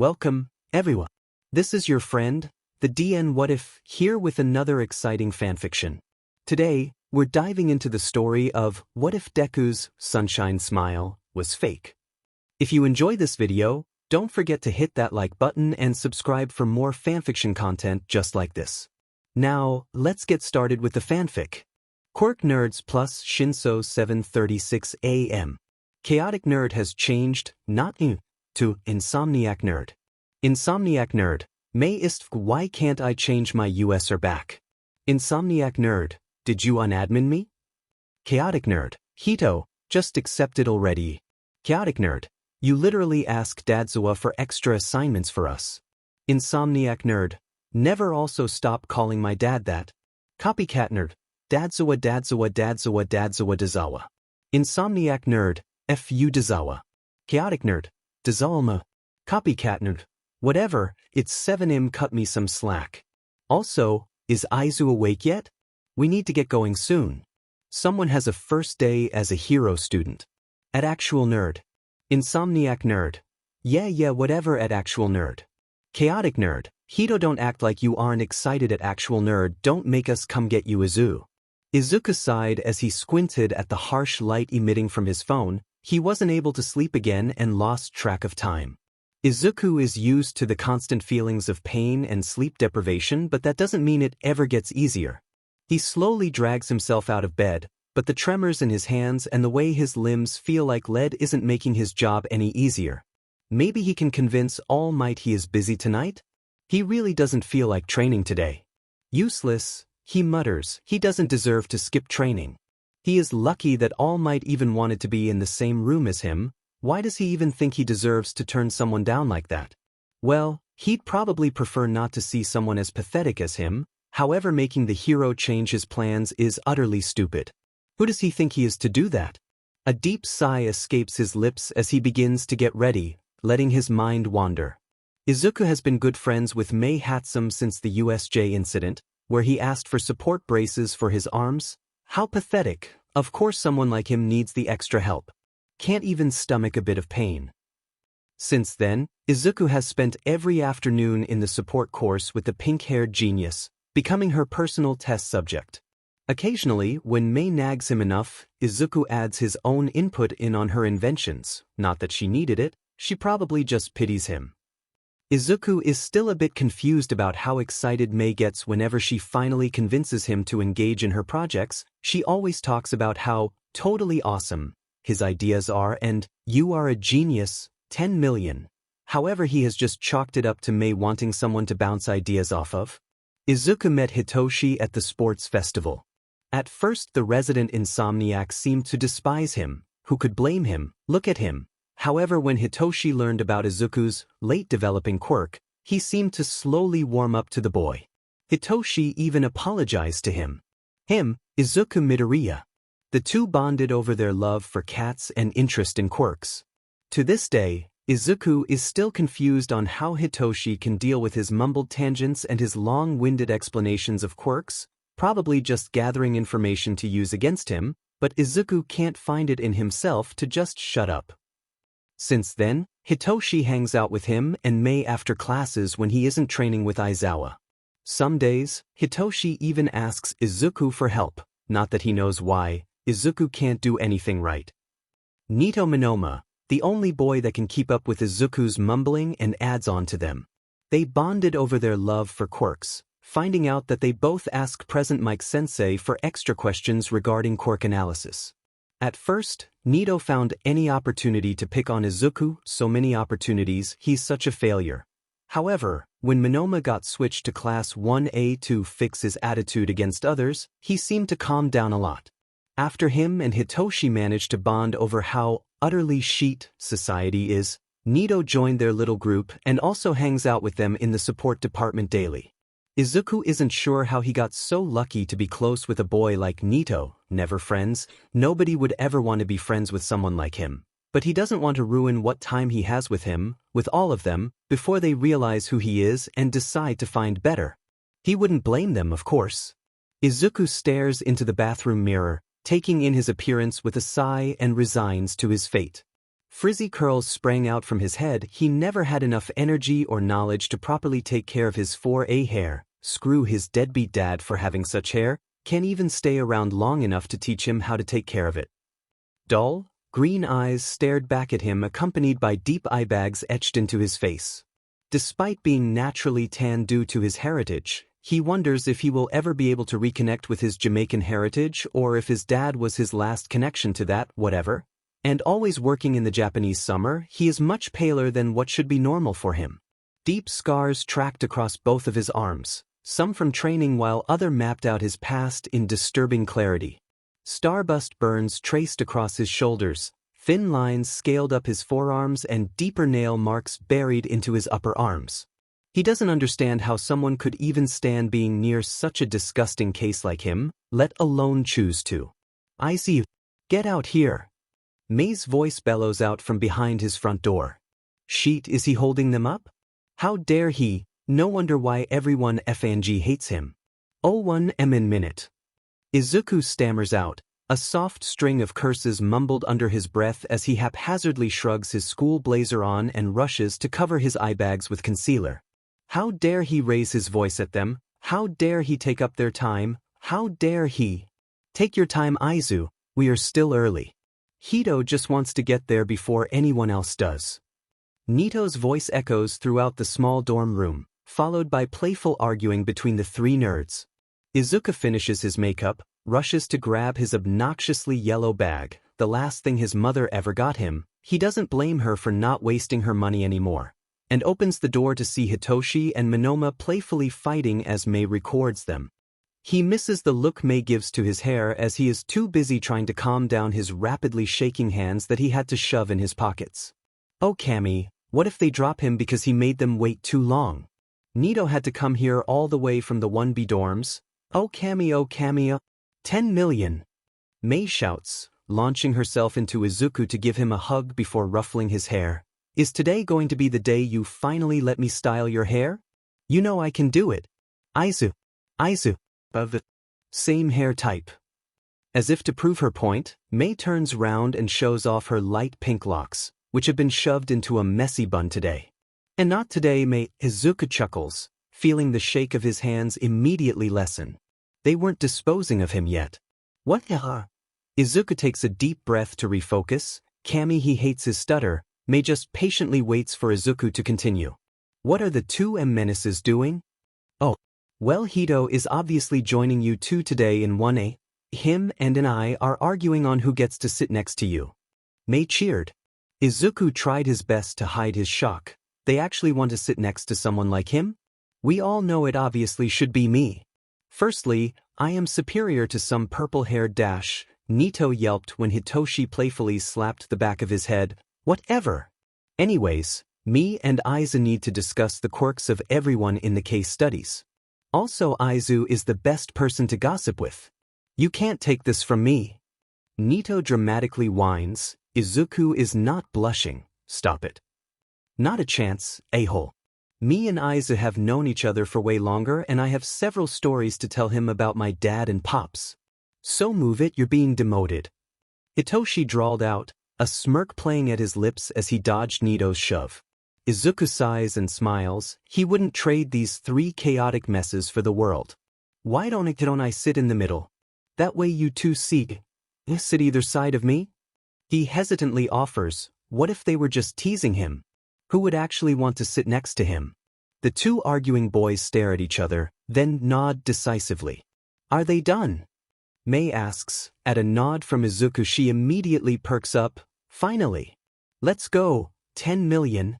Welcome, everyone. This is your friend, the DN What If, here with another exciting fanfiction. Today, we're diving into the story of What If Deku's sunshine smile was fake. If you enjoy this video, don't forget to hit that like button and subscribe for more fanfiction content just like this. Now, let's get started with the fanfic. Quirk Nerds plus Shinso 7:36 AM. Chaotic Nerd has changed, not to Insomniac Nerd. Insomniac Nerd, May ist why can't I change my USR back? Insomniac Nerd, did you unadmin me? Chaotic Nerd, Hito, just accept it already. Chaotic Nerd, you literally ask Dadzawa for extra assignments for us. Insomniac Nerd, never also stop calling my dad that. Copycat Nerd, Dadzawa Dazawa. Insomniac Nerd, Fu Dazawa. Chaotic Nerd, Dazalma. Copycat Nerd, whatever, it's 7im cut me some slack. Also, is Aizu awake yet? We need to get going soon. Someone has a first day as a hero student. At Actual Nerd. Insomniac Nerd. Yeah, whatever at Actual Nerd. Chaotic Nerd, Hito don't act like you aren't excited at Actual Nerd, don't make us come get you Izu. Izuku sighed as he squinted at the harsh light emitting from his phone. He wasn't able to sleep again and lost track of time. Izuku is used to the constant feelings of pain and sleep deprivation, but that doesn't mean it ever gets easier. He slowly drags himself out of bed, but the tremors in his hands and the way his limbs feel like lead isn't making his job any easier. Maybe he can convince All Might he is busy tonight? He really doesn't feel like training today. Useless, he mutters, he doesn't deserve to skip training. He is lucky that All Might even wanted to be in the same room as him. Why does he even think he deserves to turn someone down like that? Well, he'd probably prefer not to see someone as pathetic as him. However, making the hero change his plans is utterly stupid. Who does he think he is to do that? A deep sigh escapes his lips as he begins to get ready, letting his mind wander. Izuku has been good friends with Mei Hatsum since the USJ incident, where he asked for support braces for his arms. How pathetic. Of course someone like him needs the extra help. Can't even stomach a bit of pain. Since then, Izuku has spent every afternoon in the support course with the pink-haired genius, becoming her personal test subject. Occasionally, when Mei nags him enough, Izuku adds his own input in on her inventions. Not that she needed it, she probably just pities him. Izuku is still a bit confused about how excited Mei gets whenever she finally convinces him to engage in her projects. She always talks about how totally awesome his ideas are and you are a genius, 10 million. However, he has just chalked it up to Mei wanting someone to bounce ideas off of. Izuku met Hitoshi at the sports festival. At first, the resident insomniac seemed to despise him. Who could blame him? Look at him. However, when Hitoshi learned about Izuku's late-developing quirk, he seemed to slowly warm up to the boy. Hitoshi even apologized to him. Izuku Midoriya. The two bonded over their love for cats and interest in quirks. To this day, Izuku is still confused on how Hitoshi can deal with his mumbled tangents and his long-winded explanations of quirks, probably just gathering information to use against him, but Izuku can't find it in himself to just shut up. Since then, Hitoshi hangs out with him and Mei after classes when he isn't training with Aizawa. Some days, Hitoshi even asks Izuku for help, not that he knows why. Izuku can't do anything right. Nito Monoma, the only boy that can keep up with Izuku's mumbling and adds on to them. They bonded over their love for quirks, finding out that they both ask present Mike Sensei for extra questions regarding quirk analysis. At first, Nito found any opportunity to pick on Izuku, so many opportunities, he's such a failure. However, when Monoma got switched to Class 1A to fix his attitude against others, he seemed to calm down a lot. After him and Hitoshi managed to bond over how utterly shit society is, Nito joined their little group and also hangs out with them in the support department daily. Izuku isn't sure how he got so lucky to be close with a boy like Nito. Never friends, nobody would ever want to be friends with someone like him. But he doesn't want to ruin what time he has with him, with all of them, before they realize who he is and decide to find better. He wouldn't blame them, of course. Izuku stares into the bathroom mirror, taking in his appearance with a sigh and resigns to his fate. Frizzy curls sprang out from his head. He never had enough energy or knowledge to properly take care of his 4A hair. Screw his deadbeat dad for having such hair, can't even stay around long enough to teach him how to take care of it. Dull, green eyes stared back at him, accompanied by deep eye bags etched into his face. Despite being naturally tan due to his heritage, he wonders if he will ever be able to reconnect with his Jamaican heritage or if his dad was his last connection to that, whatever. And always working in the Japanese summer, he is much paler than what should be normal for him. Deep scars tracked across both of his arms, some from training while other mapped out his past in disturbing clarity. Starburst burns traced across his shoulders, thin lines scaled up his forearms and deeper nail marks buried into his upper arms. He doesn't understand how someone could even stand being near such a disgusting case like him, let alone choose to. I see you. Get out here. May's voice bellows out from behind his front door. Sheet, is he holding them up? How dare he? No wonder why everyone FNG hates him. 01 minute. Izuku stammers out, a soft string of curses mumbled under his breath as he haphazardly shrugs his school blazer on and rushes to cover his eye bags with concealer. How dare he raise his voice at them? How dare he take up their time? How dare he? Take your time, Aizu, we are still early. Hito just wants to get there before anyone else does. Nito's voice echoes throughout the small dorm room, followed by playful arguing between the three nerds. Izuku finishes his makeup, rushes to grab his obnoxiously yellow bag, the last thing his mother ever got him. He doesn't blame her for not wasting her money anymore, and opens the door to see Hitoshi and Monoma playfully fighting as May records them. He misses the look May gives to his hair as he is too busy trying to calm down his rapidly shaking hands that he had to shove in his pockets. Oh Cammy, what if they drop him because he made them wait too long? Nito had to come here all the way from the 1B dorms. Oh Cammy, 10 million. May shouts, launching herself into Izuku to give him a hug before ruffling his hair. Is today going to be the day you finally let me style your hair? You know I can do it. Aizu. Of the same hair type. As if to prove her point, May turns round and shows off her light pink locks, which have been shoved into a messy bun today. And not today, May. Izuku chuckles, feeling the shake of his hands immediately lessen. They weren't disposing of him yet. What the? Izuku takes a deep breath to refocus. Cammy, he hates his stutter. May just patiently waits for Izuku to continue. What are the two menaces doing? Oh. Well, Hito is obviously joining you two today in 1A. Him and I are arguing on who gets to sit next to you. May cheered. Izuku tried his best to hide his shock. They actually want to sit next to someone like him? We all know it obviously should be me. Firstly, I am superior to some purple-haired dash, Nito yelped when Hitoshi playfully slapped the back of his head. Whatever. Anyways, me and Aizu need to discuss the quirks of everyone in the case studies. Also, Aizu is the best person to gossip with. You can't take this from me. Nito dramatically whines. Izuku is not blushing. Stop it. Not a chance, a-hole. Me and Aizu have known each other for way longer and I have several stories to tell him about my dad and pops. So move it, you're being demoted. Hitoshi drawled out, a smirk playing at his lips as he dodged Nito's shove. Izuku sighs and smiles. He wouldn't trade these three chaotic messes for the world. Why don't I sit in the middle? That way you two sit either side of me? He hesitantly offers, what if they were just teasing him? Who would actually want to sit next to him? The two arguing boys stare at each other, then nod decisively. Are they done? May asks. At a nod from Izuku she immediately perks up. Finally. Let's go, 10 million.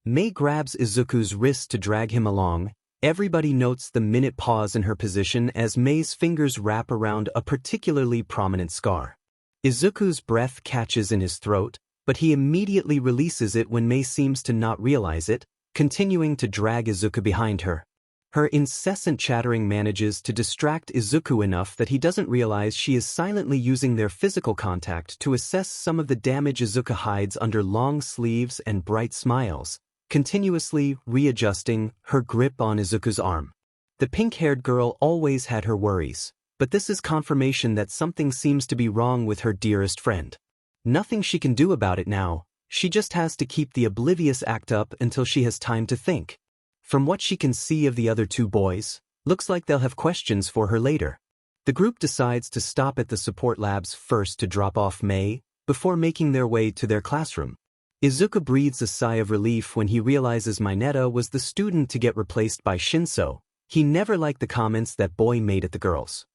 May grabs Izuku's wrist to drag him along. Everybody notes the minute pause in her position as May's fingers wrap around a particularly prominent scar. Izuku's breath catches in his throat, but he immediately releases it when May seems to not realize it, continuing to drag Izuku behind her. Her incessant chattering manages to distract Izuku enough that he doesn't realize she is silently using their physical contact to assess some of the damage Izuku hides under long sleeves and bright smiles, continuously readjusting her grip on Izuku's arm. The pink-haired girl always had her worries, but this is confirmation that something seems to be wrong with her dearest friend. Nothing she can do about it now, She just has to keep the oblivious act up until she has time to think. From what she can see of the other two boys, looks like they'll have questions for her later. The group decides to stop at the support labs first to drop off Mei, before making their way to their classroom. Izuku breathes a sigh of relief when he realizes Mineta was the student to get replaced by Shinso. He never liked the comments that boy made at the girls.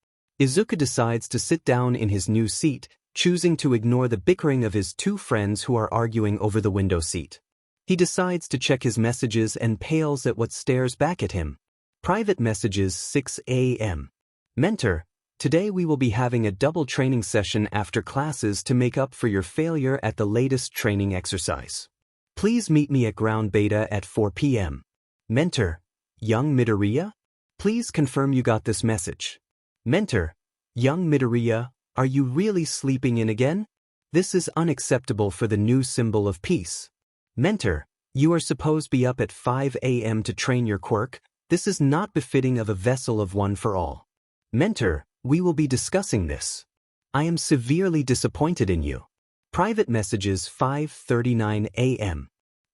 Izuku decides to sit down in his new seat, choosing to ignore the bickering of his two friends who are arguing over the window seat. He decides to check his messages and pales at what stares back at him. Private messages 6 a.m. Mentor, today we will be having a double training session after classes to make up for your failure at the latest training exercise. Please meet me at ground beta at 4 p.m. Mentor, young Midoriya? Please confirm you got this message. Mentor, young Midoriya, are you really sleeping in again? This is unacceptable for the new symbol of peace. Mentor, you are supposed to be up at 5 a.m. to train your quirk. This is not befitting of a vessel of one for all. Mentor, we will be discussing this. I am severely disappointed in you. Private messages 5:39 a.m.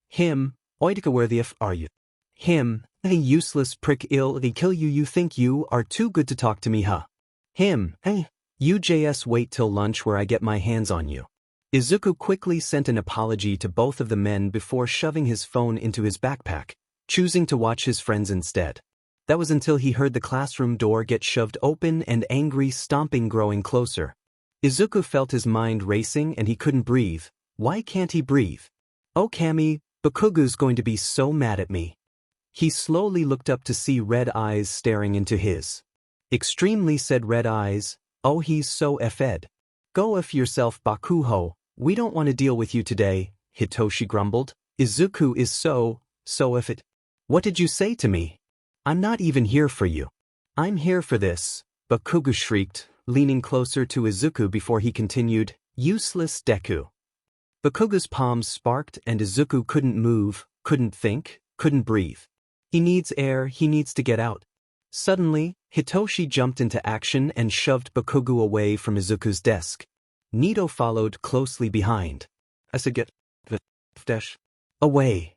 Him, Oidika where the f are you? Him, a useless prick they kill you. You think you are too good to talk to me, huh? Him, hey, you JS wait till lunch where I get my hands on you. Izuku quickly sent an apology to both of the men before shoving his phone into his backpack, choosing to watch his friends instead. That was until he heard the classroom door get shoved open and angry stomping growing closer. Izuku felt his mind racing and he couldn't breathe. Why can't he breathe? Oh Kami, Bakugu's going to be so mad at me. He slowly looked up to see red eyes staring into his. Extremely said red eyes, oh he's so effed. Go F yourself Bakuho, we don't want to deal with you today, Hitoshi grumbled. Izuku is so effed. What did you say to me? I'm not even here for you. I'm here for this, Bakugo shrieked, leaning closer to Izuku before he continued, useless Deku. Bakugo's palms sparked and Izuku couldn't move, couldn't think, couldn't breathe. He needs air, he needs to get out. Suddenly, Hitoshi jumped into action and shoved Bakugo away from Izuku's desk. Nito followed closely behind. I said get dash away.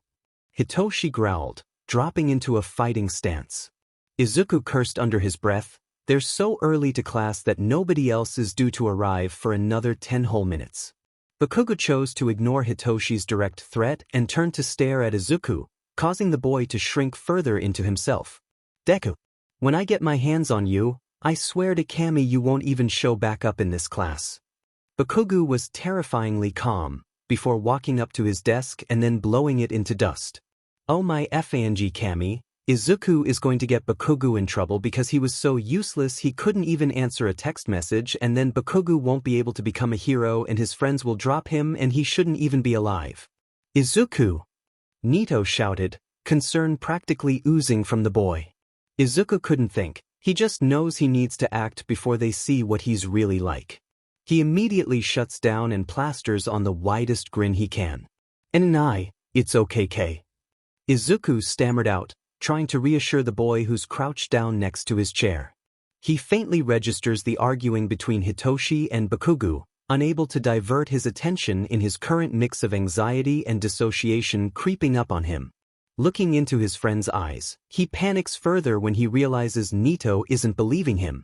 Hitoshi growled, dropping into a fighting stance. Izuku cursed under his breath, they're so early to class that nobody else is due to arrive for another 10 whole minutes. Bakugo chose to ignore Hitoshi's direct threat and turned to stare at Izuku, causing the boy to shrink further into himself. Deku, when I get my hands on you, I swear to Kami you won't even show back up in this class. Bakugo was terrifyingly calm, before walking up to his desk and then blowing it into dust. Oh my FANG Kami, Izuku is going to get Bakugo in trouble because he was so useless he couldn't even answer a text message, and then Bakugo won't be able to become a hero and his friends will drop him and he shouldn't even be alive. Izuku! Nito shouted, concern practically oozing from the boy. Izuku couldn't think, he just knows he needs to act before they see what he's really like. He immediately shuts down and plasters on the widest grin he can. And it's okay K. Izuku stammered out, trying to reassure the boy who's crouched down next to his chair. He faintly registers the arguing between Hitoshi and Bakugo, unable to divert his attention in his current mix of anxiety and dissociation creeping up on him. Looking into his friend's eyes, he panics further when he realizes Nito isn't believing him.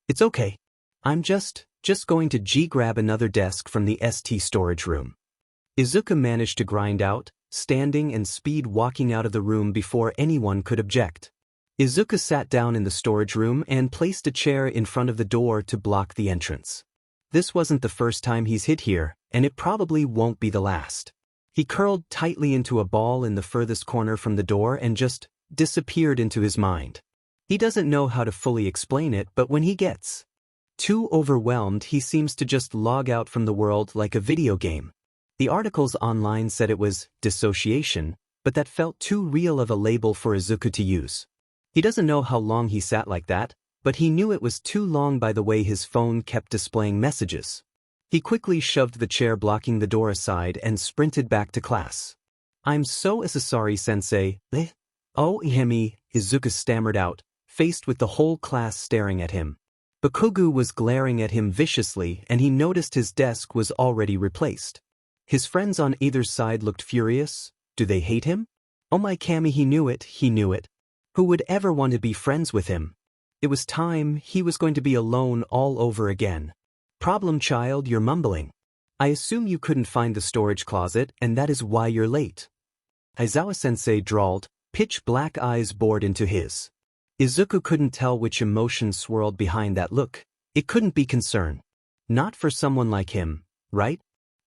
It's okay. I'm just going to grab another desk from the ST storage room. Izuku managed to grind out, standing and speed walking out of the room before anyone could object. Izuku sat down in the storage room and placed a chair in front of the door to block the entrance. This wasn't the first time he's hid here, and it probably won't be the last. He curled tightly into a ball in the furthest corner from the door and just disappeared into his mind. He doesn't know how to fully explain it, but when he gets too overwhelmed, he seems to just log out from the world like a video game. The articles online said it was dissociation, but that felt too real of a label for Izuku to use. He doesn't know how long he sat like that, but he knew it was too long by the way his phone kept displaying messages. He quickly shoved the chair blocking the door aside and sprinted back to class. I'm so sorry, sensei. Oh, Hemi, Izuku stammered out, faced with the whole class staring at him. Bakugo was glaring at him viciously and he noticed his desk was already replaced. His friends on either side looked furious. Do they hate him? Oh my Kami, he knew it. Who would ever want to be friends with him? It was time. He was going to be alone all over again. Problem child, you're mumbling. I assume you couldn't find the storage closet and that is why you're late. Aizawa-sensei drawled, pitch black eyes bored into his. Izuku couldn't tell which emotion swirled behind that look. It couldn't be concern. Not for someone like him, right?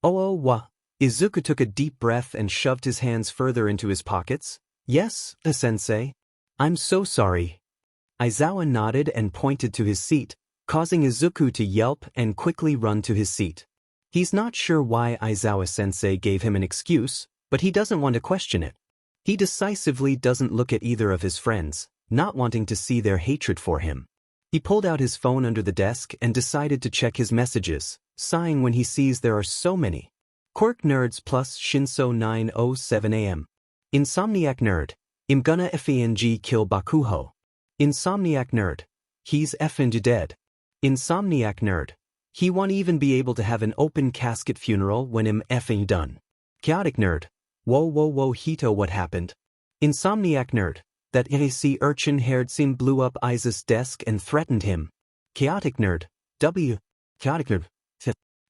Oh wah. Izuku took a deep breath and shoved his hands further into his pockets. Yes, sensei. I'm so sorry. Aizawa nodded and pointed to his seat, causing Izuku to yelp and quickly run to his seat. He's not sure why Aizawa-sensei gave him an excuse, but he doesn't want to question it. He decisively doesn't look at either of his friends, not wanting to see their hatred for him. He pulled out his phone under the desk and decided to check his messages, sighing when he sees there are so many. Quirk Nerds plus Shinso 9:07 AM. Insomniac Nerd. I'm gonna FNG kill Bakuho. Insomniac Nerd. He's effing dead. Insomniac Nerd. He won't even be able to have an open casket funeral when I'm effing done. Chaotic Nerd. Whoa Hito, what happened? Insomniac Nerd. That IC urchin-haired sim blew up Isa's desk and threatened him. Chaotic Nerd. W. Chaotic Nerd.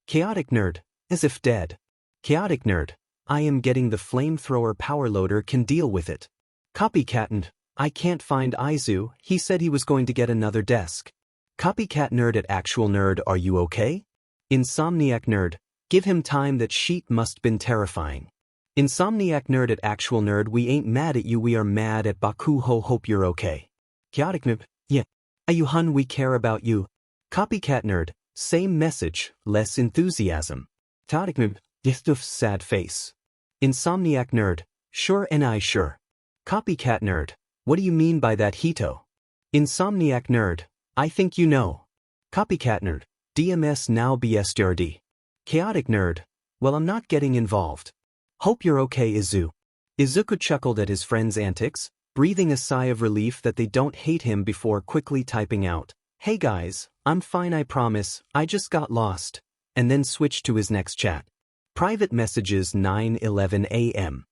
Chaotic Nerd. As if dead. Chaotic Nerd. I am getting the flamethrower power loader, can deal with it. Copycat Nerd. I can't find Izu, he said he was going to get another desk. Copycat Nerd at Actual Nerd, are you okay? Insomniac Nerd. Give him time, that sheet must been terrifying. Insomniac Nerd at Actual Nerd, we ain't mad at you, we are mad at Bakuho, hope you're okay. Chaotic Nerd. Yeah. Ayu hun, we care about you. Copycat Nerd. Same message, less enthusiasm. Chaotic Nerd. Diftuf sad face. Insomniac Nerd. Sure and I sure. Copycat Nerd. What do you mean by that, Hito? Insomniac Nerd. I think you know. Copycat Nerd. DMS now BSDRD. Chaotic Nerd. Well, I'm not getting involved. Hope you're okay, Izu. Izuku chuckled at his friend's antics, breathing a sigh of relief that they don't hate him before quickly typing out, "Hey guys, I'm fine, I promise, I just got lost," and then switched to his next chat. Private messages 9:11 AM.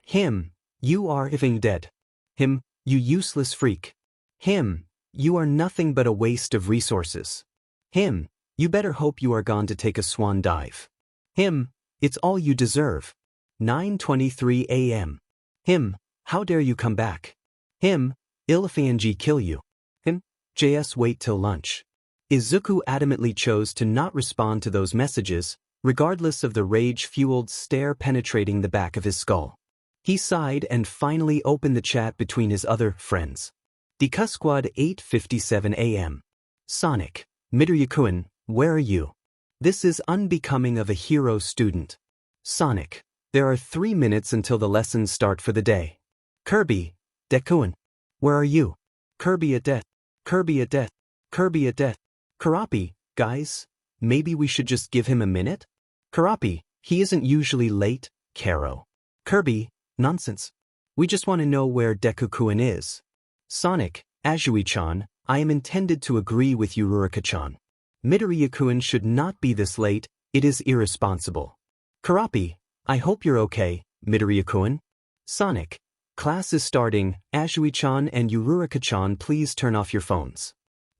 Him, you are effing dead. Him, you useless freak. Him, you are nothing but a waste of resources. Him, you better hope you are gone to take a swan dive. Him, it's all you deserve. 9:23 AM. Him, how dare you come back. Him, Ilfanji kill you. Him, JS wait till lunch. Izuku adamantly chose to not respond to those messages, regardless of the rage-fueled stare penetrating the back of his skull. He sighed and finally opened the chat between his other friends. Deku Squad 8:57 AM. Sonic, Midoryu-kun, where are you? This is unbecoming of a hero student. Sonic, there are 3 minutes until the lessons start for the day. Kirby, Deku-kun, where are you? Kirby at death. Kirby at death. Kirby at death. Karapi, guys, maybe we should just give him a minute? Karapi, he isn't usually late, Karo. Kirby, nonsense. We just want to know where Deku-kun is. Sonic, Azui-chan, I am intended to agree with you, Ruroka-chan. Midoriya-kun should not be this late, it is irresponsible. Karapi, I hope you're okay, Midoriya-kun. Sonic, class is starting, Azui-chan and Ruroka-chan, please turn off your phones.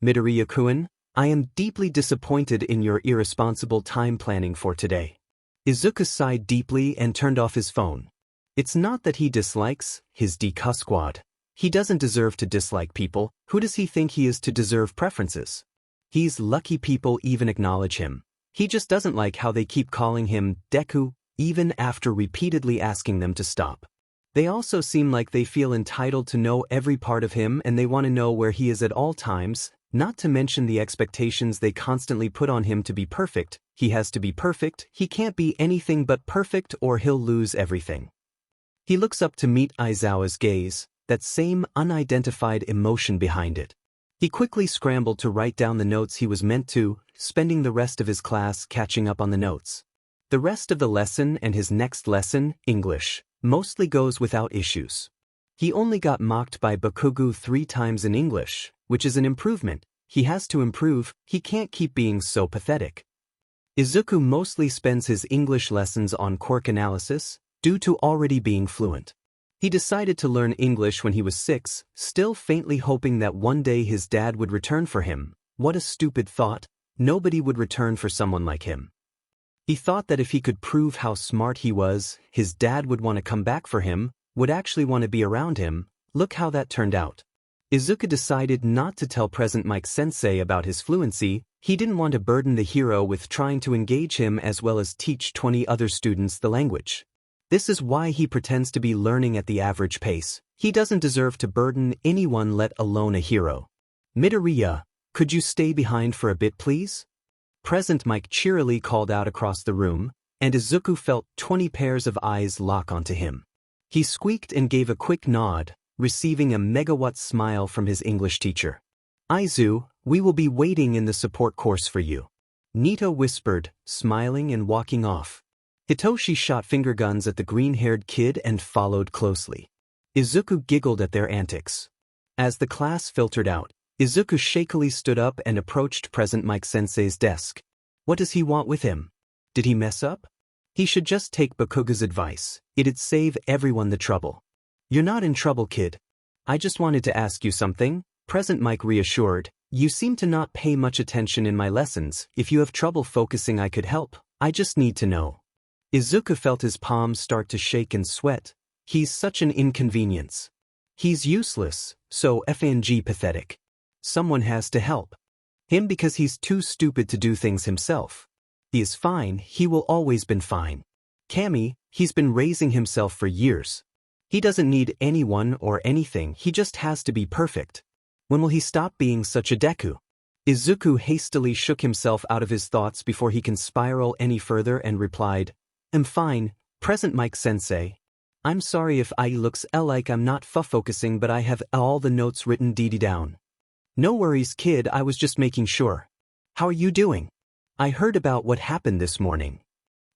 Midoriya-kun, I am deeply disappointed in your irresponsible time planning for today. Izuku sighed deeply and turned off his phone. It's not that he dislikes his Deku Squad. He doesn't deserve to dislike people. Who does he think he is to deserve preferences? He's lucky people even acknowledge him. He just doesn't like how they keep calling him Deku, even after repeatedly asking them to stop. They also seem like they feel entitled to know every part of him and they want to know where he is at all times, not to mention the expectations they constantly put on him to be perfect. He has to be perfect, he can't be anything but perfect or he'll lose everything. He looks up to meet Aizawa's gaze, that same unidentified emotion behind it. He quickly scrambled to write down the notes he was meant to, spending the rest of his class catching up on the notes. The rest of the lesson and his next lesson, English, mostly goes without issues. He only got mocked by Bakugo 3 times in English, which is an improvement. He has to improve, he can't keep being so pathetic. Izuku mostly spends his English lessons on quirk analysis, due to already being fluent. He decided to learn English when he was 6, still faintly hoping that one day his dad would return for him. What a stupid thought, nobody would return for someone like him. He thought that if he could prove how smart he was, his dad would want to come back for him, would actually want to be around him. Look how that turned out. Izuku decided not to tell Present Mike Sensei about his fluency. He didn't want to burden the hero with trying to engage him as well as teach 20 other students the language. This is why he pretends to be learning at the average pace. He doesn't deserve to burden anyone, let alone a hero. Midoriya, could you stay behind for a bit please? Present Mike cheerily called out across the room, and Izuku felt 20 pairs of eyes lock onto him. He squeaked and gave a quick nod, receiving a megawatt smile from his English teacher. Aizu, we will be waiting in the support course for you. Nito whispered, smiling and walking off. Hitoshi shot finger guns at the green-haired kid and followed closely. Izuku giggled at their antics. As the class filtered out, Izuku shakily stood up and approached Present Mike Sensei's desk. What does he want with him? Did he mess up? He should just take Bakuga's advice. It'd save everyone the trouble. You're not in trouble, kid. I just wanted to ask you something, Present Mike reassured. You seem to not pay much attention in my lessons. If you have trouble focusing, I could help. I just need to know. Izuku felt his palms start to shake and sweat. He's such an inconvenience. He's useless, so FNG pathetic. Someone has to help him because he's too stupid to do things himself. He is fine, he will always been fine. Kami, he's been raising himself for years. He doesn't need anyone or anything, he just has to be perfect. When will he stop being such a Deku? Izuku hastily shook himself out of his thoughts before he can spiral any further and replied, I'm fine, Present Mike Sensei. I'm sorry if I looks like I'm not focusing, but I have all the notes written down. No worries, kid, I was just making sure. How are you doing? I heard about what happened this morning.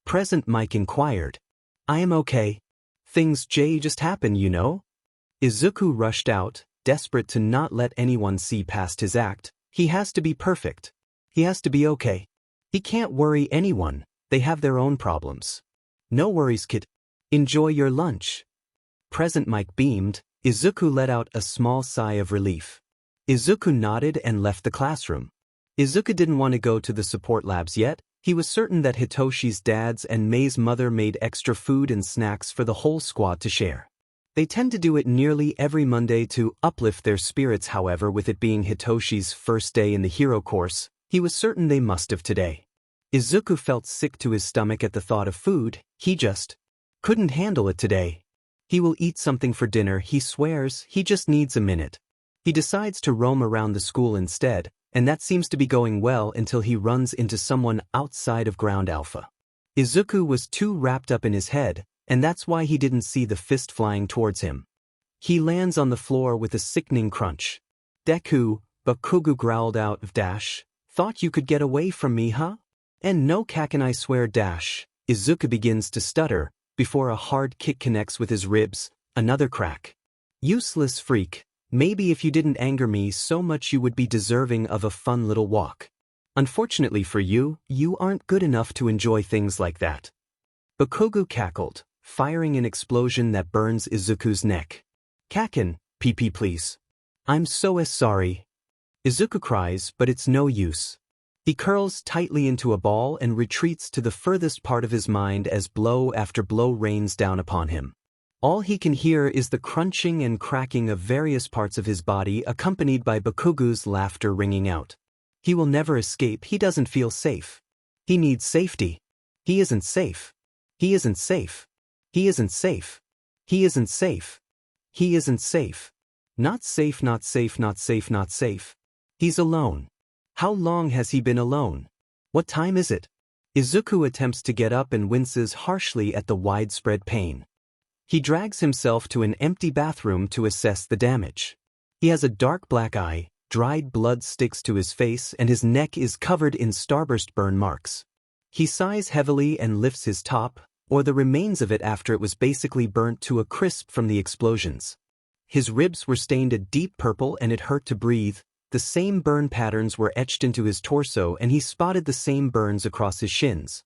Present Mike inquired. I am okay. Things just happen, you know? Izuku rushed out, desperate to not let anyone see past his act. He has to be perfect. He has to be okay. He can't worry anyone, they have their own problems. No worries, kid. Enjoy your lunch. Present Mike beamed. Izuku let out a small sigh of relief. Izuku nodded and left the classroom. Izuku didn't want to go to the support labs yet. He was certain that Hitoshi's dad's and Mei's mother made extra food and snacks for the whole squad to share. They tend to do it nearly every Monday to uplift their spirits. However, with it being Hitoshi's first day in the hero course, he was certain they must have today. Izuku felt sick to his stomach at the thought of food. He just couldn't handle it today. He will eat something for dinner, he swears. He just needs a minute. He decides to roam around the school instead, and that seems to be going well until he runs into someone outside of Ground Alpha. Izuku was too wrapped up in his head, and that's why he didn't see the fist flying towards him. He lands on the floor with a sickening crunch. Deku, Bakugu growled out of dash. Thought you could get away from me, huh? And no Kaken, I swear dash. Izuku begins to stutter, before a hard kick connects with his ribs. Another crack. Useless freak. Maybe if you didn't anger me so much you would be deserving of a fun little walk. Unfortunately for you, you aren't good enough to enjoy things like that. Bakugu cackled, firing an explosion that burns Izuku's neck. Kaken, PP please. I'm so sorry. Izuku cries, but it's no use. He curls tightly into a ball and retreats to the furthest part of his mind as blow after blow rains down upon him. All he can hear is the crunching and cracking of various parts of his body, accompanied by Bakugu's laughter ringing out. He will never escape, he doesn't feel safe. He needs safety. He isn't safe. He isn't safe. He isn't safe. He isn't safe. He isn't safe. Not safe, not safe, not safe, not safe. He's alone. How long has he been alone? What time is it? Izuku attempts to get up and winces harshly at the widespread pain. He drags himself to an empty bathroom to assess the damage. He has a dark black eye, dried blood sticks to his face, and his neck is covered in starburst burn marks. He sighs heavily and lifts his top, or the remains of it after it was basically burnt to a crisp from the explosions. His ribs were stained a deep purple and it hurt to breathe. the same burn patterns were etched into his torso and he spotted the same burns across his shins.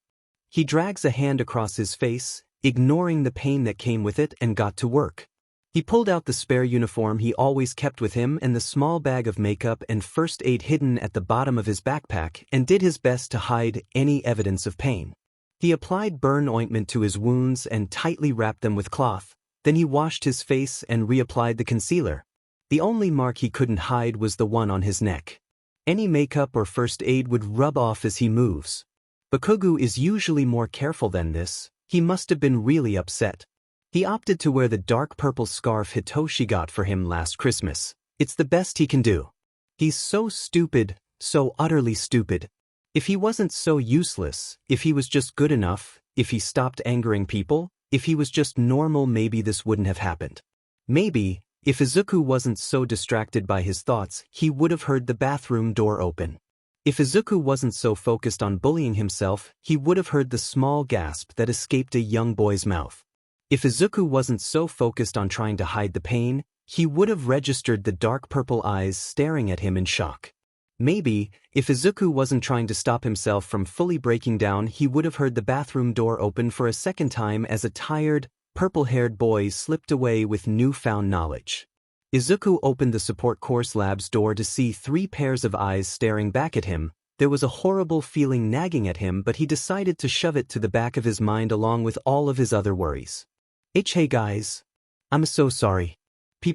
He drags a hand across his face, ignoring the pain that came with it, and got to work. He pulled out the spare uniform he always kept with him and the small bag of makeup and first aid hidden at the bottom of his backpack and did his best to hide any evidence of pain. He applied burn ointment to his wounds and tightly wrapped them with cloth, then he washed his face and reapplied the concealer. The only mark he couldn't hide was the one on his neck. Any makeup or first aid would rub off as he moves. Bakugo is usually more careful than this. He must have been really upset. He opted to wear the dark purple scarf Hitoshi got for him last Christmas. It's the best he can do. He's so stupid, so utterly stupid. If he wasn't so useless, if he was just good enough, if he stopped angering people, if he was just normal, maybe this wouldn't have happened. Maybe, if Izuku wasn't so distracted by his thoughts, he would have heard the bathroom door open. If Izuku wasn't so focused on bullying himself, he would have heard the small gasp that escaped a young boy's mouth. If Izuku wasn't so focused on trying to hide the pain, he would have registered the dark purple eyes staring at him in shock. Maybe, if Izuku wasn't trying to stop himself from fully breaking down, he would have heard the bathroom door open for a second time as a tired, purple-haired boy slipped away with newfound knowledge. Izuku opened the support course lab's door to see 3 pairs of eyes staring back at him. There was a horrible feeling nagging at him, but he decided to shove it to the back of his mind along with all of his other worries. Hey guys. I'm so sorry.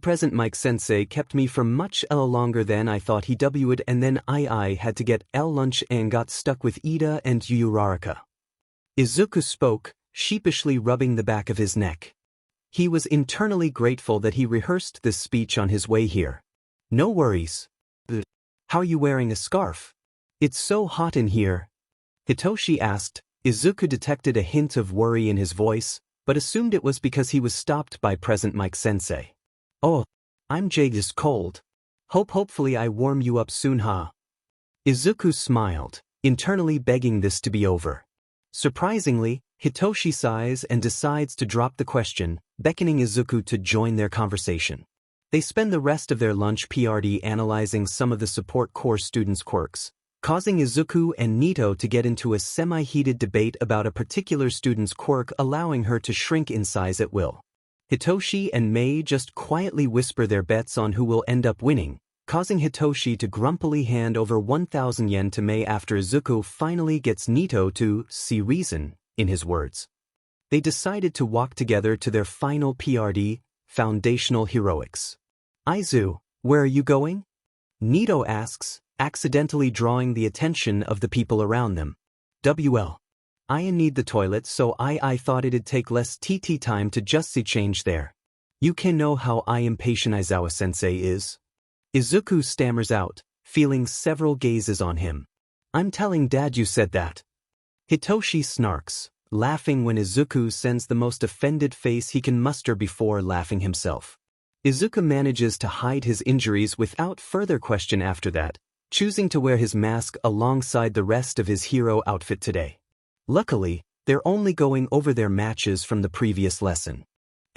Present Mike-sensei kept me for much longer than I thought he would, and then I had to get lunch and got stuck with Ida and Uraraka. Izuku spoke, sheepishly rubbing the back of his neck. He was internally grateful that he rehearsed this speech on his way here. No worries. How are you wearing a scarf? It's so hot in here. Hitoshi asked. Izuku detected a hint of worry in his voice, but assumed it was because he was stopped by present Mike-sensei. Oh, I'm just cold. Hopefully I warm you up soon, huh? Izuku smiled, internally begging this to be over. Surprisingly, Hitoshi sighs and decides to drop the question, beckoning Izuku to join their conversation. They spend the rest of their lunch PRD analyzing some of the support course students' quirks, causing Izuku and Nito to get into a semi-heated debate about a particular student's quirk allowing her to shrink in size at will. Hitoshi and Mei just quietly whisper their bets on who will end up winning, causing Hitoshi to grumpily hand over 1,000 yen to Mei after Izuku finally gets Nito to see reason, in his words. They decided to walk together to their final PRD, Foundational Heroics. Aizu, where are you going? Nito asks, accidentally drawing the attention of the people around them. I need the toilet, so I thought it'd take less TT time to just change there. You can know how impatient Aizawa-sensei is. Izuku stammers out, feeling several gazes on him. I'm telling Dad you said that. Hitoshi snarks, laughing when Izuku sends the most offended face he can muster before laughing himself. Izuku manages to hide his injuries without further question after that, choosing to wear his mask alongside the rest of his hero outfit today. Luckily, they're only going over their matches from the previous lesson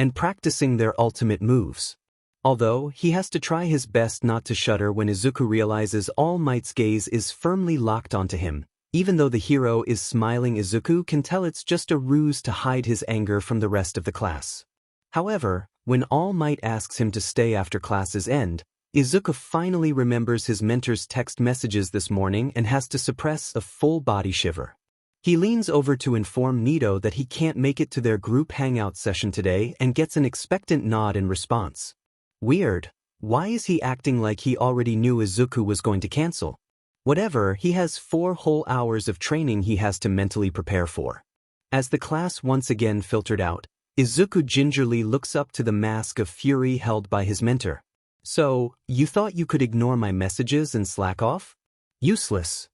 and practicing their ultimate moves. Although, he has to try his best not to shudder when Izuku realizes All Might's gaze is firmly locked onto him. Even though the hero is smiling, Izuku can tell it's just a ruse to hide his anger from the rest of the class. However, when All Might asks him to stay after classes end, Izuku finally remembers his mentor's text messages this morning and has to suppress a full body shiver. He leans over to inform Nito that he can't make it to their group hangout session today and gets an expectant nod in response. Weird. Why is he acting like he already knew Izuku was going to cancel? Whatever, he has 4 whole hours of training he has to mentally prepare for. As the class once again filtered out, Izuku gingerly looks up to the mask of fury held by his mentor. So, you thought you could ignore my messages and slack off? Useless.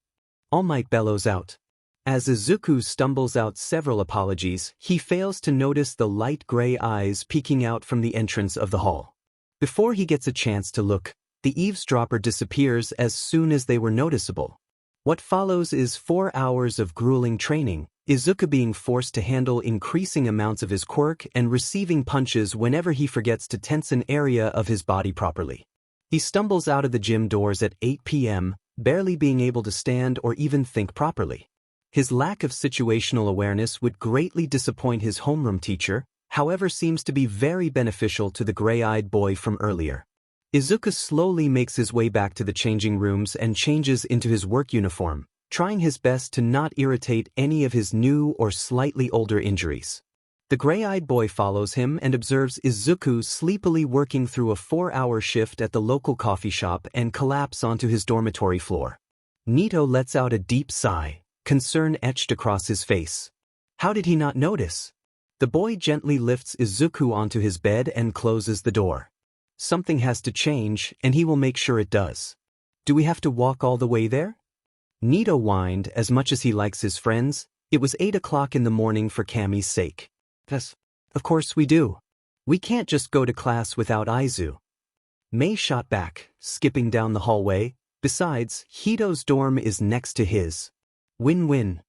All Might bellows out. As Izuku stumbles out several apologies, he fails to notice the light gray eyes peeking out from the entrance of the hall. Before he gets a chance to look, the eavesdropper disappears as soon as they were noticeable. What follows is 4 hours of grueling training, Izuku being forced to handle increasing amounts of his quirk and receiving punches whenever he forgets to tense an area of his body properly. He stumbles out of the gym doors at 8 p.m., barely being able to stand or even think properly. His lack of situational awareness would greatly disappoint his homeroom teacher, however seems to be very beneficial to the gray-eyed boy from earlier. Izuku slowly makes his way back to the changing rooms and changes into his work uniform, trying his best to not irritate any of his new or slightly older injuries. The gray-eyed boy follows him and observes Izuku sleepily working through a 4-hour shift at the local coffee shop and collapse onto his dormitory floor. Nito lets out a deep sigh, concern etched across his face. How did he not notice? The boy gently lifts Izuku onto his bed and closes the door. Something has to change, and he will make sure it does. Do we have to walk all the way there? Nito whined. As much as he likes his friends, it was 8 o'clock in the morning for Cammy's sake. Yes, of course we do. We can't just go to class without Aizu. Mei shot back, skipping down the hallway. Besides, Hito's dorm is next to his. Win-win.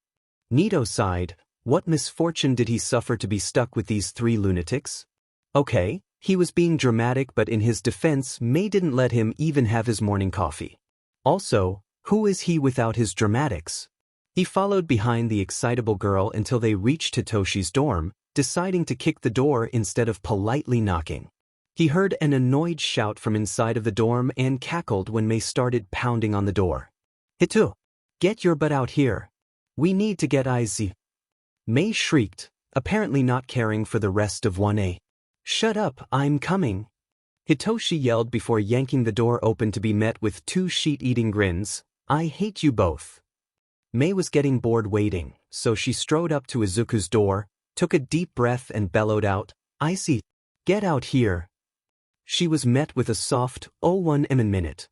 Nito sighed. What misfortune did he suffer to be stuck with these 3 lunatics? Okay, he was being dramatic, but in his defense, Mei didn't let him even have his morning coffee. Also, who is he without his dramatics? He followed behind the excitable girl until they reached Hitoshi's dorm, deciding to kick the door instead of politely knocking. He heard an annoyed shout from inside of the dorm and cackled when Mei started pounding on the door. Hito, get your butt out here. We need to get Aizu. Mei shrieked, apparently not caring for the rest of 1A. Shut up, I'm coming. Hitoshi yelled before yanking the door open to be met with 2 sheet-eating grins. I hate you both. Mei was getting bored waiting, so she strode up to Izuku's door, took a deep breath and bellowed out, Icy, get out here. She was met with a soft, "Oh 1 minute,"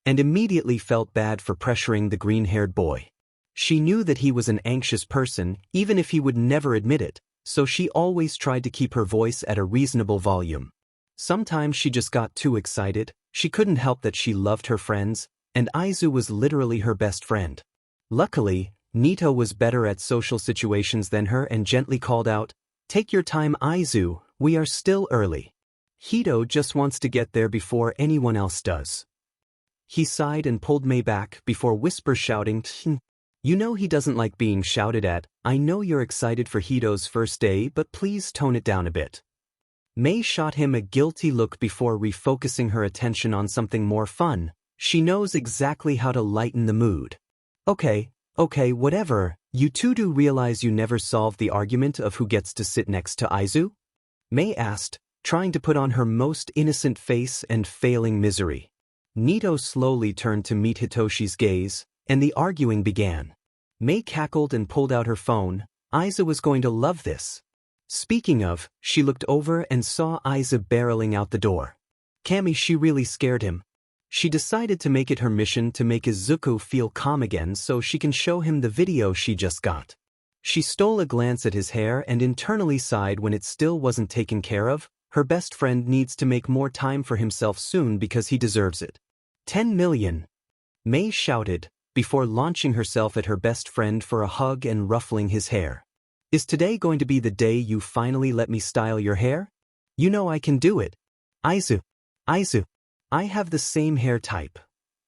and immediately felt bad for pressuring the green-haired boy. She knew that he was an anxious person, even if he would never admit it, so she always tried to keep her voice at a reasonable volume. Sometimes she just got too excited. She couldn't help that she loved her friends, and Aizu was literally her best friend. Luckily, Nito was better at social situations than her and gently called out, Take your time, Aizu, we are still early. Hito just wants to get there before anyone else does. He sighed and pulled Mei back before whisper shouting, You know he doesn't like being shouted at. I know you're excited for Hito's first day, but please tone it down a bit. Mei shot him a guilty look before refocusing her attention on something more fun. She knows exactly how to lighten the mood. Okay, whatever. You two do realize you never solved the argument of who gets to sit next to Aizu? Mei asked, trying to put on her most innocent face and failing misery. Nito slowly turned to meet Hitoshi's gaze, and the arguing began. Mei cackled and pulled out her phone. Aizu was going to love this. Speaking of, she looked over and saw Aizu barreling out the door. She really scared him. She decided to make it her mission to make Izuku feel calm again so she can show him the video she just got. She stole a glance at his hair and internally sighed when it still wasn't taken care of. Her best friend needs to make more time for himself soon because he deserves it. 10 million. Mei shouted, before launching herself at her best friend for a hug and ruffling his hair. Is today going to be the day you finally let me style your hair? You know I can do it. Aizu. I have the same hair type.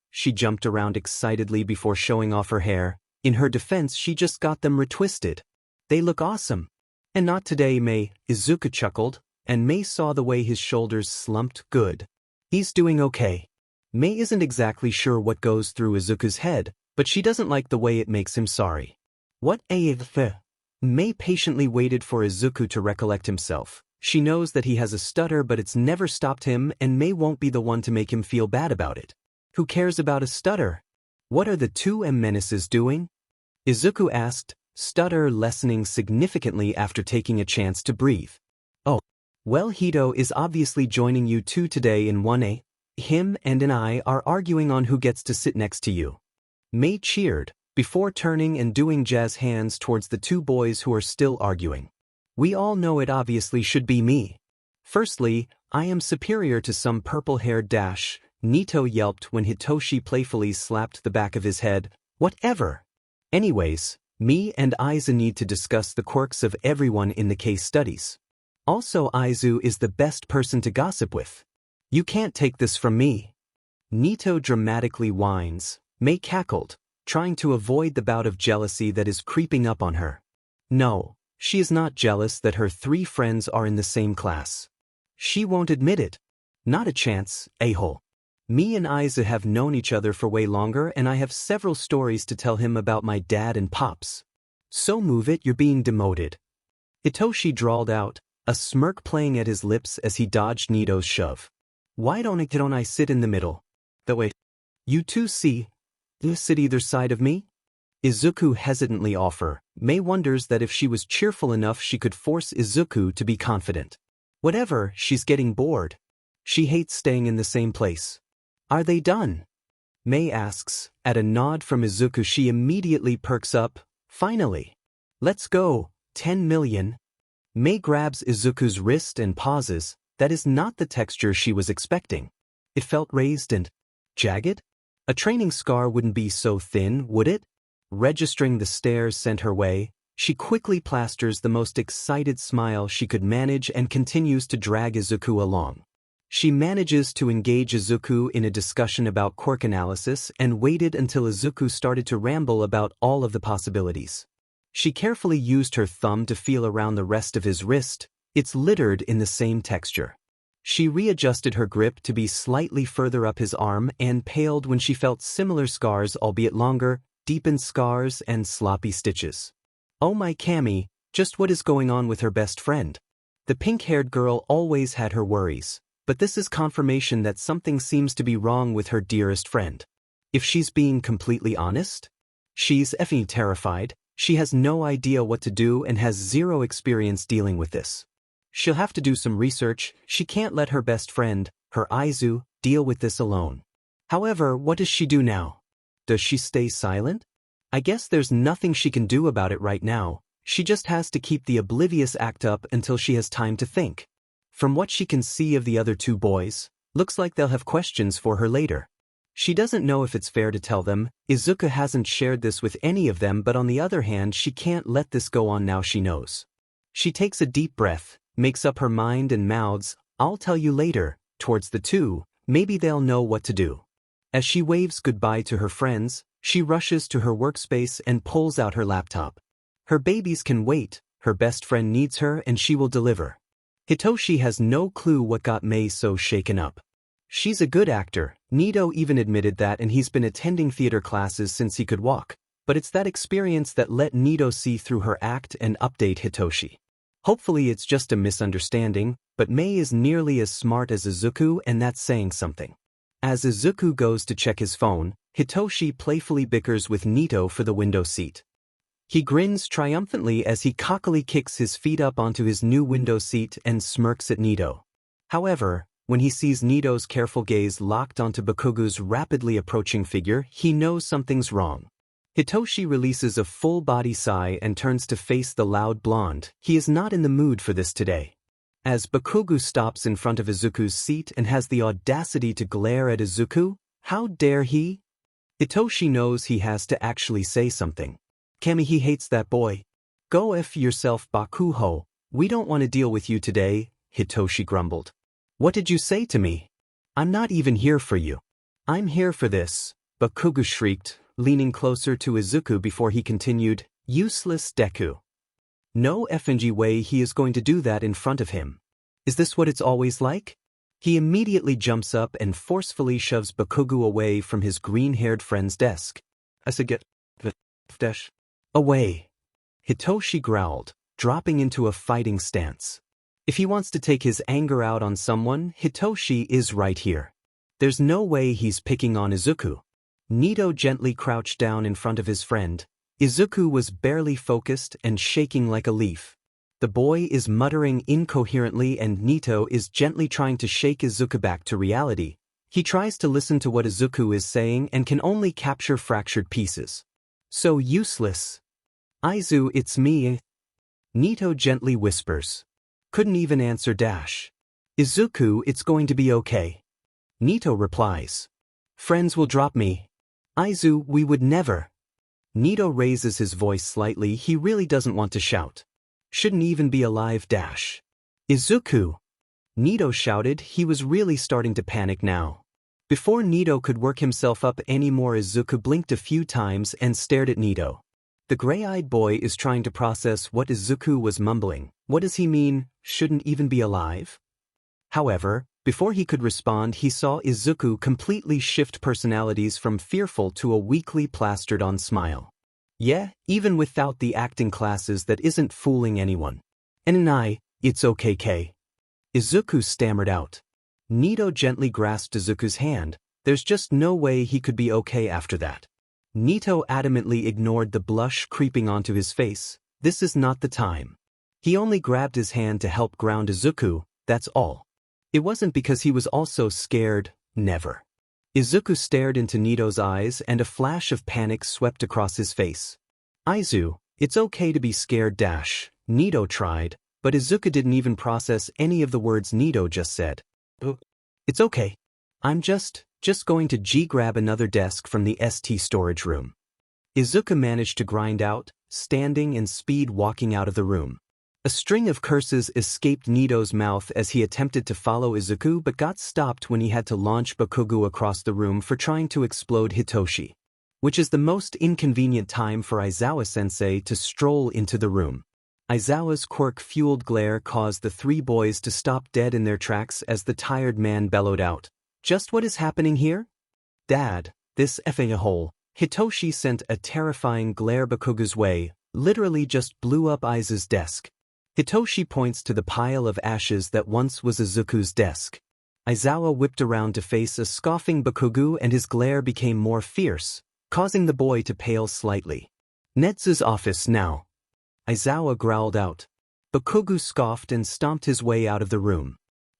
She jumped around excitedly before showing off her hair. In her defense, she just got them retwisted. They look awesome. And not today, Mei, Izuku chuckled, and Mei saw the way his shoulders slumped. Good. He's doing okay. Mei isn't exactly sure what goes through Izuku's head, but she doesn't like the way it makes him sorry. What a Mei patiently waited for Izuku to recollect himself. She knows that he has a stutter, but it's never stopped him, and Mei won't be the one to make him feel bad about it. Who cares about a stutter? What are the 2 menaces doing? Izuku asked, stutter lessening significantly after taking a chance to breathe. Oh, well, Hito is obviously joining you two today in 1A. Him and I are arguing on who gets to sit next to you. Mei cheered, before turning and doing jazz hands towards the 2 boys who are still arguing. We all know it obviously should be me. Firstly, I am superior to some purple-haired dash, Nito yelped when Hitoshi playfully slapped the back of his head. Whatever. Anyways, me and Aizu need to discuss the quirks of everyone in the case studies. Also, Aizu is the best person to gossip with. You can't take this from me. Nito dramatically whines. Mei cackled, trying to avoid the bout of jealousy that is creeping up on her. No, she is not jealous that her 3 friends are in the same class. She won't admit it. Not a chance, a-hole. Me and Isa have known each other for way longer, and I have several stories to tell him about my dad and pops. So move it, you're being demoted. Hitoshi drawled out, a smirk playing at his lips as he dodged Nito's shove. Why don't I sit in the middle? That way. You two see? You sit either side of me? Izuku hesitantly offer. Mei wonders that if she was cheerful enough she could force Izuku to be confident. Whatever, she's getting bored. She hates staying in the same place. Are they done? Mei asks. At a nod from Izuku she immediately perks up. Finally. Let's go, 10 million. Mei grabs Izuku's wrist and pauses. That is not the texture she was expecting. It felt raised and jagged? A training scar wouldn't be so thin, would it? Registering the stares sent her way, she quickly plasters the most excited smile she could manage and continues to drag Izuku along. She manages to engage Izuku in a discussion about quirk analysis and waited until Izuku started to ramble about all of the possibilities. She carefully used her thumb to feel around the rest of his wrist. It's littered in the same texture. She readjusted her grip to be slightly further up his arm and paled when she felt similar scars, albeit longer, deepened scars and sloppy stitches. Oh my Cammy, just what is going on with her best friend? The pink-haired girl always had her worries, but this is confirmation that something seems to be wrong with her dearest friend. If she's being completely honest, she's effing terrified. She has no idea what to do and has zero experience dealing with this. She'll have to do some research. She can't let her best friend, her Aizu, deal with this alone. However, what does she do now? Does she stay silent? I guess there's nothing she can do about it right now. She just has to keep the oblivious act up until she has time to think. From what she can see of the other 2 boys, looks like they'll have questions for her later. She doesn't know if it's fair to tell them. Izuku hasn't shared this with any of them, but on the other hand she can't let this go on now she knows. She takes a deep breath, makes up her mind and mouths, I'll tell you later, towards the 2, maybe they'll know what to do. As she waves goodbye to her friends, she rushes to her workspace and pulls out her laptop. Her babies can wait, her best friend needs her and she will deliver. Hitoshi has no clue what got Mei so shaken up. She's a good actor, Nito even admitted that, and he's been attending theater classes since he could walk, but it's that experience that let Nito see through her act and update Hitoshi. Hopefully it's just a misunderstanding, but Mei is nearly as smart as Izuku and that's saying something. As Izuku goes to check his phone, Hitoshi playfully bickers with Nito for the window seat. He grins triumphantly as he cockily kicks his feet up onto his new window seat and smirks at Nito. However, when he sees Nito's careful gaze locked onto Bakugo's rapidly approaching figure, he knows something's wrong. Hitoshi releases a full-body sigh and turns to face the loud blonde. He is not in the mood for this today. As Bakugo stops in front of Izuku's seat and has the audacity to glare at Izuku, how dare he? Hitoshi knows he has to actually say something. Kami, he hates that boy. Go F yourself, Bakuho. We don't want to deal with you today, Hitoshi grumbled. What did you say to me? I'm not even here for you. I'm here for this, Bakugo shrieked, leaning closer to Izuku before he continued, useless Deku. No effing way he is going to do that in front of him. Is this what it's always like? He immediately jumps up and forcefully shoves Bakugo away from his green-haired friend's desk. I said get the dash away. Hitoshi growled, dropping into a fighting stance. If he wants to take his anger out on someone, Hitoshi is right here. There's no way he's picking on Izuku. Nito gently crouched down in front of his friend. Izuku was barely focused and shaking like a leaf. The boy is muttering incoherently and Nito is gently trying to shake Izuku back to reality. He tries to listen to what Izuku is saying and can only capture fractured pieces. So useless. Aizu, it's me. Nito gently whispers. Couldn't even answer dash. Izuku, it's going to be okay. Nito replies. Friends will drop me. Aizu, we would never. Nito raises his voice slightly. He really doesn't want to shout. Shouldn't even be alive dash. Izuku. Nito shouted. He was really starting to panic now. Before Nito could work himself up anymore, Izuku blinked a few times and stared at Nito. The gray-eyed boy is trying to process what Izuku was mumbling. What does he mean, shouldn't even be alive? However, before he could respond, he saw Izuku completely shift personalities from fearful to a weakly plastered-on smile. Yeah, even without the acting classes, that isn't fooling anyone. And it's okay, K. Izuku stammered out. Nito gently grasped Izuku's hand. There's just no way he could be okay after that. Nito adamantly ignored the blush creeping onto his face. This is not the time. He only grabbed his hand to help ground Izuku, that's all. It wasn't because he was also scared, never. Izuku stared into Nito's eyes and a flash of panic swept across his face. Aizu, it's okay to be scared. Nito tried, but Izuku didn't even process any of the words Nito just said. It's okay. I'm just going to grab another desk from the ST storage room. Izuku managed to grind out, standing and speed walking out of the room. A string of curses escaped Nito's mouth as he attempted to follow Izuku but got stopped when he had to launch Bakugo across the room for trying to explode Hitoshi. Which is the most inconvenient time for Aizawa-sensei to stroll into the room. Aizawa's quirk-fueled glare caused the three boys to stop dead in their tracks as the tired man bellowed out. Just what is happening here? Dad, this effing hole. Hitoshi sent a terrifying glare Bakugo's way, literally just blew up Aiza's desk. Hitoshi points to the pile of ashes that once was Izuku's desk. Aizawa whipped around to face a scoffing Bakugo and his glare became more fierce, causing the boy to pale slightly. Netsu's office now. Aizawa growled out. Bakugo scoffed and stomped his way out of the room.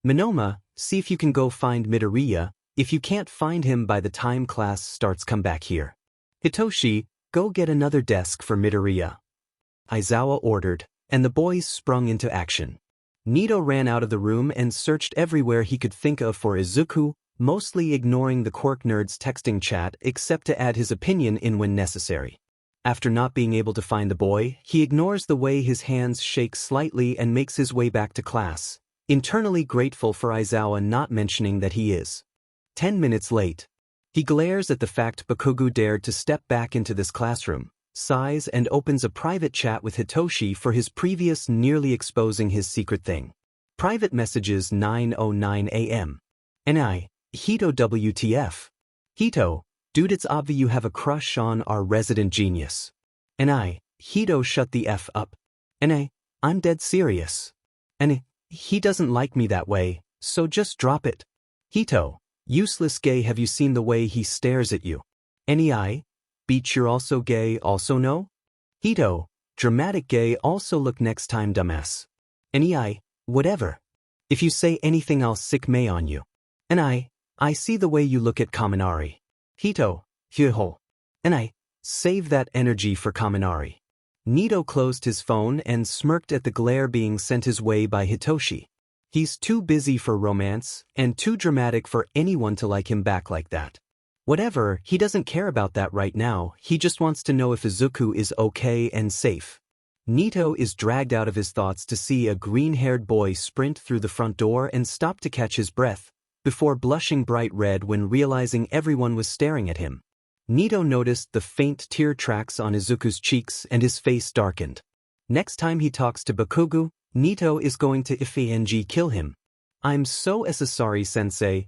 Minoma, see if you can go find Midoriya. If you can't find him by the time class starts, come back here. Hitoshi, go get another desk for Midoriya. Aizawa ordered, and the boys sprung into action. Nito ran out of the room and searched everywhere he could think of for Izuku, mostly ignoring the quirk nerd's texting chat except to add his opinion in when necessary. After not being able to find the boy, he ignores the way his hands shake slightly and makes his way back to class, internally grateful for Aizawa not mentioning that he is 10 minutes late. He glares at the fact Bakugo dared to step back into this classroom, sighs and opens a private chat with Hitoshi for his previous nearly exposing his secret thing. Private messages 9:09 a.m. Hito WTF. Hito, dude, it's obvious you have a crush on our resident genius. Hito, shut the F up. I'm dead serious. He doesn't like me that way, so just drop it. Hito, useless gay, have you seen the way he stares at you? Beach, you're also gay, also no? Hito, dramatic gay, also look next time, dumbass. Whatever. If you say anything, I'll sick May on you. I see the way you look at Kaminari. Hito, hyuho. Save that energy for Kaminari. Nito closed his phone and smirked at the glare being sent his way by Hitoshi. He's too busy for romance, and too dramatic for anyone to like him back like that. Whatever, he doesn't care about that right now, he just wants to know if Izuku is okay and safe. Nito is dragged out of his thoughts to see a green-haired boy sprint through the front door and stop to catch his breath, before blushing bright red when realizing everyone was staring at him. Nito noticed the faint tear tracks on Izuku's cheeks and his face darkened. Next time he talks to Bakugo, Nito is going to ifang kill him. I'm so sorry, sensei.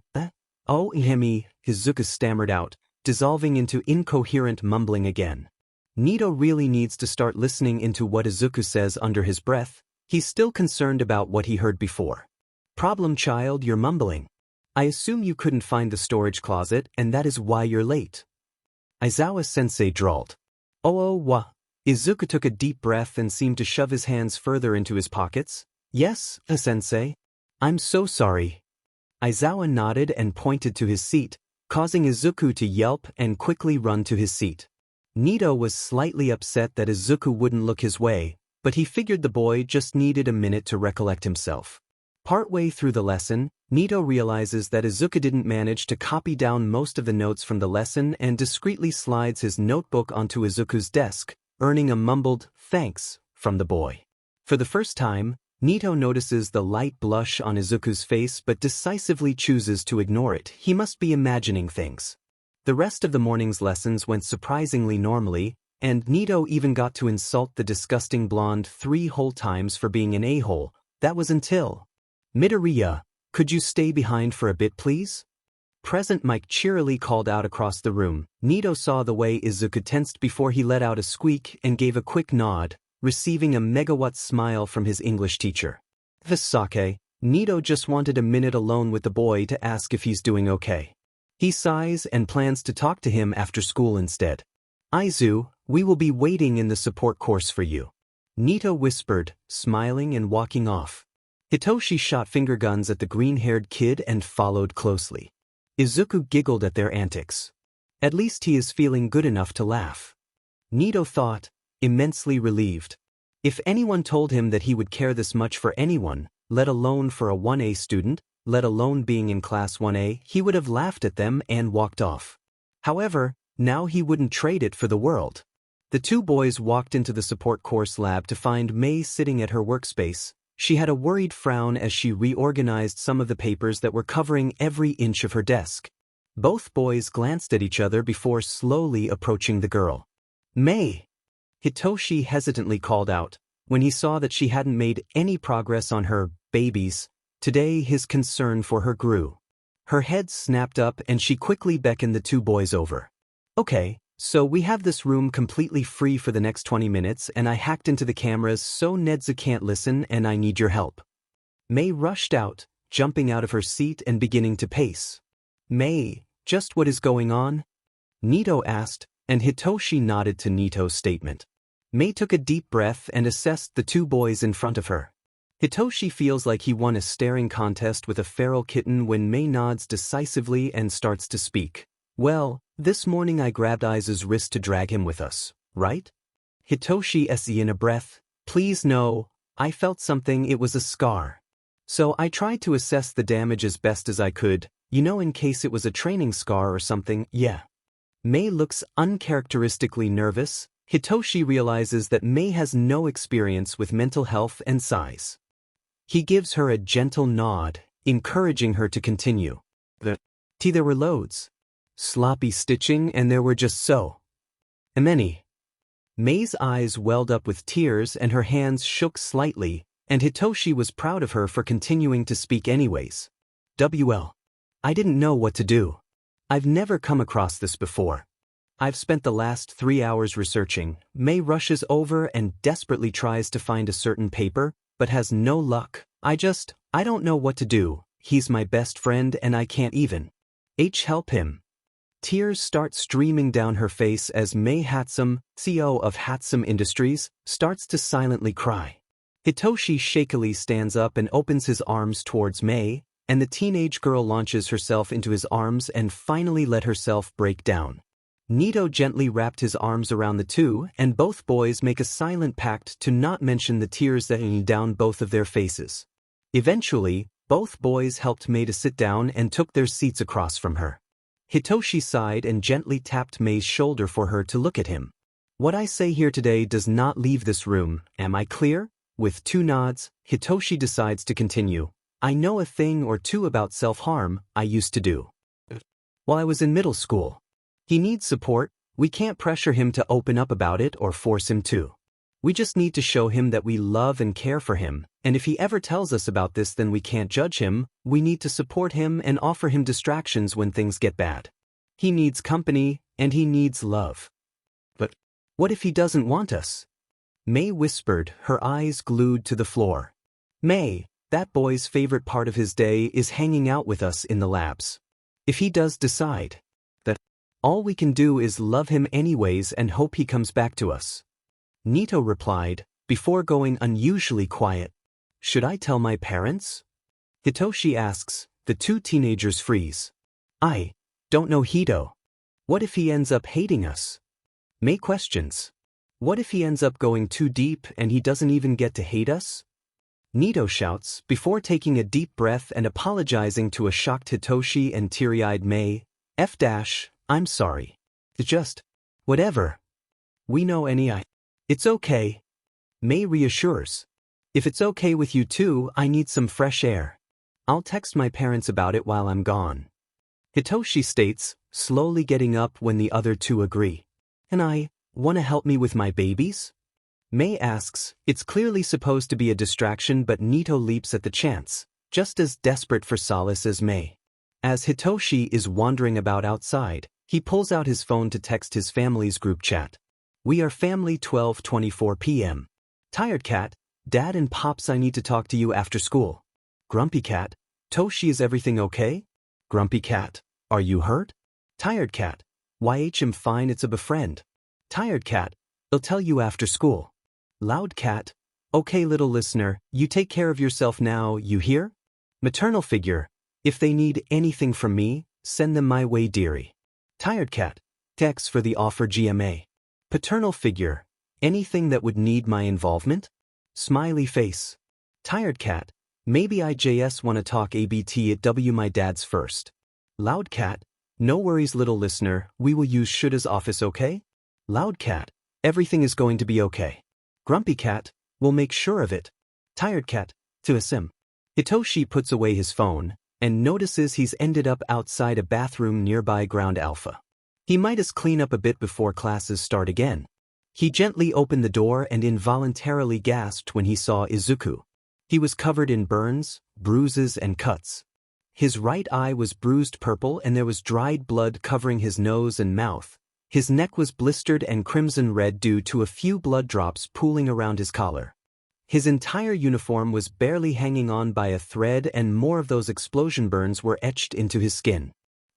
Oh, Izuku stammered out, dissolving into incoherent mumbling again. Nito really needs to start listening into what Izuku says under his breath. He's still concerned about what he heard before. Problem child, you're mumbling. I assume you couldn't find the storage closet and that is why you're late. Aizawa-sensei drawled. Izuku took a deep breath and seemed to shove his hands further into his pockets. Yes, sensei. I'm so sorry. Aizawa nodded and pointed to his seat, causing Izuku to yelp and quickly run to his seat. Nito was slightly upset that Izuku wouldn't look his way, but he figured the boy just needed a minute to recollect himself. Partway through the lesson, Nito realizes that Izuku didn't manage to copy down most of the notes from the lesson and discreetly slides his notebook onto Izuku's desk, earning a mumbled, "thanks," from the boy. For the first time, Nito notices the light blush on Izuku's face but decisively chooses to ignore it. He must be imagining things. The rest of the morning's lessons went surprisingly normally, and Nito even got to insult the disgusting blonde 3 whole times for being an a-hole. That was until Midoriya, could you stay behind for a bit please? Present Mike cheerily called out across the room. Nito saw the way Izuku tensed before he let out a squeak and gave a quick nod, receiving a megawatt smile from his English teacher. Visake, Nito just wanted a minute alone with the boy to ask if he's doing okay. He sighs and plans to talk to him after school instead. Aizu, we will be waiting in the support course for you. Nito whispered, smiling and walking off. Hitoshi shot finger guns at the green-haired kid and followed closely. Izuku giggled at their antics. At least he is feeling good enough to laugh. Nito thought, immensely relieved. If anyone told him that he would care this much for anyone, let alone for a 1A student, let alone being in class 1A, he would have laughed at them and walked off. However, now he wouldn't trade it for the world. The 2 boys walked into the support course lab to find Mei sitting at her workspace. She had a worried frown as she reorganized some of the papers that were covering every inch of her desk. Both boys glanced at each other before slowly approaching the girl. Mei! Hitoshi hesitantly called out, when he saw that she hadn't made any progress on her babies. Today his concern for her grew. Her head snapped up and she quickly beckoned the 2 boys over. Okay, so we have this room completely free for the next 20 minutes and I hacked into the cameras so Nedza can't listen and I need your help. Mei rushed out, jumping out of her seat and beginning to pace. Mei, just what is going on? Nito asked, and Hitoshi nodded to Nito's statement. Mei took a deep breath and assessed the 2 boys in front of her. Hitoshi feels like he won a staring contest with a feral kitten when Mei nods decisively and starts to speak. Well, this morning I grabbed Aizu's wrist to drag him with us, right? Hitoshi se in a breath, please no, I felt something, it was a scar. So I tried to assess the damage as best as I could, in case it was a training scar or something, yeah. Mei looks uncharacteristically nervous. Hitoshi realizes that Mei has no experience with mental health and sighs. He gives her a gentle nod, encouraging her to continue. There were loads. Sloppy stitching and there were just so many. Mei's eyes welled up with tears and her hands shook slightly, and Hitoshi was proud of her for continuing to speak anyways. I didn't know what to do. I've never come across this before. I've spent the last 3 hours researching. Mei rushes over and desperately tries to find a certain paper, but has no luck. I don't know what to do. He's my best friend and I can't even help him. Tears start streaming down her face as Mei Hatsum, CEO of Hatsum Industries, starts to silently cry. Hitoshi shakily stands up and opens his arms towards Mei, and the teenage girl launches herself into his arms and finally let herself break down. Nito gently wrapped his arms around the 2, and both boys make a silent pact to not mention the tears that hung down both of their faces. Eventually, both boys helped Mei to sit down and took their seats across from her. Hitoshi sighed and gently tapped Mei's shoulder for her to look at him. What I say here today does not leave this room, am I clear? With 2 nods, Hitoshi decides to continue. I know a thing or 2 about self-harm I used to do while I was in middle school. He needs support. We can't pressure him to open up about it or force him to. We just need to show him that we love and care for him, and if he ever tells us about this then we can't judge him. We need to support him and offer him distractions when things get bad. He needs company, and he needs love. But what if he doesn't want us? Mei whispered, her eyes glued to the floor. Mei, that boy's favorite part of his day is hanging out with us in the labs. If he does decide that all we can do is love him anyways and hope he comes back to us. Nito replied, before going unusually quiet. Should I tell my parents? Hitoshi asks. The 2 teenagers freeze. I don't know Hito. What if he ends up hating us? Mei questions. What if he ends up going too deep and he doesn't even get to hate us? Nito shouts, before taking a deep breath and apologizing to a shocked Hitoshi and teary-eyed Mei. I'm sorry. Whatever. We know It's okay. Mei reassures. If it's okay with you too, I need some fresh air. I'll text my parents about it while I'm gone. Hitoshi states, slowly getting up when the other two agree. And I, wanna help me with my babies? Mei asks, it's clearly supposed to be a distraction, but Nito leaps at the chance, just as desperate for solace as Mei. As Hitoshi is wandering about outside, he pulls out his phone to text his family's group chat. We are family 12:24 p.m. Tired cat, Dad and Pops, I need to talk to you after school. Grumpy cat, Toshi, is everything okay? Grumpy cat, are you hurt? Tired cat, YHM fine, it's a befriend. Tired cat, I'll tell you after school. Loud cat, okay little listener, you take care of yourself now, you hear? Maternal figure, if they need anything from me, send them my way, dearie. Tired cat, thanks for the offer, GMA. Paternal figure, anything that would need my involvement? Smiley face. Tired cat, maybe I JS wanna talk ABT at W, my dad's first. Loud cat, no worries little listener, we will use Shuda's office, okay? Loud cat, everything is going to be okay. Grumpy cat, we'll make sure of it. Tired cat, to Asim. Hitoshi puts away his phone and notices he's ended up outside a bathroom nearby Ground Alpha. He might as clean up a bit before classes start again. He gently opened the door and involuntarily gasped when he saw Izuku. He was covered in burns, bruises, and cuts. His right eye was bruised purple and there was dried blood covering his nose and mouth. His neck was blistered and crimson red due to a few blood drops pooling around his collar. His entire uniform was barely hanging on by a thread and more of those explosion burns were etched into his skin.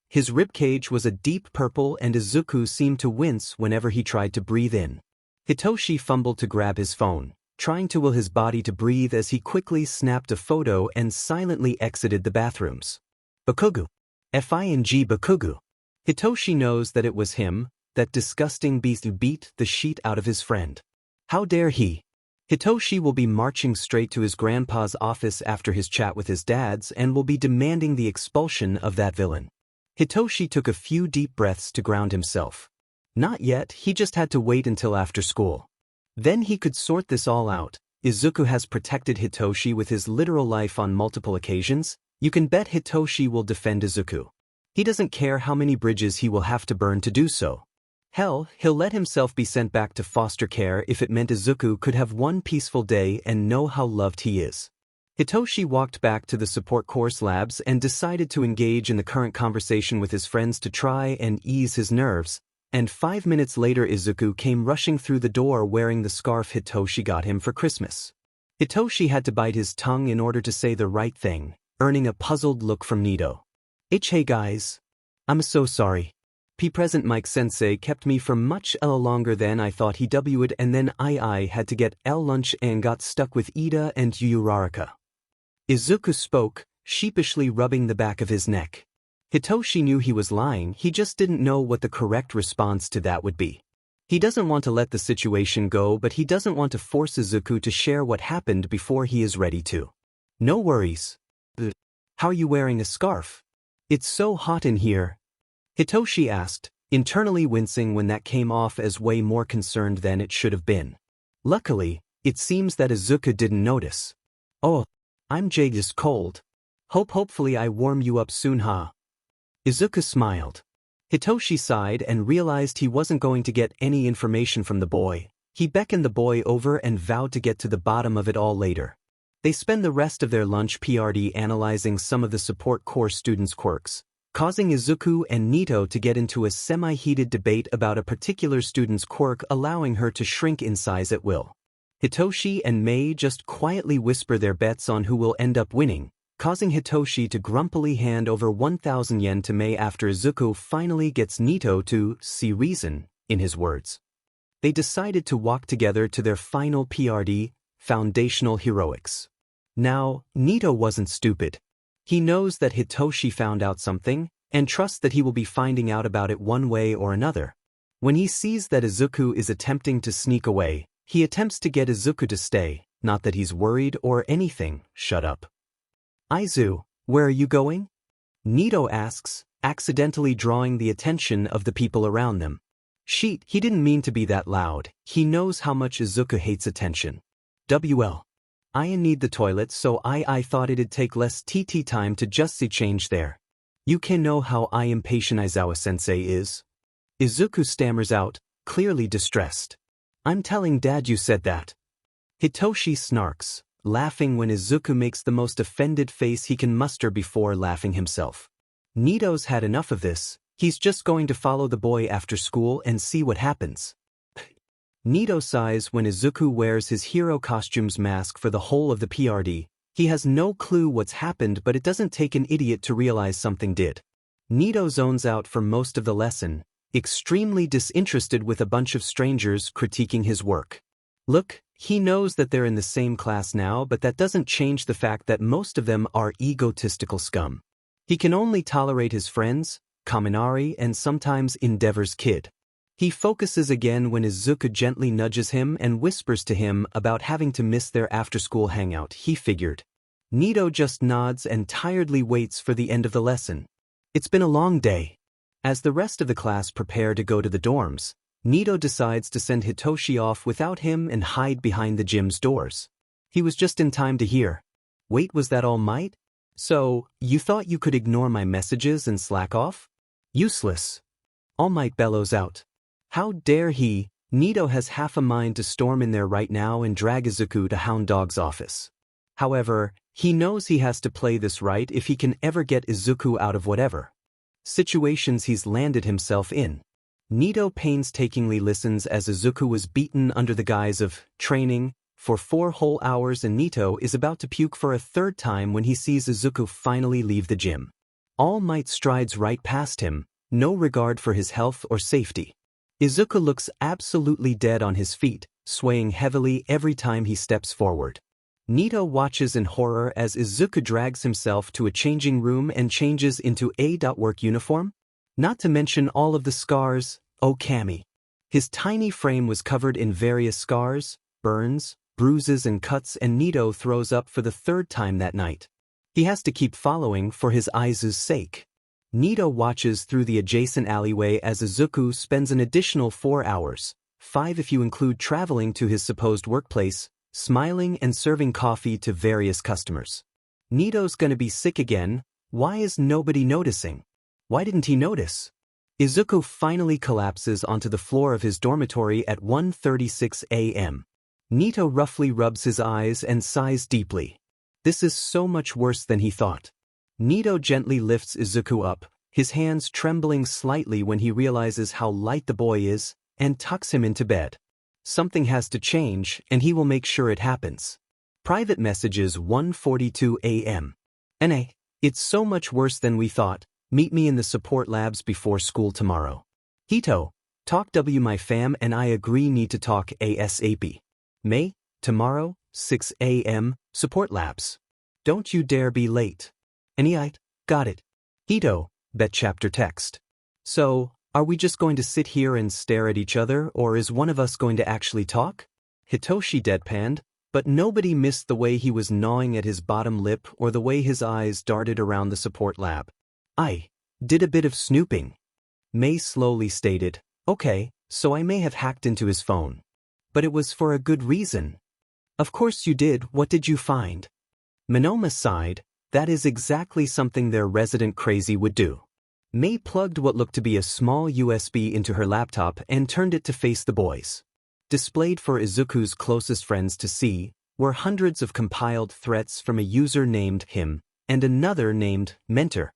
His ribcage was a deep purple and Izuku seemed to wince whenever he tried to breathe in. Hitoshi fumbled to grab his phone, trying to will his body to breathe as he quickly snapped a photo and silently exited the bathrooms. Bakugu. F-I-N-G Bakugu. Hitoshi knows that it was him, that disgusting beast who beat the shit out of his friend. How dare he? Hitoshi will be marching straight to his grandpa's office after his chat with his dad's and will be demanding the expulsion of that villain. Hitoshi took a few deep breaths to ground himself. Not yet, he just had to wait until after school. Then he could sort this all out. Izuku has protected Hitoshi with his literal life on multiple occasions. You can bet Hitoshi will defend Izuku. He doesn't care how many bridges he will have to burn to do so. Hell, he'll let himself be sent back to foster care if it meant Izuku could have one peaceful day and know how loved he is. Hitoshi walked back to the support course labs and decided to engage in the current conversation with his friends to try and ease his nerves, and 5 minutes later Izuku came rushing through the door wearing the scarf Hitoshi got him for Christmas. Hitoshi had to bite his tongue in order to say the right thing, earning a puzzled look from Nito. Hey guys. I'm so sorry. Present Mike-sensei kept me for much longer than I thought he would, and then I had to get lunch and got stuck with Ida and Yuraraka. Izuku spoke, sheepishly rubbing the back of his neck. Hitoshi knew he was lying, he just didn't know what the correct response to that would be. He doesn't want to let the situation go, but he doesn't want to force Izuku to share what happened before he is ready to. No worries. How are you wearing a scarf? It's so hot in here. Hitoshi asked, internally wincing when that came off as way more concerned than it should have been. Luckily, it seems that Izuku didn't notice. Oh, I'm just cold. Hopefully I warm you up soon, huh? Izuku smiled. Hitoshi sighed and realized he wasn't going to get any information from the boy. He beckoned the boy over and vowed to get to the bottom of it all later. They spend the rest of their lunch PRD analyzing some of the support course students' quirks, causing Izuku and Nito to get into a semi-heated debate about a particular student's quirk allowing her to shrink in size at will. Hitoshi and Mei just quietly whisper their bets on who will end up winning, causing Hitoshi to grumpily hand over 1,000 yen to Mei after Izuku finally gets Nito to see reason, in his words. They decided to walk together to their final PRD, Foundational Heroics. Now, Nito wasn't stupid. He knows that Hitoshi found out something, and trusts that he will be finding out about it one way or another. When he sees that Izuku is attempting to sneak away, he attempts to get Izuku to stay, not that he's worried or anything. Shut up. Aizu, where are you going? Nito asks, accidentally drawing the attention of the people around them. He didn't mean to be that loud. He knows how much Izuku hates attention. I need the toilet, so I thought it'd take less TT time to just see change there. You can know how I impatient Izawa-sensei is. Izuku stammers out, clearly distressed. I'm telling Dad you said that. Hitoshi snarks, laughing when Izuku makes the most offended face he can muster before laughing himself. Nito's had enough of this, he's just going to follow the boy after school and see what happens. Nito sighs when Izuku wears his hero costume's mask for the whole of the PRD. He has no clue what's happened, but it doesn't take an idiot to realize something did. Nito zones out for most of the lesson, extremely disinterested with a bunch of strangers critiquing his work. Look, he knows that they're in the same class now, but that doesn't change the fact that most of them are egotistical scum. He can only tolerate his friends, Kaminari, and sometimes Endeavor's kid. He focuses again when Izuku gently nudges him and whispers to him about having to miss their after-school hangout, he figured. Nito just nods and tiredly waits for the end of the lesson. It's been a long day. As the rest of the class prepare to go to the dorms, Nito decides to send Hitoshi off without him and hide behind the gym's doors. He was just in time to hear. Wait, was that All Might? So, you thought you could ignore my messages and slack off? Useless. All Might bellows out. How dare he? Nito has half a mind to storm in there right now and drag Izuku to Hound Dog's office. However, he knows he has to play this right if he can ever get Izuku out of whatever situations he's landed himself in. Nito painstakingly listens as Izuku was beaten under the guise of training for 4 whole hours, and Nito is about to puke for a third time when he sees Izuku finally leave the gym. All Might strides right past him, no regard for his health or safety. Izuku looks absolutely dead on his feet, swaying heavily every time he steps forward. Nito watches in horror as Izuku drags himself to a changing room and changes into a work uniform. Not to mention all of the scars, oh Kami. His tiny frame was covered in various scars, burns, bruises and cuts, and Nito throws up for the 3rd time that night. He has to keep following for his Aizu's sake. Nito watches through the adjacent alleyway as Izuku spends an additional 4 hours, 5 if you include traveling to his supposed workplace, smiling and serving coffee to various customers. Nito's gonna be sick again. Why is nobody noticing? Why didn't he notice? Izuku finally collapses onto the floor of his dormitory at 1:36 a.m. Nito roughly rubs his eyes and sighs deeply. This is so much worse than he thought. Nito gently lifts Izuku up, his hands trembling slightly when he realizes how light the boy is, and tucks him into bed. Something has to change, and he will make sure it happens. Private messages 1:42 a.m. NA, it's so much worse than we thought. Meet me in the support labs before school tomorrow. Hito, talk W my fam and I agree need to talk ASAP. May, tomorrow, 6 a.m., support labs. Don't you dare be late. Anyite, got it. Hito, bet chapter text. So, are we just going to sit here and stare at each other, or is one of us going to actually talk? Hitoshi deadpanned, but nobody missed the way he was gnawing at his bottom lip or the way his eyes darted around the support lab. I did a bit of snooping. May slowly stated, okay, so I may have hacked into his phone. But it was for a good reason. Of course you did, what did you find? Monoma sighed, that is exactly something their resident crazy would do. May plugged what looked to be a small USB into her laptop and turned it to face the boys. Displayed for Izuku's closest friends to see were hundreds of compiled threats from a user named him and another named Mentor.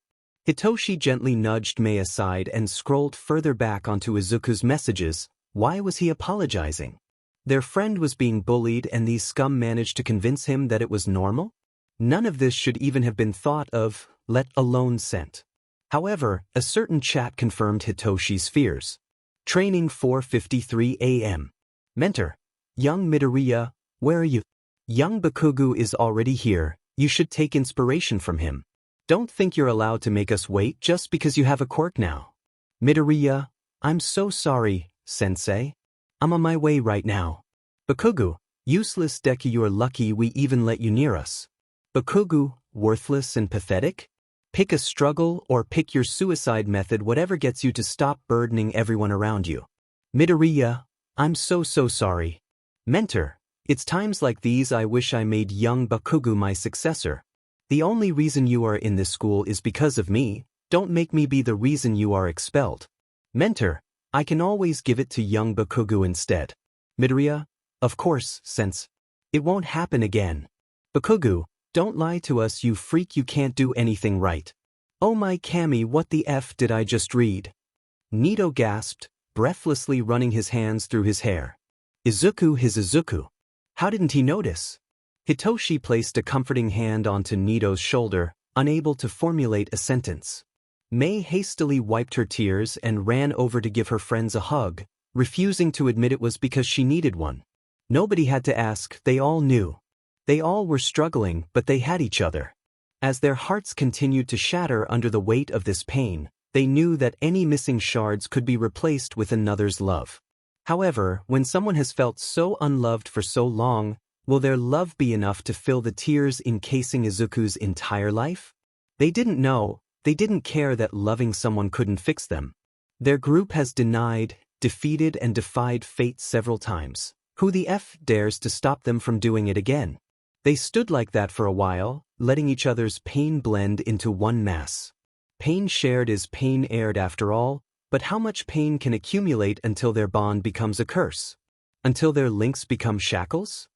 Hitoshi gently nudged May aside and scrolled further back onto Izuku's messages. Why was he apologizing? Their friend was being bullied and these scum managed to convince him that it was normal? None of this should even have been thought of, let alone sent. However, a certain chat confirmed Hitoshi's fears. Training 4:53 a.m. Mentor. Young Midoriya, where are you? Young Bakugo is already here, you should take inspiration from him. Don't think you're allowed to make us wait just because you have a quirk now. Midoriya, I'm so sorry, sensei. I'm on my way right now. Bakugo, useless Deku, you're lucky we even let you near us. Bakugo, worthless and pathetic? Pick a struggle or pick your suicide method, whatever gets you to stop burdening everyone around you. Midoriya, I'm so sorry. Mentor, It's times like these I wish I made young Bakugo my successor. The only reason you are in this school is because of me. Don't make me be the reason you are expelled. Mentor, I can always give it to young Bakugo instead. Midoriya, of course, since it won't happen again. Bakugo, don't lie to us, you freak, you can't do anything right. Oh my Kami, what the F did I just read? Nito gasped, breathlessly running his hands through his hair. Izuku, his Izuku. How didn't he notice? Hitoshi placed a comforting hand onto Nito's shoulder, unable to formulate a sentence. Mei hastily wiped her tears and ran over to give her friends a hug, refusing to admit it was because she needed one. Nobody had to ask, they all knew. They all were struggling, but they had each other. As their hearts continued to shatter under the weight of this pain, they knew that any missing shards could be replaced with another's love. However, when someone has felt so unloved for so long, will their love be enough to fill the tears encasing Izuku's entire life? They didn't know, they didn't care that loving someone couldn't fix them. Their group has denied, defeated and defied fate several times. Who the F dares to stop them from doing it again? They stood like that for a while, letting each other's pain blend into one mass. Pain shared is pain aired after all, but how much pain can accumulate until their bond becomes a curse? Until their links become shackles?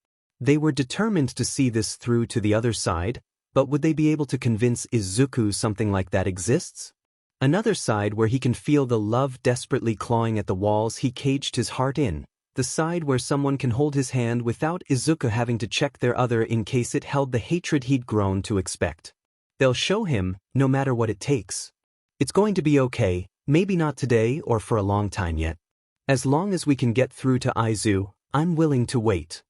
They were determined to see this through to the other side, but would they be able to convince Izuku something like that exists? Another side where he can feel the love desperately clawing at the walls he caged his heart in. The side where someone can hold his hand without Izuku having to check their other in case it held the hatred he'd grown to expect. They'll show him, no matter what it takes. It's going to be okay, maybe not today or for a long time yet. As long as we can get through to Aizu, I'm willing to wait.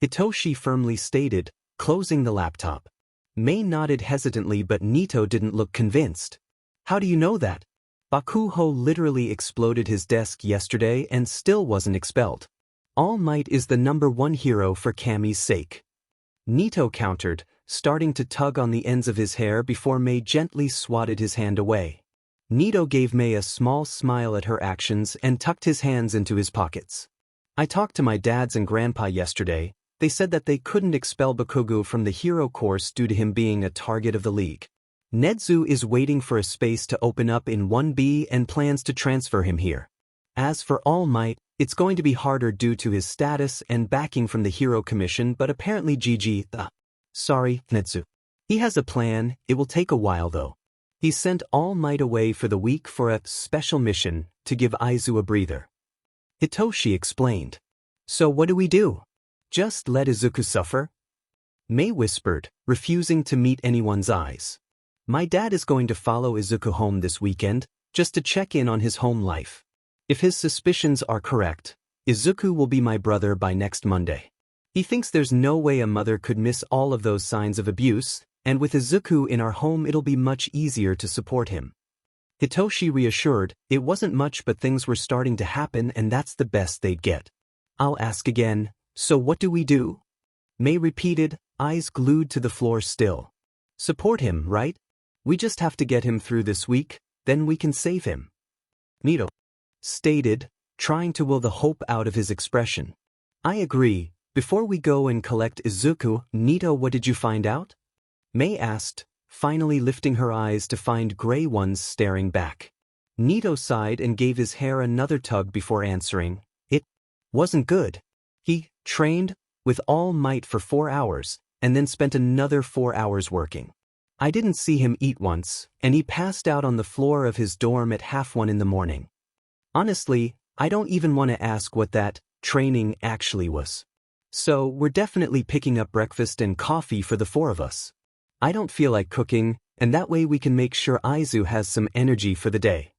Hitoshi firmly stated, closing the laptop. Mei nodded hesitantly, but Nito didn't look convinced. How do you know that? Bakugo literally exploded his desk yesterday and still wasn't expelled. All Might is the #1 hero for Kami's sake. Nito countered, starting to tug on the ends of his hair before Mei gently swatted his hand away. Nito gave Mei a small smile at her actions and tucked his hands into his pockets. I talked to my dads and grandpa yesterday. They said that they couldn't expel Bakugo from the hero course due to him being a target of the league. Netsu is waiting for a space to open up in 1B and plans to transfer him here. As for All Might, it's going to be harder due to his status and backing from the Hero Commission, but apparently sorry, Netsu. He has a plan, it will take a while though. He sent All Might away for the week for a special mission to give Aizu a breather. Hitoshi explained. So what do we do? Just let Izuku suffer? Mei whispered, refusing to meet anyone's eyes. My dad is going to follow Izuku home this weekend, just to check in on his home life. If his suspicions are correct, Izuku will be my brother by next Monday. He thinks there's no way a mother could miss all of those signs of abuse, and with Izuku in our home it'll be much easier to support him. Hitoshi reassured, it wasn't much but things were starting to happen and that's the best they'd get. I'll ask again, so what do we do? Mei repeated, eyes glued to the floor still. Support him, right? We just have to get him through this week, then we can save him. Nito stated, trying to will the hope out of his expression. I agree. Before we go and collect Izuku, Nito, what did you find out? Mei asked, finally lifting her eyes to find gray ones staring back. Nito sighed and gave his hair another tug before answering. It wasn't good. He trained with All Might for 4 hours, and then spent another 4 hours working. I didn't see him eat once, and he passed out on the floor of his dorm at 1:30 in the morning. Honestly, I don't even want to ask what that training actually was. So, we're definitely picking up breakfast and coffee for the 4 of us. I don't feel like cooking, and that way we can make sure Aizu has some energy for the day.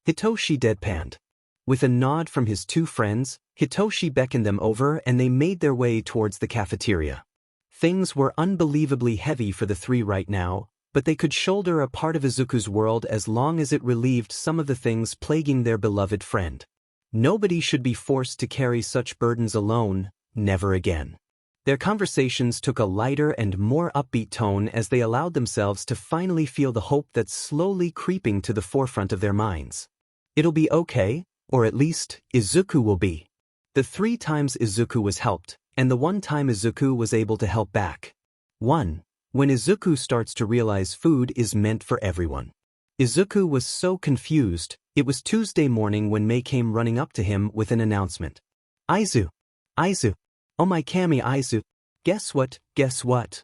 Hitoshi deadpanned. With a nod from his 2 friends, Hitoshi beckoned them over and they made their way towards the cafeteria. Things were unbelievably heavy for the 3 right now, but they could shoulder a part of Izuku's world as long as it relieved some of the things plaguing their beloved friend. Nobody should be forced to carry such burdens alone, never again. Their conversations took a lighter and more upbeat tone as they allowed themselves to finally feel the hope that's slowly creeping to the forefront of their minds. It'll be okay, or at least, Izuku will be. The 3 times Izuku was helped, and the one time Izuku was able to help back. 1. When Izuku starts to realize food is meant for everyone. Izuku was so confused. It was Tuesday morning when Mei came running up to him with an announcement. Aizu! Aizu! Oh my Kami Aizu! Guess what, guess what?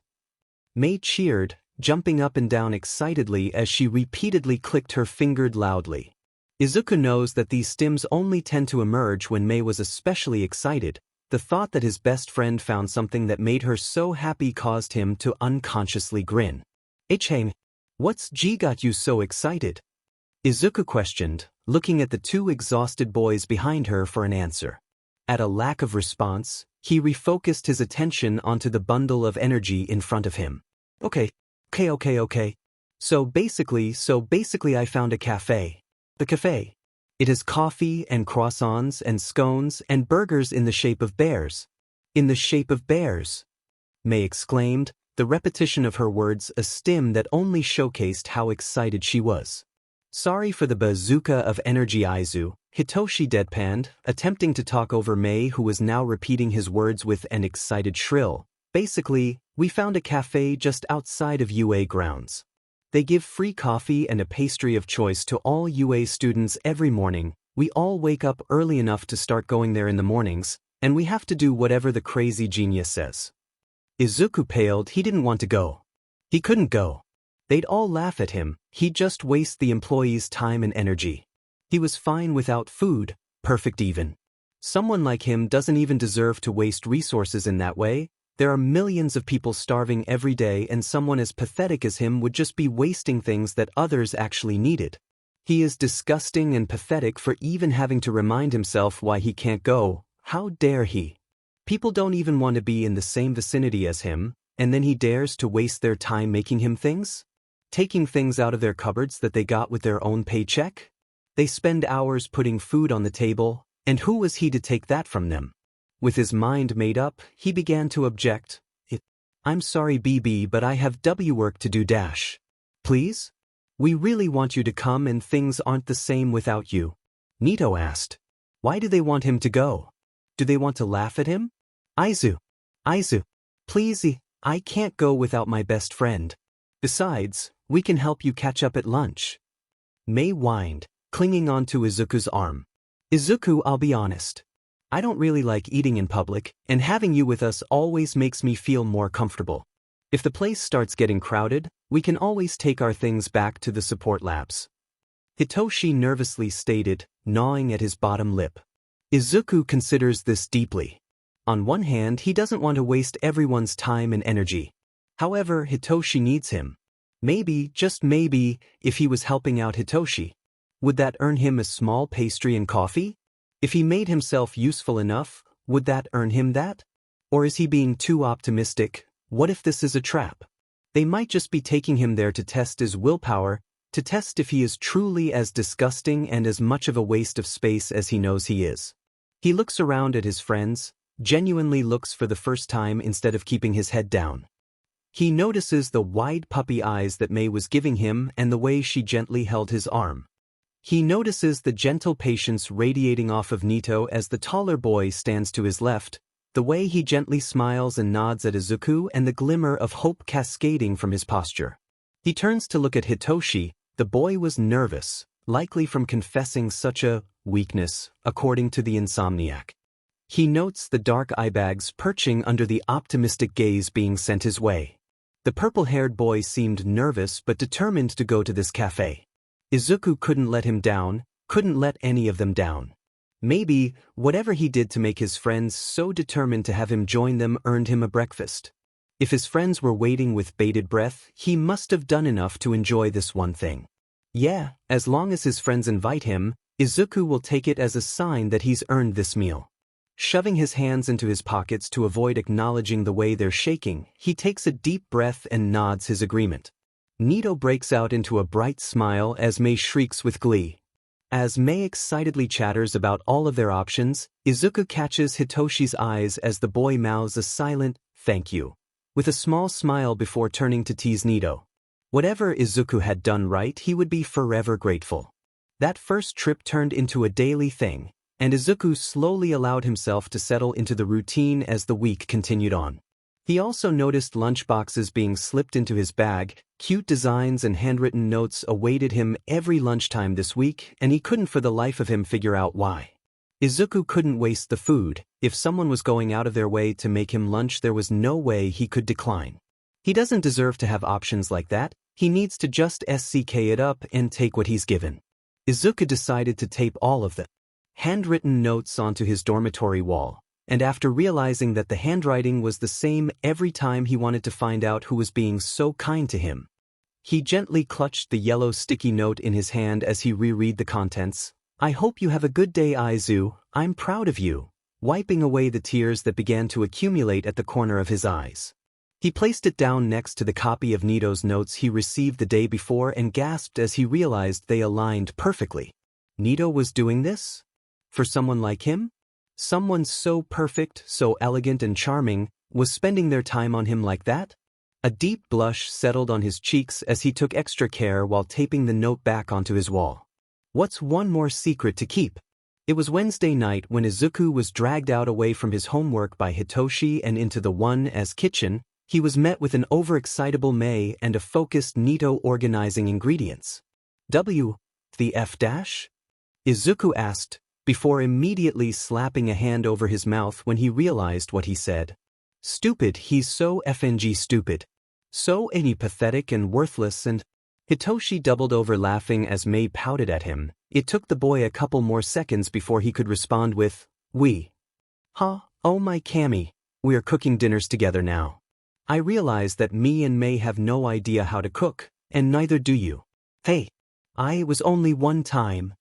Mei cheered, jumping up and down excitedly as she repeatedly clicked her finger loudly. Izuku knows that these stims only tend to emerge when Mei was especially excited. The thought that his best friend found something that made her so happy caused him to unconsciously grin. Hey, what's got you so excited? Izuku questioned, looking at the two exhausted boys behind her for an answer. At a lack of response, he refocused his attention onto the bundle of energy in front of him. Okay. So basically I found a cafe. The cafe. It has coffee and croissants and scones and burgers in the shape of bears. In the shape of bears, Mei exclaimed, the repetition of her words a stim that only showcased how excited she was. Sorry for the bazooka of energy Aizu, Hitoshi deadpanned, attempting to talk over Mei who was now repeating his words with an excited shrill. Basically, we found a cafe just outside of UA grounds. They give free coffee and a pastry of choice to all UA students every morning. We all wake up early enough to start going there in the mornings, and we have to do whatever the crazy genius says. Izuku paled. He didn't want to go. He couldn't go. They'd all laugh at him. He'd just waste the employees' time and energy. He was fine without food, perfect even. Someone like him doesn't even deserve to waste resources in that way. There are millions of people starving every day, and someone as pathetic as him would just be wasting things that others actually needed. He is disgusting and pathetic for even having to remind himself why he can't go. How dare he? People don't even want to be in the same vicinity as him, and then he dares to waste their time making him things? Taking things out of their cupboards that they got with their own paycheck? They spend hours putting food on the table, and who was he to take that from them? With his mind made up, he began to object. I'm sorry BB, but I have work to do dash. Please? We really want you to come and things aren't the same without you. Nito asked. Why do they want him to go? Do they want to laugh at him? Aizu, please, I can't go without my best friend. Besides, we can help you catch up at lunch. Mei whined, clinging onto Izuku's arm. Izuku, I'll be honest. I don't really like eating in public, and having you with us always makes me feel more comfortable. If the place starts getting crowded, we can always take our things back to the support labs. Hitoshi nervously stated, gnawing at his bottom lip. Izuku considers this deeply. On one hand, he doesn't want to waste everyone's time and energy. However, Hitoshi needs him. Maybe, just maybe, if he was helping out Hitoshi, would that earn him a small pastry and coffee? If he made himself useful enough, would that earn him that? Or is he being too optimistic? What if this is a trap? They might just be taking him there to test his willpower, to test if he is truly as disgusting and as much of a waste of space as he knows he is. He looks around at his friends, genuinely looks for the first time instead of keeping his head down. He notices the wide puppy eyes that Mei was giving him and the way she gently held his arm. He notices the gentle patience radiating off of Nito as the taller boy stands to his left, the way he gently smiles and nods at Izuku and the glimmer of hope cascading from his posture. He turns to look at Hitoshi. The boy was nervous, likely from confessing such a weakness, according to the insomniac. He notes the dark eyebags perching under the optimistic gaze being sent his way. The purple-haired boy seemed nervous but determined to go to this cafe. Izuku couldn't let him down, couldn't let any of them down. Maybe, whatever he did to make his friends so determined to have him join them earned him a breakfast. If his friends were waiting with bated breath, he must have done enough to enjoy this one thing. Yeah, as long as his friends invite him, Izuku will take it as a sign that he's earned this meal. Shoving his hands into his pockets to avoid acknowledging the way they're shaking, he takes a deep breath and nods his agreement. Nito breaks out into a bright smile as Mei shrieks with glee. As Mei excitedly chatters about all of their options, Izuku catches Hitoshi's eyes as the boy mouths a silent, thank you, with a small smile before turning to tease Nito. Whatever Izuku had done right, he would be forever grateful. That first trip turned into a daily thing, and Izuku slowly allowed himself to settle into the routine as the week continued on. He also noticed lunchboxes being slipped into his bag, cute designs and handwritten notes awaited him every lunchtime this week, and he couldn't for the life of him figure out why. Izuku couldn't waste the food. If someone was going out of their way to make him lunch, there was no way he could decline. He doesn't deserve to have options like that. He needs to just SCK it up and take what he's given. Izuku decided to tape all of the handwritten notes onto his dormitory wall, and after realizing that the handwriting was the same every time he wanted to find out who was being so kind to him, he gently clutched the yellow sticky note in his hand as he reread the contents. "I hope you have a good day, Aizu. I'm proud of you," wiping away the tears that began to accumulate at the corner of his eyes. He placed it down next to the copy of Nito's notes he received the day before and gasped as he realized they aligned perfectly. Nito was doing this? For someone like him? Someone so perfect, so elegant and charming, was spending their time on him like that? A deep blush settled on his cheeks as he took extra care while taping the note back onto his wall. What's one more secret to keep? It was Wednesday night when Izuku was dragged out away from his homework by Hitoshi and into the one-as kitchen. He was met with an overexcitable Mei and a focused Nito organizing ingredients. "W, the F dash?" Izuku asked, before immediately slapping a hand over his mouth when he realized what he said. "Stupid, he's so FNG stupid. So any pathetic and worthless and—" Hitoshi doubled over laughing as Mei pouted at him. It took the boy a couple more seconds before he could respond with, "We." "Huh, oh my Kami, we're cooking dinners together now. I realize that me and Mei have no idea how to cook, and neither do you." "Hey, it was only one time."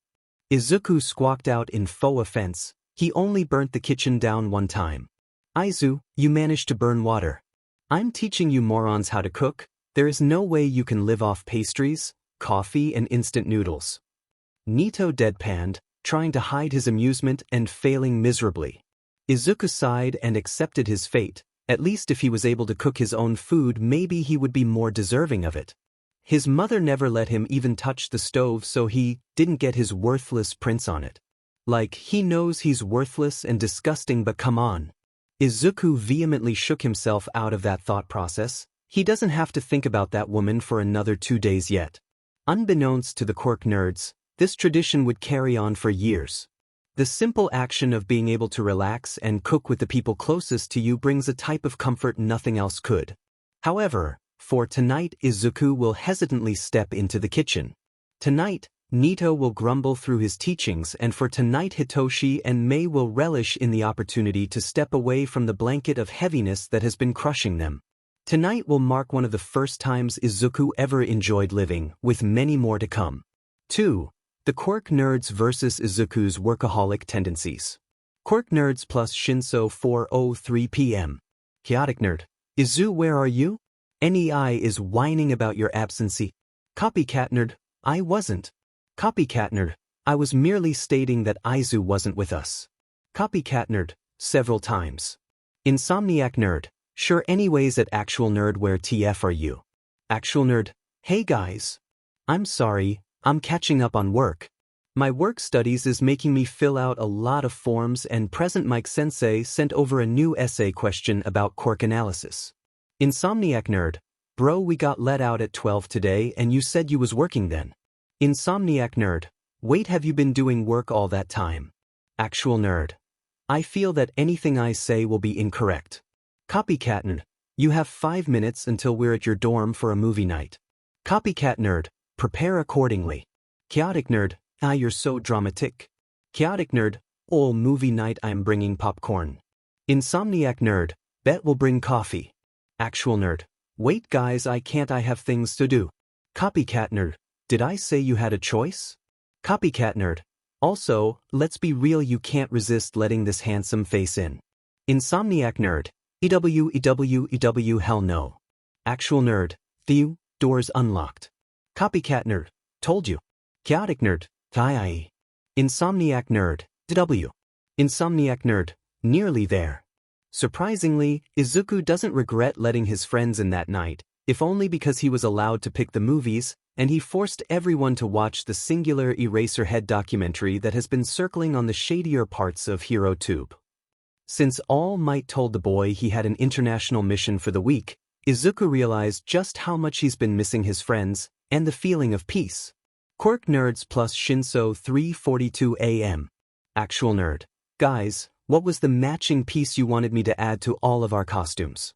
Izuku squawked out in faux offense. He only burnt the kitchen down one time. "Aizu, you managed to burn water. I'm teaching you morons how to cook. There is no way you can live off pastries, coffee and instant noodles." Nito deadpanned, trying to hide his amusement and failing miserably. Izuku sighed and accepted his fate. At least if he was able to cook his own food, maybe he would be more deserving of it. His mother never let him even touch the stove, so he didn't get his worthless prints on it. Like, he knows he's worthless and disgusting, but come on. Izuku vehemently shook himself out of that thought process. He doesn't have to think about that woman for another 2 days yet. Unbeknownst to the quirk nerds, this tradition would carry on for years. The simple action of being able to relax and cook with the people closest to you brings a type of comfort nothing else could. However, for tonight, Izuku will hesitantly step into the kitchen. Tonight, Nito will grumble through his teachings, and for tonight Hitoshi and Mei will relish in the opportunity to step away from the blanket of heaviness that has been crushing them. Tonight will mark one of the first times Izuku ever enjoyed living, with many more to come. 2. The Quirk Nerds vs. Izuku's workaholic tendencies. Quirk Nerds plus Shinso 4:03 p.m. Chaotic Nerd. "Izu, where are you? NEI is whining about your absentee." Copycat Nerd. "I wasn't." Copycat Nerd. "I was merely stating that Aizu wasn't with us." Copycat Nerd. "Several times." Insomniac Nerd. "Sure, anyways, at Actual Nerd, where TF are you?" Actual Nerd. "Hey guys. I'm sorry, I'm catching up on work. My work studies is making me fill out a lot of forms, and Present Mike Sensei sent over a new essay question about quirk analysis." Insomniac Nerd. "Bro, we got let out at 12 today and you said you was working then." Insomniac Nerd. "Wait, have you been doing work all that time?" Actual Nerd. "I feel that anything I say will be incorrect." Copycat Nerd. "You have 5 minutes until we're at your dorm for a movie night." Copycat Nerd. "Prepare accordingly." Chaotic Nerd. You're so dramatic." Chaotic Nerd. "All movie night, I'm bringing popcorn." Insomniac Nerd. "Bet we'll bring coffee." Actual Nerd. "Wait guys, I have things to do." Copycat Nerd. "Did I say you had a choice?" Copycat Nerd. "Also, let's be real, you can't resist letting this handsome face in." Insomniac Nerd. EW, hell no." Actual Nerd. "Thew, doors unlocked." Copycat Nerd. "Told you." Chaotic Nerd. "Tie." Insomniac Nerd. "W." Insomniac Nerd. "Nearly there." Surprisingly, Izuku doesn't regret letting his friends in that night, if only because he was allowed to pick the movies. and he forced everyone to watch the singular Eraserhead documentary that has been circling on the shadier parts of HeroTube. Since All Might told the boy he had an international mission for the week, Izuku realized just how much he's been missing his friends and the feeling of peace. Quirk Nerds plus Shinso 3:42 AM. Actual Nerd. Guys, what was the matching piece you wanted me to add to all of our costumes?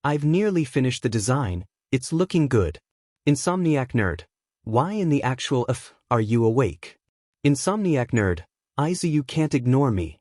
I've nearly finished the design, it's looking good. Insomniac Nerd. Why in the actual are you awake? Insomniac Nerd. Aizu, you can't ignore me.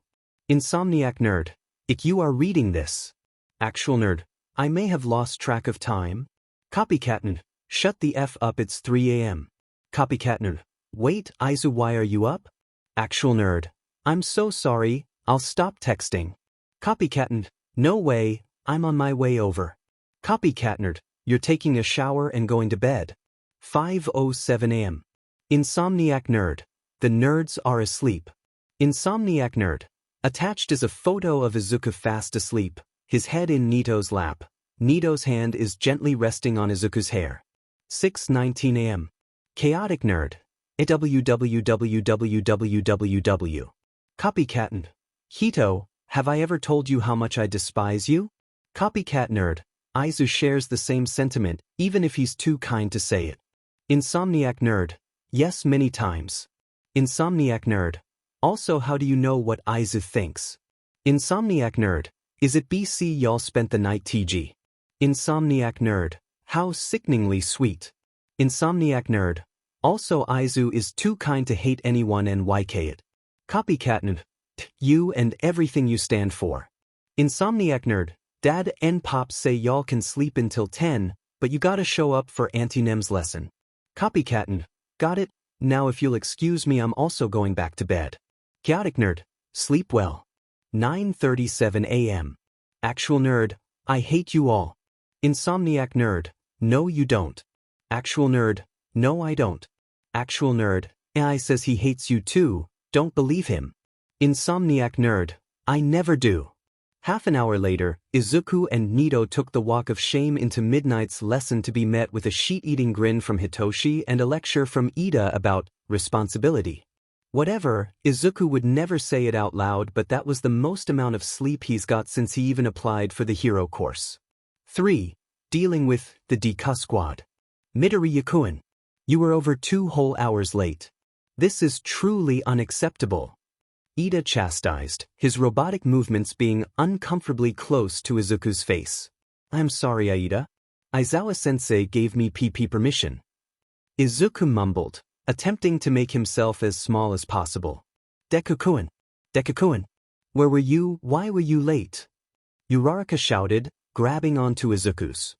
Insomniac Nerd. If you are reading this. Actual Nerd. I may have lost track of time. Copycat Nerd. Shut the F up, it's 3 AM. Copycat Nerd. Wait, Aizu, why are you up? Actual Nerd. I'm so sorry, I'll stop texting. Copycat Nerd. No way, I'm on my way over. Copycat Nerd. You're taking a shower and going to bed. 5:07 AM. Insomniac Nerd. The nerds are asleep. Insomniac Nerd. Attached is a photo of Izuku fast asleep, his head in Nito's lap. Nito's hand is gently resting on Izuku's hair. 6:19 AM. Chaotic Nerd. www. Copycat Nerd. Hito, have I ever told you how much I despise you? Copycat Nerd. Aizu shares the same sentiment, even if he's too kind to say it. Insomniac Nerd. Yes, many times. Insomniac Nerd. Also, how do you know what Aizu thinks? Insomniac Nerd. Is it BC y'all spent the night TG? Insomniac Nerd. How sickeningly sweet. Insomniac Nerd. Also, Aizu is too kind to hate anyone and YK it. Copycat Nerd. You and everything you stand for. Insomniac Nerd. Dad and Pops say y'all can sleep until 10, but you gotta show up for Auntie Nem's lesson. Copycat Nerd. Got it? Now if you'll excuse me, I'm also going back to bed. Chaotic Nerd. Sleep well. 9:37 AM. Actual Nerd. I hate you all. Insomniac Nerd. No you don't. Actual Nerd. No I don't. Actual Nerd. AI says he hates you too, don't believe him. Insomniac Nerd. I never do. Half an hour later, Izuku and Nito took the walk of shame into Midnight's lesson to be met with a sheet-eating grin from Hitoshi and a lecture from Ida about responsibility. Whatever, Izuku would never say it out loud, but that was the most amount of sleep he's got since he even applied for the hero course. 3. Dealing with the Deku squad. Midori Yakuin. You were over 2 whole hours late. This is truly unacceptable. Ida chastised, his robotic movements being uncomfortably close to Izuku's face. I'm sorry, Aida. Aizawa-sensei gave me PP permission. Izuku mumbled, attempting to make himself as small as possible. Deku-kun. Deku-kun. Where were you? Why were you late? Uraraka shouted, grabbing onto Izuku's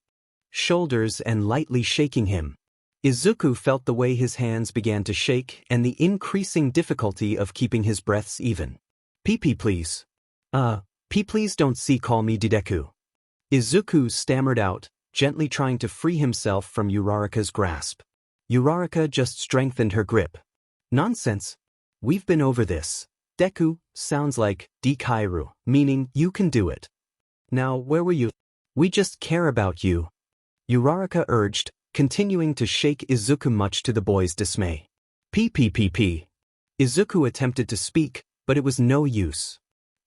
shoulders and lightly shaking him. Izuku felt the way his hands began to shake and the increasing difficulty of keeping his breaths even. PP please. Please don't call me Deku. Izuku stammered out, gently trying to free himself from Uraraka's grasp. Uraraka just strengthened her grip. Nonsense. We've been over this. Deku sounds like Dekairu, meaning you can do it. Now where were you? We just care about you. Uraraka urged, continuing to shake Izuku much to the boy's dismay. P. Izuku attempted to speak, but it was no use.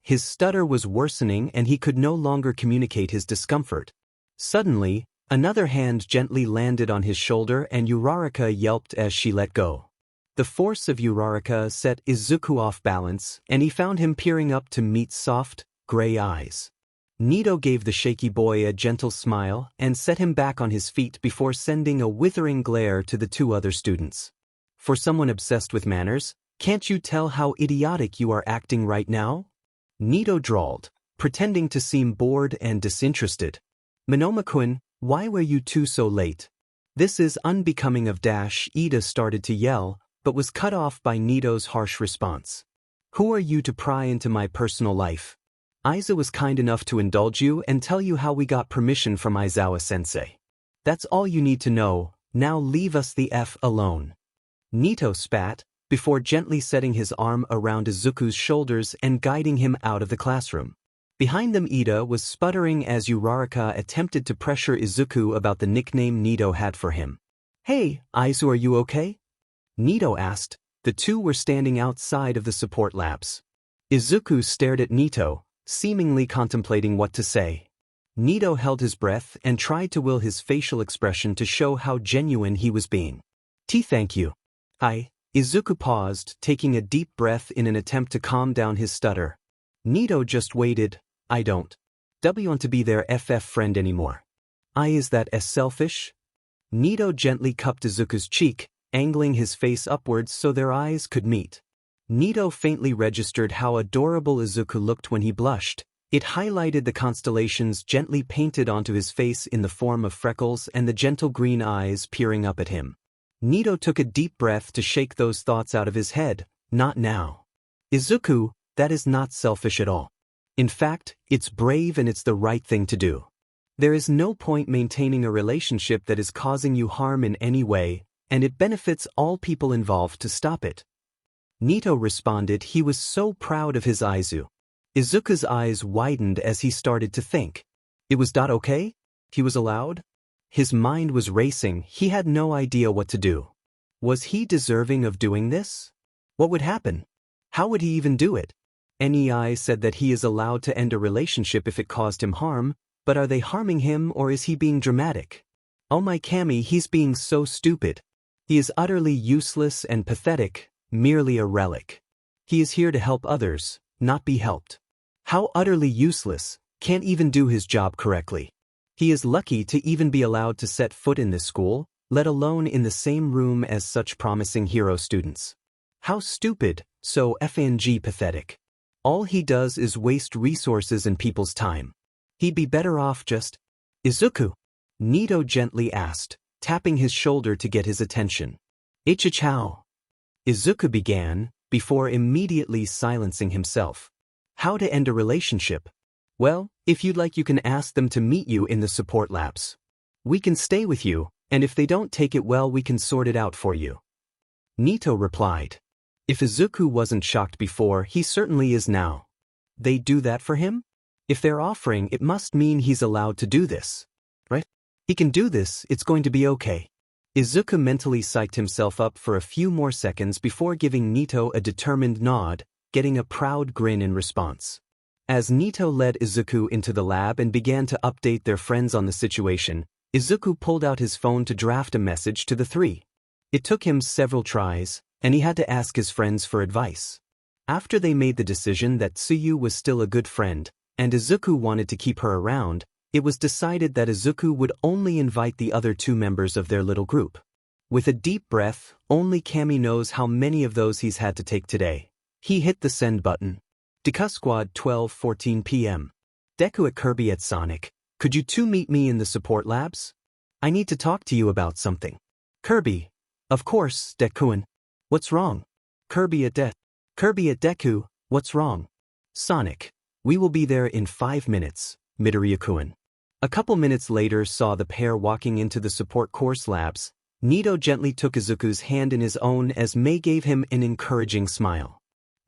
His stutter was worsening and he could no longer communicate his discomfort. Suddenly, another hand gently landed on his shoulder and Uraraka yelped as she let go. The force of Uraraka set Izuku off balance and he found him peering up to meet soft, gray eyes. Nito gave the shaky boy a gentle smile and set him back on his feet before sending a withering glare to the 2 other students. For someone obsessed with manners, can't you tell how idiotic you are acting right now? Nito drawled, pretending to seem bored and disinterested. Monoma-kun, why were you 2 so late? This is unbecoming of Dash. Ida started to yell, but was cut off by Nito's harsh response. Who are you to pry into my personal life? Aiza was kind enough to indulge you and tell you how we got permission from Aizawa-sensei. That's all you need to know, now leave us the F alone. Nito spat, before gently setting his arm around Izuku's shoulders and guiding him out of the classroom. Behind them Ida was sputtering as Uraraka attempted to pressure Izuku about the nickname Nito had for him. Hey, Aizu, are you okay? Nito asked. The two were standing outside of the support labs. Izuku stared at Nito, seemingly contemplating what to say. Nito held his breath and tried to will his facial expression to show how genuine he was being. Thank you. Izuku paused, taking a deep breath in an attempt to calm down his stutter. Nito just waited. I don't want to be their FF friend anymore. Is that as selfish? Nito gently cupped Izuku's cheek, angling his face upwards so their eyes could meet. Nito faintly registered how adorable Izuku looked when he blushed. It highlighted the constellations gently painted onto his face in the form of freckles and the gentle green eyes peering up at him. Nito took a deep breath to shake those thoughts out of his head. Not now. Izuku, that is not selfish at all. In fact, it's brave and it's the right thing to do. There is no point maintaining a relationship that is causing you harm in any way, and it benefits all people involved to stop it. Nito responded he was so proud of his Aizu. Izuku's eyes widened as he started to think. It was okay? He was allowed? His mind was racing, he had no idea what to do. Was he deserving of doing this? What would happen? How would he even do it? NEI said that he is allowed to end a relationship if it caused him harm, but are they harming him or is he being dramatic? Oh my Kami, he's being so stupid. He is utterly useless and pathetic, merely a relic. He is here to help others, not be helped. How utterly useless, can't even do his job correctly. He is lucky to even be allowed to set foot in this school, let alone in the same room as such promising hero students. How stupid, so FNG pathetic. All he does is waste resources and people's time. He'd be better off just… Izuku? Nito gently asked, tapping his shoulder to get his attention. Ichichao. Izuku began, before immediately silencing himself. How to end a relationship? Well, if you'd like you can ask them to meet you in the support labs. We can stay with you, and if they don't take it well we can sort it out for you. Nito replied. If Izuku wasn't shocked before, he certainly is now. They do that for him? If they're offering, it must mean he's allowed to do this. Right? He can do this, it's going to be okay. Izuku mentally psyched himself up for a few more seconds before giving Nito a determined nod, getting a proud grin in response. As Nito led Izuku into the lab and began to update their friends on the situation, Izuku pulled out his phone to draft a message to the three. It took him several tries, and he had to ask his friends for advice. After they made the decision that Tsuyu was still a good friend, and Izuku wanted to keep her around, it was decided that Izuku would only invite the other two members of their little group. With a deep breath, only Kami knows how many of those he's had to take today. He hit the send button. Deku Squad 12:14 p.m. Deku at Kirby at Sonic. Could you two meet me in the support labs? I need to talk to you about something. Kirby. Of course, Dekuen. What's wrong? Kirby at Deku. What's wrong? Sonic. We will be there in 5 minutes, Midoriya-kun. A couple minutes later saw the pair walking into the support course labs. Nito gently took Izuku's hand in his own as Mei gave him an encouraging smile.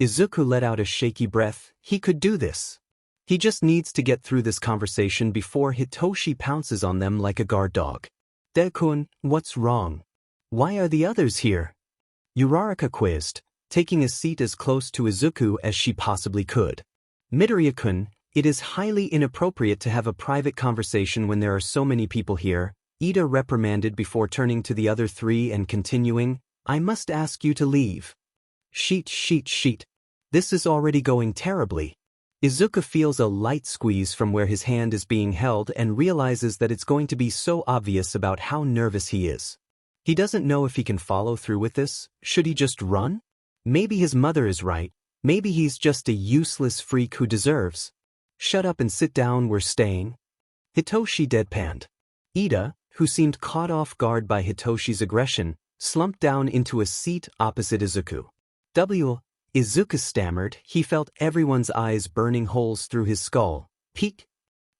Izuku let out a shaky breath. He could do this. He just needs to get through this conversation before Hitoshi pounces on them like a guard dog. Dekun, what's wrong? Why are the others here? Uraraka quizzed, taking a seat as close to Izuku as she possibly could. Midoriya-kun, it is highly inappropriate to have a private conversation when there are so many people here, Ida reprimanded before turning to the other three and continuing, I must ask you to leave. Sheet. This is already going terribly. Izuku feels a light squeeze from where his hand is being held and realizes that it's going to be so obvious about how nervous he is. He doesn't know if he can follow through with this. Should he just run? Maybe his mother is right. Maybe he's just a useless freak who deserves. Shut up and sit down, we're staying. Hitoshi deadpanned. Ida, who seemed caught off guard by Hitoshi's aggression, slumped down into a seat opposite Izuku. Izuku stammered. He felt everyone's eyes burning holes through his skull. Peek.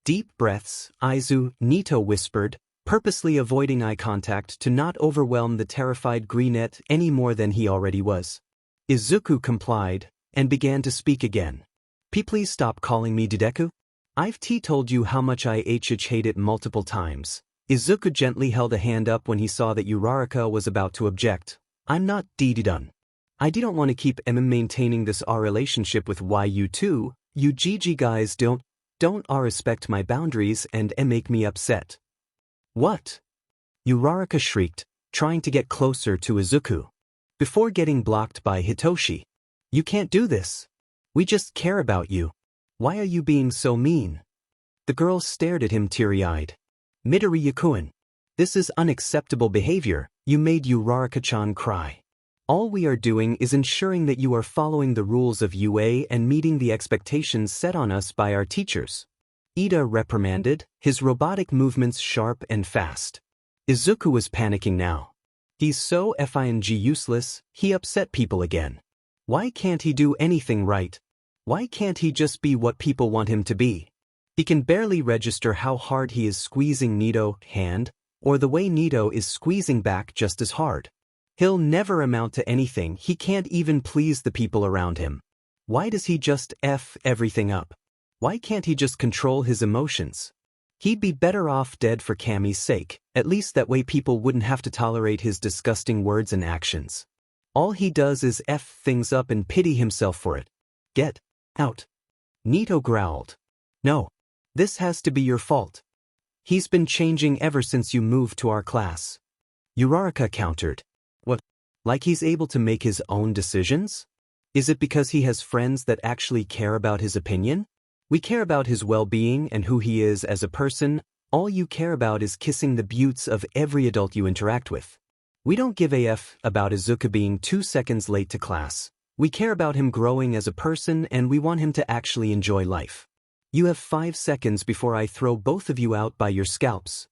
Deep breaths, Aizu, Nito whispered, purposely avoiding eye contact to not overwhelm the terrified Greenette any more than he already was. Izuku complied, and began to speak again. Please stop calling me Deku? I've told you how much I hate it multiple times. Izuku gently held a hand up when he saw that Uraraka was about to object. I'm not done. I don't want to keep maintaining this our relationship with you two. You GG guys don't respect my boundaries and make me upset. What? Uraraka shrieked, trying to get closer to Izuku. Before getting blocked by Hitoshi. You can't do this. We just care about you. Why are you being so mean? The girl stared at him teary-eyed. Midori Yakuen. This is unacceptable behavior. You made Uraraka-chan cry. All we are doing is ensuring that you are following the rules of UA and meeting the expectations set on us by our teachers. Ida reprimanded, his robotic movements sharp and fast. Izuku was panicking now. He's so effing useless, he upset people again. Why can't he do anything right? Why can't he just be what people want him to be? He can barely register how hard he is squeezing Nito's hand, or the way Nito is squeezing back just as hard. He'll never amount to anything. He can't even please the people around him. Why does he just F everything up? Why can't he just control his emotions? He'd be better off dead for Cammy's sake, at least that way people wouldn't have to tolerate his disgusting words and actions. All he does is F things up and pity himself for it. Get out. Nito growled. No. This has to be your fault. He's been changing ever since you moved to our class. Uraraka countered. What? Like he's able to make his own decisions? Is it because he has friends that actually care about his opinion? We care about his well-being and who he is as a person. All you care about is kissing the buttes of every adult you interact with. We don't give a F about Izuku being 2 seconds late to class. We care about him growing as a person and we want him to actually enjoy life. You have 5 seconds before I throw both of you out by your scalps.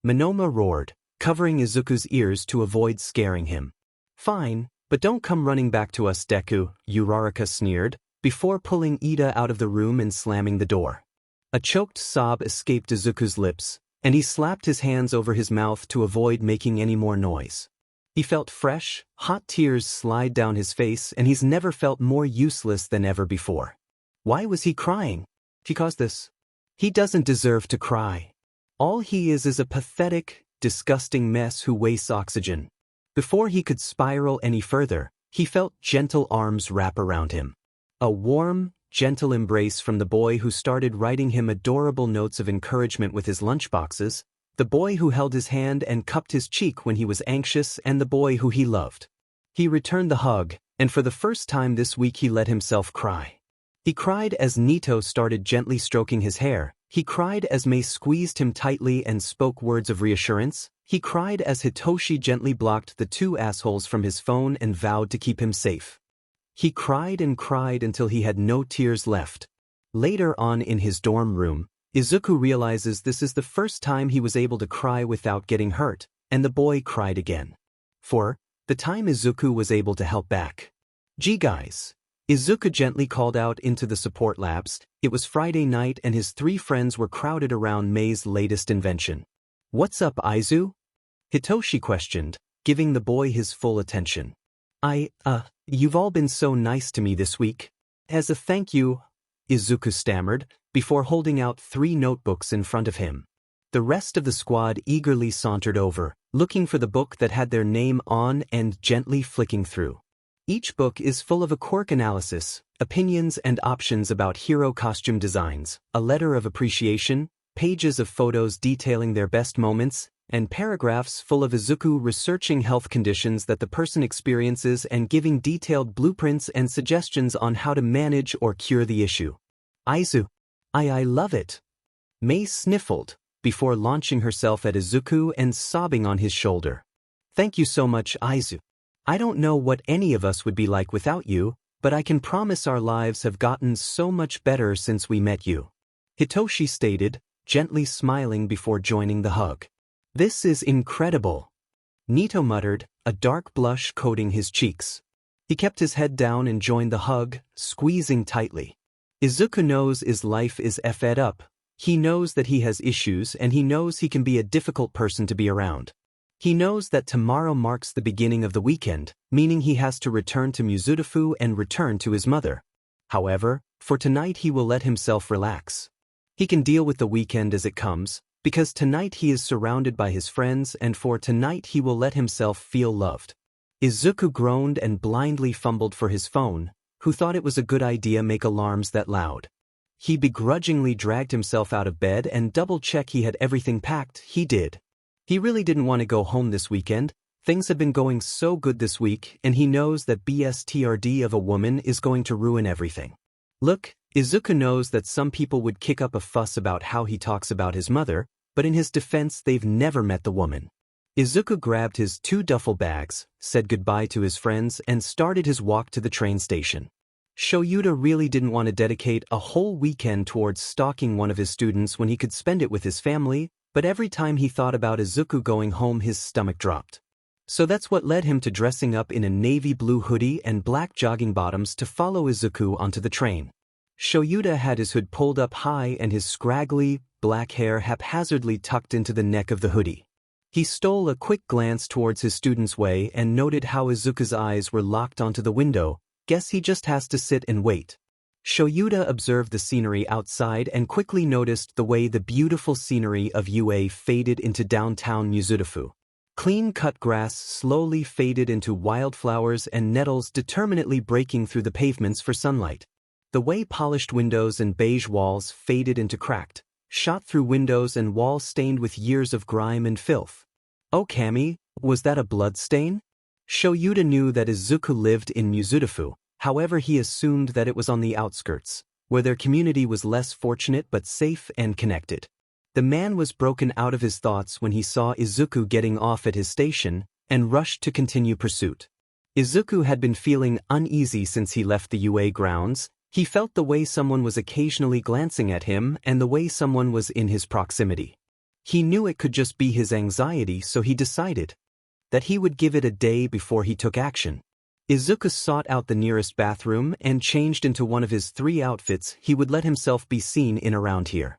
Monoma roared, covering Izuku's ears to avoid scaring him. Fine, but don't come running back to us, Deku, Uraraka sneered, before pulling Ida out of the room and slamming the door. A choked sob escaped Izuku's lips, and he slapped his hands over his mouth to avoid making any more noise. He felt fresh, hot tears slide down his face and he's never felt more useless than ever before. Why was he crying? He caused this. He doesn't deserve to cry. All he is a pathetic, disgusting mess who wastes oxygen. Before he could spiral any further, he felt gentle arms wrap around him. A warm, gentle embrace from the boy who started writing him adorable notes of encouragement with his lunchboxes, the boy who held his hand and cupped his cheek when he was anxious, and the boy who he loved. He returned the hug, and for the first time this week he let himself cry. He cried as Nito started gently stroking his hair. He cried as Mei squeezed him tightly and spoke words of reassurance. He cried as Hitoshi gently blocked the two assholes from his phone and vowed to keep him safe. He cried and cried until he had no tears left. Later on in his dorm room, Izuku realizes this is the first time he was able to cry without getting hurt, and the boy cried again. For the time Izuku was able to help back. Gee guys. Izuku gently called out into the support labs. It was Friday night and his 3 friends were crowded around Mei's latest invention. What's up, Aizu? Hitoshi questioned, giving the boy his full attention. You've all been so nice to me this week. As a thank you, Izuku stammered, before holding out 3 notebooks in front of him. The rest of the squad eagerly sauntered over, looking for the book that had their name on and gently flicking through. Each book is full of a quirk analysis, opinions and options about hero costume designs, a letter of appreciation, pages of photos detailing their best moments, and paragraphs full of Izuku researching health conditions that the person experiences and giving detailed blueprints and suggestions on how to manage or cure the issue. Aizu. I love it. Mei sniffled, before launching herself at Izuku and sobbing on his shoulder. Thank you so much, Aizu. I don't know what any of us would be like without you, but I can promise our lives have gotten so much better since we met you. Hitoshi stated, gently smiling before joining the hug. This is incredible. Nito muttered, a dark blush coating his cheeks. He kept his head down and joined the hug, squeezing tightly. Izuku knows his life is effed up. He knows that he has issues and he knows he can be a difficult person to be around. He knows that tomorrow marks the beginning of the weekend, meaning he has to return to Mizudafu and return to his mother. However, for tonight he will let himself relax. He can deal with the weekend as it comes, Because tonight he is surrounded by his friends and for tonight he will let himself feel loved. Izuku groaned and blindly fumbled for his phone, who thought it was a good idea make alarms that loud. He begrudgingly dragged himself out of bed and double-checked he had everything packed. He did. He really didn't want to go home this weekend. Things have been going so good this week and he knows that BSTRD of a woman is going to ruin everything. Look, Izuku knows that some people would kick up a fuss about how he talks about his mother, but in his defense they've never met the woman. Izuku grabbed his 2 duffel bags, said goodbye to his friends and started his walk to the train station. Shoyuta really didn't want to dedicate a whole weekend towards stalking one of his students when he could spend it with his family, but every time he thought about Izuku going home his stomach dropped. So that's what led him to dressing up in a navy blue hoodie and black jogging bottoms to follow Izuku onto the train. Shoyuta had his hood pulled up high and his scraggly, black hair haphazardly tucked into the neck of the hoodie. He stole a quick glance towards his student's way and noted how Izuku's eyes were locked onto the window. Guess he just has to sit and wait. Shoyuta observed the scenery outside and quickly noticed the way the beautiful scenery of UA faded into downtown Mizudafu. Clean-cut grass slowly faded into wildflowers and nettles determinately breaking through the pavements for sunlight. The way polished windows and beige walls faded into cracked, shot-through windows and walls stained with years of grime and filth. Oh Kami, was that a blood stain? Shoyuta knew that Izuku lived in Mizudafu, however he assumed that it was on the outskirts, where their community was less fortunate but safe and connected. The man was broken out of his thoughts when he saw Izuku getting off at his station, and rushed to continue pursuit. Izuku had been feeling uneasy since he left the UA grounds. He felt the way someone was occasionally glancing at him and the way someone was in his proximity. He knew it could just be his anxiety, so he decided that he would give it a day before he took action. Izuku sought out the nearest bathroom and changed into one of his 3 outfits he would let himself be seen in around here.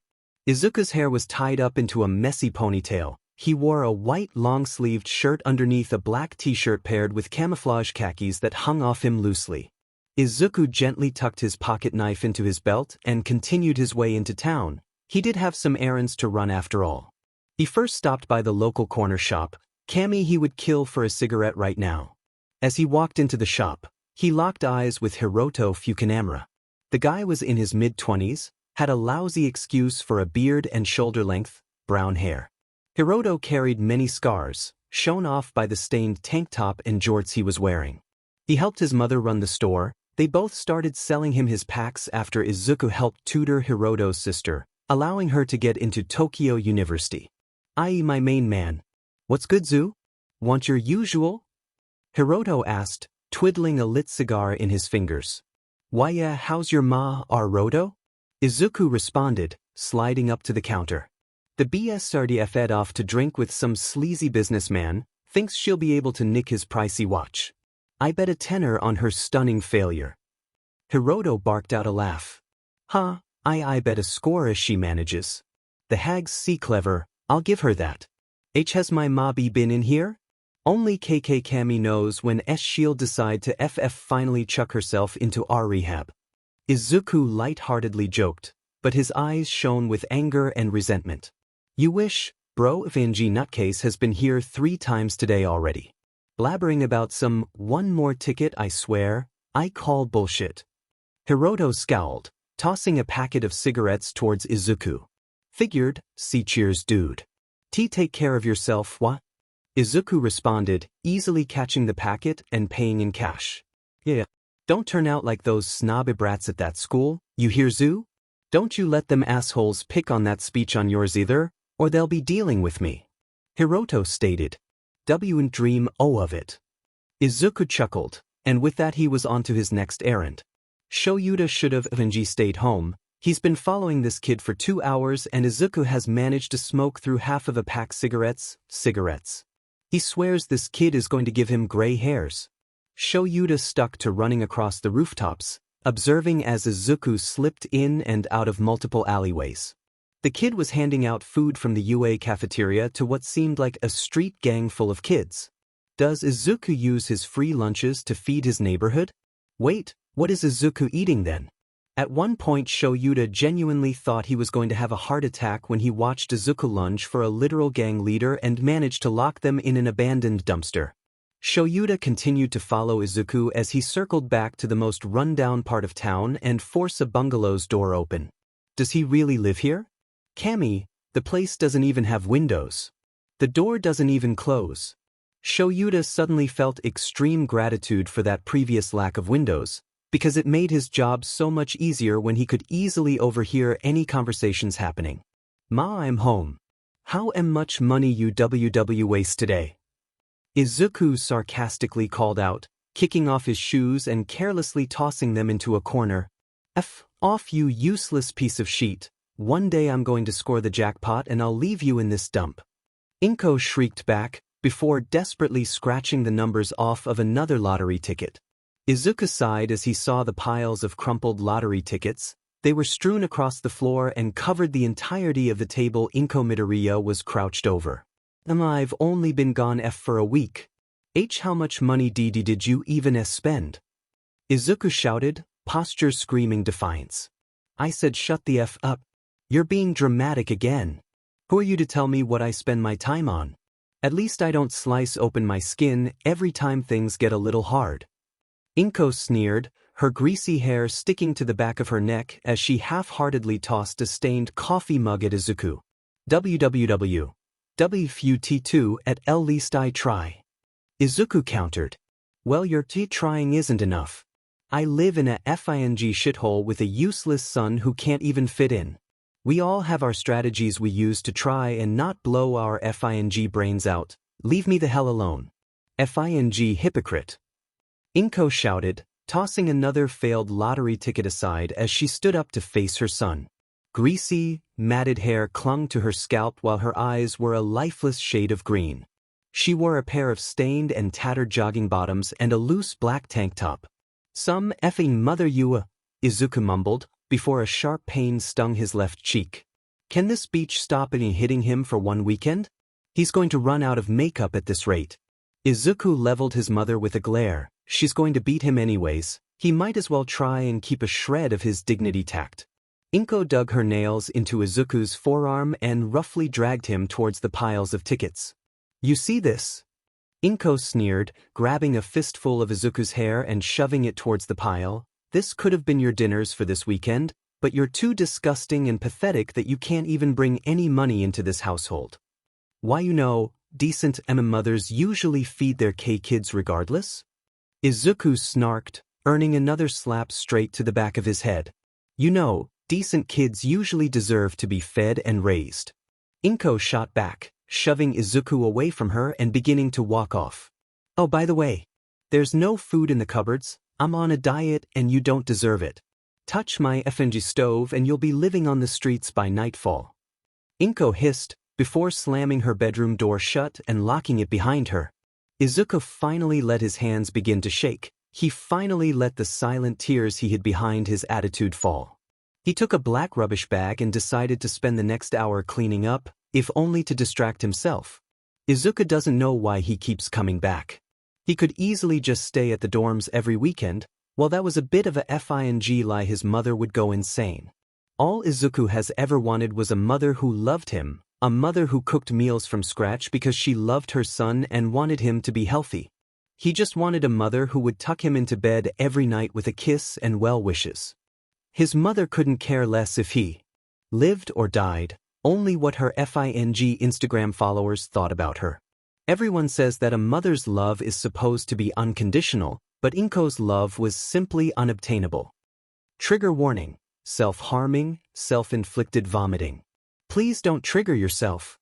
Izuku's hair was tied up into a messy ponytail. He wore a white long-sleeved shirt underneath a black t-shirt paired with camouflage khakis that hung off him loosely. Izuku gently tucked his pocket knife into his belt and continued his way into town. He did have some errands to run after all. He first stopped by the local corner shop. Kami he would kill for a cigarette right now. As he walked into the shop, he locked eyes with Hiroto Fukinamura. The guy was in his mid-20s, had a lousy excuse for a beard and shoulder-length, brown hair. Hiroto carried many scars, shown off by the stained tank top and jorts he was wearing. He helped his mother run the store. They both started selling him his packs after Izuku helped tutor Hiroto's sister, allowing her to get into Tokyo University. I.e. my main man. What's good, Zu? Want your usual? Hiroto asked, twiddling a lit cigar in his fingers. Why yeah, how's your ma, Hiroto? Izuku responded, sliding up to the counter. The BSRDF off to drink with some sleazy businessman, thinks she'll be able to nick his pricey watch. I bet a tenner on her stunning failure. Hiroto barked out a laugh. Huh, I bet a score as she manages. The hag's see clever, I'll give her that. Has my mobby been in here? Only KK Kami knows when she'll decide to finally chuck herself into our rehab. Izuku light-heartedly joked, but his eyes shone with anger and resentment. You wish, bro, Vanji nutcase has been here 3 times today already. Blabbering about some one more ticket I swear, I call bullshit. Hiroto scowled, tossing a packet of cigarettes towards Izuku. Figured, see cheers dude. Take care of yourself, what? Izuku responded, easily catching the packet and paying in cash. Yeah. Don't turn out like those snobby brats at that school, you hear Zu? Don't you let them assholes pick on that speech on yours either, or they'll be dealing with me. Hiroto stated. And dream of it. Izuku chuckled, and with that he was on to his next errand. Shoyuta should have stayed home. He's been following this kid for 2 hours and Izuku has managed to smoke through half of a pack cigarettes. He swears this kid is going to give him gray hairs. Shoyuta stuck to running across the rooftops, observing as Izuku slipped in and out of multiple alleyways. The kid was handing out food from the UA cafeteria to what seemed like a street gang full of kids. Does Izuku use his free lunches to feed his neighborhood? Wait, what is Izuku eating then? At one point Shoyuta genuinely thought he was going to have a heart attack when he watched Izuku lunge for a literal gang leader and managed to lock them in an abandoned dumpster. Shoyuta continued to follow Izuku as he circled back to the most run-down part of town and forced a bungalow's door open. Does he really live here? Kami, the place doesn't even have windows. The door doesn't even close. Shoyuta suddenly felt extreme gratitude for that previous lack of windows, because it made his job so much easier when he could easily overhear any conversations happening. Ma, I'm home. How much money you waste today? Izuku sarcastically called out, kicking off his shoes and carelessly tossing them into a corner. F off, you useless piece of shit. One day I'm going to score the jackpot and I'll leave you in this dump. Inko shrieked back, before desperately scratching the numbers off of another lottery ticket. Izuku sighed as he saw the piles of crumpled lottery tickets. They were strewn across the floor and covered the entirety of the table Inko Midoriya was crouched over. I've only been gone for a week. How much money did you even spend? Izuku shouted, posture screaming defiance. I said shut the F up. You're being dramatic again. Who are you to tell me what I spend my time on? At least I don't slice open my skin every time things get a little hard. Inko sneered, her greasy hair sticking to the back of her neck as she half-heartedly tossed a stained coffee mug at Izuku. WWW. WFUT2 at least I try. Izuku countered. Well, your trying isn't enough. I live in a FING shithole with a useless son who can't even fit in. We all have our strategies we use to try and not blow our FING brains out. Leave me the hell alone. FING hypocrite. Inko shouted, tossing another failed lottery ticket aside as she stood up to face her son. Greasy, matted hair clung to her scalp while her eyes were a lifeless shade of green. She wore a pair of stained and tattered jogging bottoms and a loose black tank top. Some effing mother you, Izuku mumbled, before a sharp pain stung his left cheek. Can this beach stop any hitting him for one weekend? He's going to run out of makeup at this rate. Izuku leveled his mother with a glare. She's going to beat him anyways. He might as well try and keep a shred of his dignity tact. Inko dug her nails into Izuku's forearm and roughly dragged him towards the piles of tickets. You see this? Inko sneered, grabbing a fistful of Izuku's hair and shoving it towards the pile. This could have been your dinners for this weekend, but you're too disgusting and pathetic that you can't even bring any money into this household. Why, decent mothers usually feed their kids regardless? Izuku snarked, earning another slap straight to the back of his head. Decent kids usually deserve to be fed and raised. Inko shot back, shoving Izuku away from her and beginning to walk off. Oh, by the way, there's no food in the cupboards. I'm on a diet and you don't deserve it. Touch my FNG stove and you'll be living on the streets by nightfall. Inko hissed, before slamming her bedroom door shut and locking it behind her. Izuku finally let his hands begin to shake. He finally let the silent tears he hid behind his attitude fall. He took a black rubbish bag and decided to spend the next hour cleaning up, if only to distract himself. Izuku doesn't know why he keeps coming back. He could easily just stay at the dorms every weekend. While that was a bit of a FING lie, his mother would go insane. All Izuku has ever wanted was a mother who loved him, a mother who cooked meals from scratch because she loved her son and wanted him to be healthy. He just wanted a mother who would tuck him into bed every night with a kiss and well wishes. His mother couldn't care less if he lived or died, only what her FING Instagram followers thought about her. Everyone says that a mother's love is supposed to be unconditional, but Inko's love was simply unobtainable. Trigger warning: self-harming, self-inflicted vomiting. Please don't trigger yourself.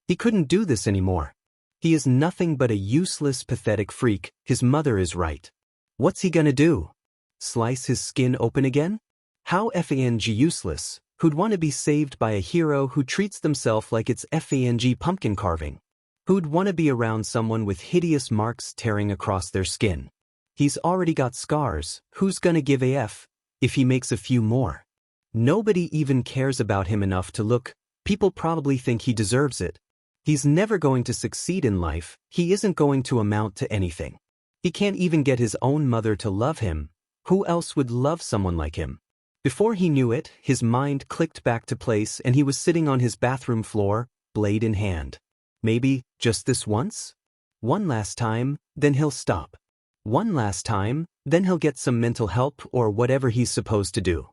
He couldn't do this anymore. He is nothing but a useless, pathetic freak. His mother is right. What's he gonna do? Slice his skin open again? How FANG useless? Who'd want to be saved by a hero who treats themselves like it's FANG pumpkin carving? Who'd want to be around someone with hideous marks tearing across their skin? He's already got scars. Who's gonna give a F if he makes a few more? Nobody even cares about him enough to look. People probably think he deserves it. He's never going to succeed in life. He isn't going to amount to anything. He can't even get his own mother to love him. Who else would love someone like him? Before he knew it, his mind clicked back to place and he was sitting on his bathroom floor, blade in hand. Maybe, just this once? One last time, then he'll stop. One last time, then he'll get some mental help or whatever he's supposed to do.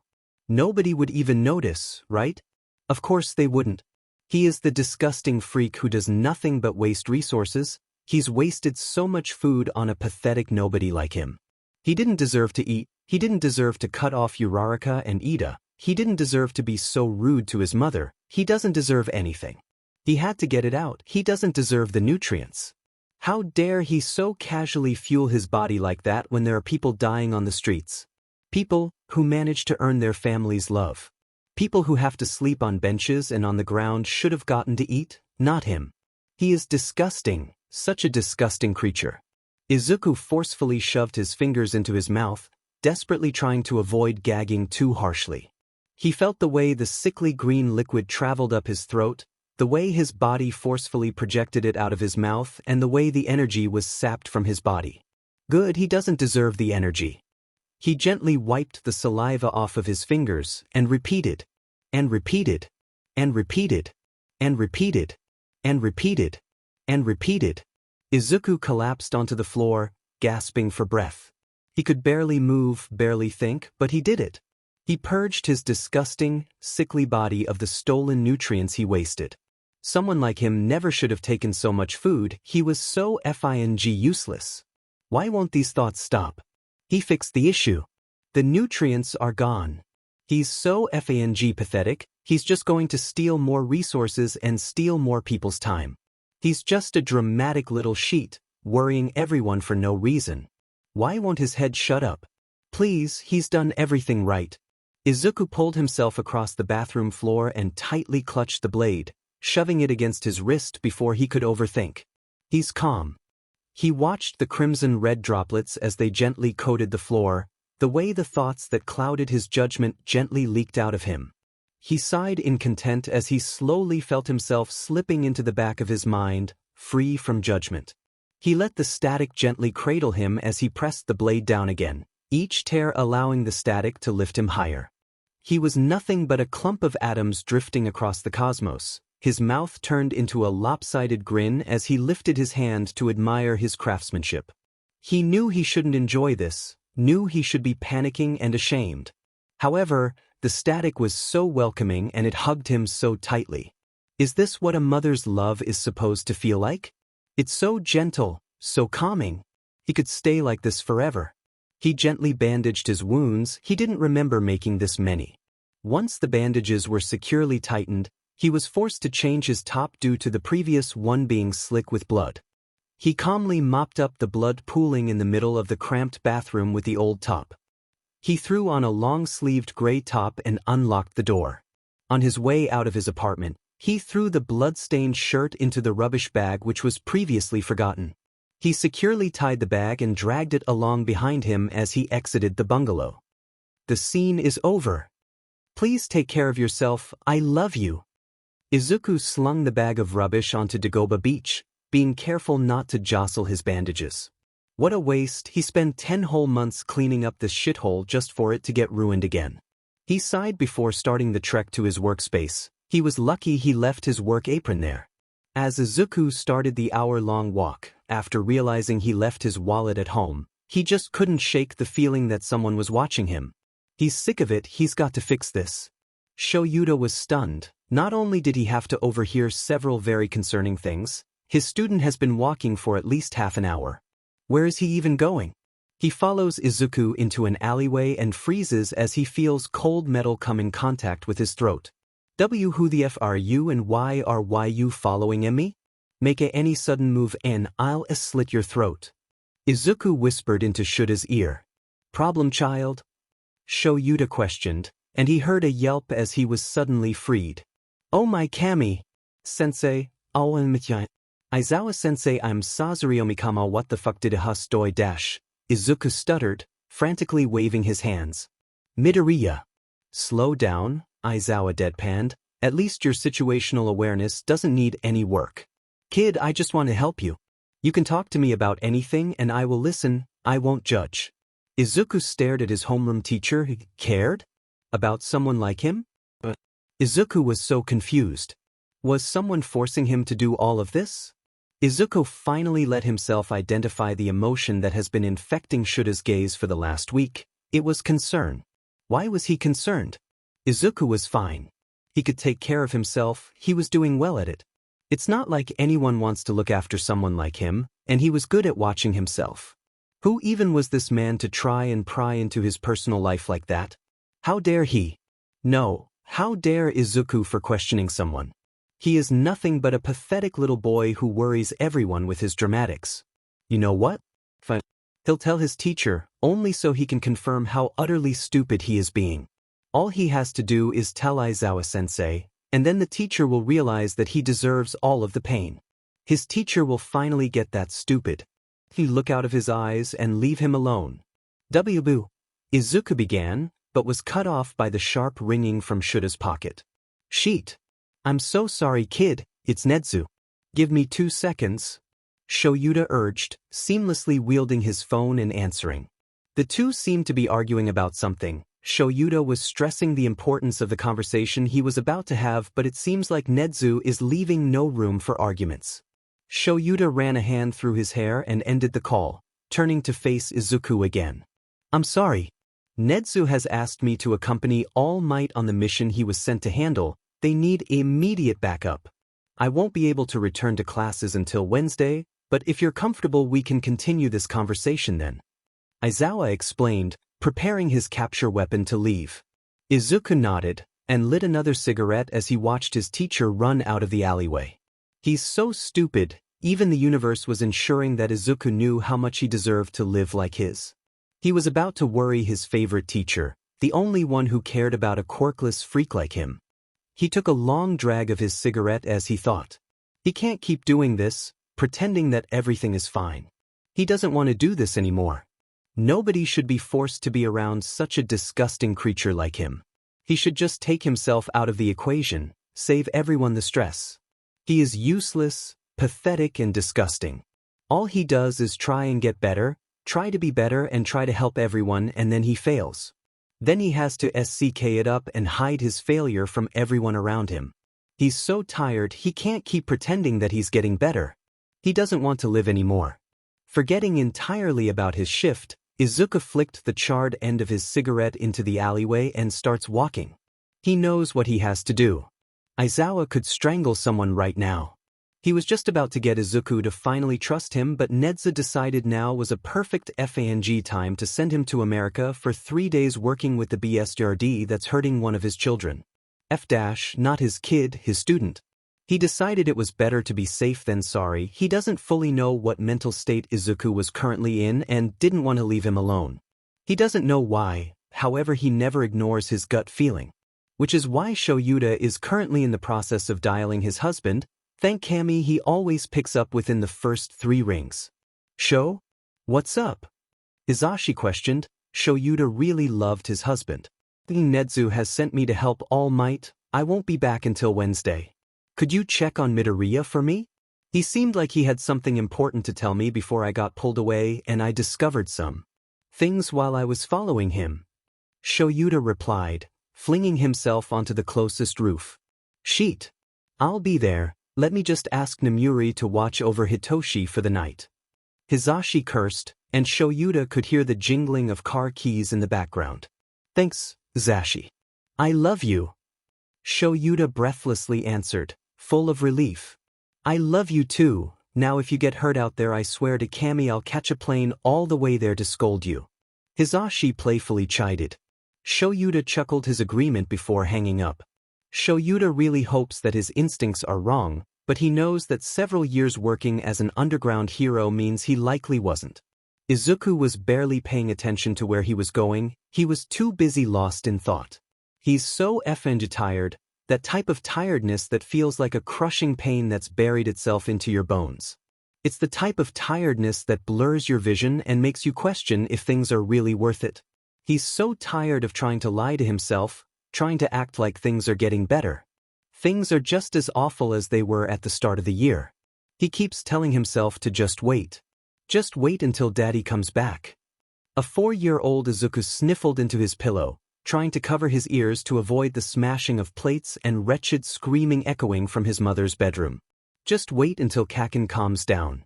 Nobody would even notice, right? Of course they wouldn't. He is the disgusting freak who does nothing but waste resources. He's wasted so much food on a pathetic nobody like him. He didn't deserve to eat. He didn't deserve to cut off Uraraka and Ida. He didn't deserve to be so rude to his mother. He doesn't deserve anything. He had to get it out. He doesn't deserve the nutrients. How dare he so casually fuel his body like that when there are people dying on the streets? People who manage to earn their family's love. People who have to sleep on benches and on the ground should have gotten to eat, not him. He is disgusting, such a disgusting creature. Izuku forcefully shoved his fingers into his mouth, desperately trying to avoid gagging too harshly. He felt the way the sickly green liquid traveled up his throat, the way his body forcefully projected it out of his mouth, and the way the energy was sapped from his body. Good, he doesn't deserve the energy. He gently wiped the saliva off of his fingers and repeated, and repeated, and repeated, and repeated, and repeated, and repeated. Izuku collapsed onto the floor, gasping for breath. He could barely move, barely think, but he did it. He purged his disgusting, sickly body of the stolen nutrients he wasted. Someone like him never should have taken so much food. He was so effing useless. Why won't these thoughts stop? He fixed the issue. The nutrients are gone. He's so effing pathetic, he's just going to steal more resources and steal more people's time. He's just a dramatic little sheet, worrying everyone for no reason. Why won't his head shut up? Please, he's done everything right. Izuku pulled himself across the bathroom floor and tightly clutched the blade, shoving it against his wrist before he could overthink. He's calm. He watched the crimson-red droplets as they gently coated the floor, the way the thoughts that clouded his judgment gently leaked out of him. He sighed in content as he slowly felt himself slipping into the back of his mind, free from judgment. He let the static gently cradle him as he pressed the blade down again, each tear allowing the static to lift him higher. He was nothing but a clump of atoms drifting across the cosmos. His mouth turned into a lopsided grin as he lifted his hand to admire his craftsmanship. He knew he shouldn't enjoy this, knew he should be panicking and ashamed. However, the static was so welcoming and it hugged him so tightly. Is this what a mother's love is supposed to feel like? It's so gentle, so calming. He could stay like this forever. He gently bandaged his wounds. He didn't remember making this many. Once the bandages were securely tightened, he was forced to change his top due to the previous one being slick with blood. He calmly mopped up the blood pooling in the middle of the cramped bathroom with the old top. He threw on a long-sleeved gray top and unlocked the door. On his way out of his apartment, he threw the blood-stained shirt into the rubbish bag which was previously forgotten. He securely tied the bag and dragged it along behind him as he exited the bungalow. The scene is over. Please take care of yourself, I love you. Izuku slung the bag of rubbish onto Dagoba Beach, being careful not to jostle his bandages. What a waste, he spent 10 whole months cleaning up this shithole just for it to get ruined again. He sighed before starting the trek to his workspace. He was lucky he left his work apron there. As Izuku started the hour-long walk, after realizing he left his wallet at home, he just couldn't shake the feeling that someone was watching him. He's sick of it, he's got to fix this. Shoyuda was stunned. Not only did he have to overhear several very concerning things, his student has been walking for at least half an hour. Where is he even going? He follows Izuku into an alleyway and freezes as he feels cold metal come in contact with his throat. Who the F are you and why are you following me? Make any sudden move and I'll slit your throat. Izuku whispered into Shuda's ear. Problem, child? Shoyuda questioned, and he heard a yelp as he was suddenly freed. Oh my Kami! Sensei, Aizawa-sensei, I'm Sazuryo-mikama, what the fuck did a hustoi dash? Izuku stuttered, frantically waving his hands. Midoriya. Slow down, Aizawa deadpanned, at least your situational awareness doesn't need any work. Kid, I just want to help you. You can talk to me about anything and I will listen, I won't judge. Izuku stared at his homeroom teacher. Cared? About someone like him? Izuku was so confused. Was someone forcing him to do all of this? Izuku finally let himself identify the emotion that has been infecting Shura's gaze for the last week. It was concern. Why was he concerned? Izuku was fine. He could take care of himself, he was doing well at it. It's not like anyone wants to look after someone like him, and he was good at watching himself. Who even was this man to try and pry into his personal life like that? How dare he? No, how dare Izuku for questioning someone? He is nothing but a pathetic little boy who worries everyone with his dramatics. You know what? Fine. He'll tell his teacher, only so he can confirm how utterly stupid he is being. All he has to do is tell Aizawa-sensei, and then the teacher will realize that he deserves all of the pain. His teacher will finally get that stupid. He'll look out of his eyes and leave him alone. Wbu. Izuku began, but was cut off by the sharp ringing from Shura's pocket. Sheet. I'm so sorry, kid, it's Nedzu. Give me 2 seconds. Shoyuta urged, seamlessly wielding his phone and answering. The two seemed to be arguing about something. Shoyuta was stressing the importance of the conversation he was about to have, but it seems like Nedzu is leaving no room for arguments. Shoyuta ran a hand through his hair and ended the call, turning to face Izuku again. I'm sorry. Nedzu has asked me to accompany All Might on the mission he was sent to handle. They need immediate backup. I won't be able to return to classes until Wednesday, but if you're comfortable we can continue this conversation then. Aizawa explained, preparing his capture weapon to leave. Izuku nodded, and lit another cigarette as he watched his teacher run out of the alleyway. He's so stupid, even the universe was ensuring that Izuku knew how much he deserved to live like his. He was about to worry his favorite teacher, the only one who cared about a quirkless freak like him. He took a long drag of his cigarette as he thought. He can't keep doing this, pretending that everything is fine. He doesn't want to do this anymore. Nobody should be forced to be around such a disgusting creature like him. He should just take himself out of the equation, save everyone the stress. He is useless, pathetic and disgusting. All he does is try and get better, try to be better and try to help everyone, and then he fails. Then he has to SCK it up and hide his failure from everyone around him. He's so tired he can't keep pretending that he's getting better. He doesn't want to live anymore. Forgetting entirely about his shift, Izuku flicked the charred end of his cigarette into the alleyway and starts walking. He knows what he has to do. Aizawa could strangle someone right now. He was just about to get Izuku to finally trust him, but Nedza decided now was a perfect FANG time to send him to America for 3 days working with the BSRD that's hurting one of his children. Not his kid, his student. He decided it was better to be safe than sorry. He doesn't fully know what mental state Izuku was currently in and didn't want to leave him alone. He doesn't know why, however he never ignores his gut feeling. Which is why Shoyuta is currently in the process of dialing his husband. Thank Kami he always picks up within the first 3 rings. Sho? What's up? Izashi questioned. Shoyuta really loved his husband. Nedzu has sent me to help All Might. I won't be back until Wednesday. Could you check on Midoriya for me? He seemed like he had something important to tell me before I got pulled away and I discovered some things while I was following him. Shoyuta replied, flinging himself onto the closest roof. Sheet. I'll be there. Let me just ask Namuri to watch over Hitoshi for the night. Hizashi cursed, and Shoyuta could hear the jingling of car keys in the background. Thanks, Zashi. I love you. Shoyuta breathlessly answered, full of relief. I love you too. Now if you get hurt out there I swear to Kami I'll catch a plane all the way there to scold you. Hizashi playfully chided. Shoyuta chuckled his agreement before hanging up. Shoyuta really hopes that his instincts are wrong, but he knows that several years working as an underground hero means he likely wasn't. Izuku was barely paying attention to where he was going. He was too busy lost in thought. He's so effing tired, that type of tiredness that feels like a crushing pain that's buried itself into your bones. It's the type of tiredness that blurs your vision and makes you question if things are really worth it. He's so tired of trying to lie to himself, trying to act like things are getting better. Things are just as awful as they were at the start of the year. He keeps telling himself to just wait. Just wait until Daddy comes back. A 4-year-old Izuku sniffled into his pillow, trying to cover his ears to avoid the smashing of plates and wretched screaming echoing from his mother's bedroom. Just wait until Kaken calms down.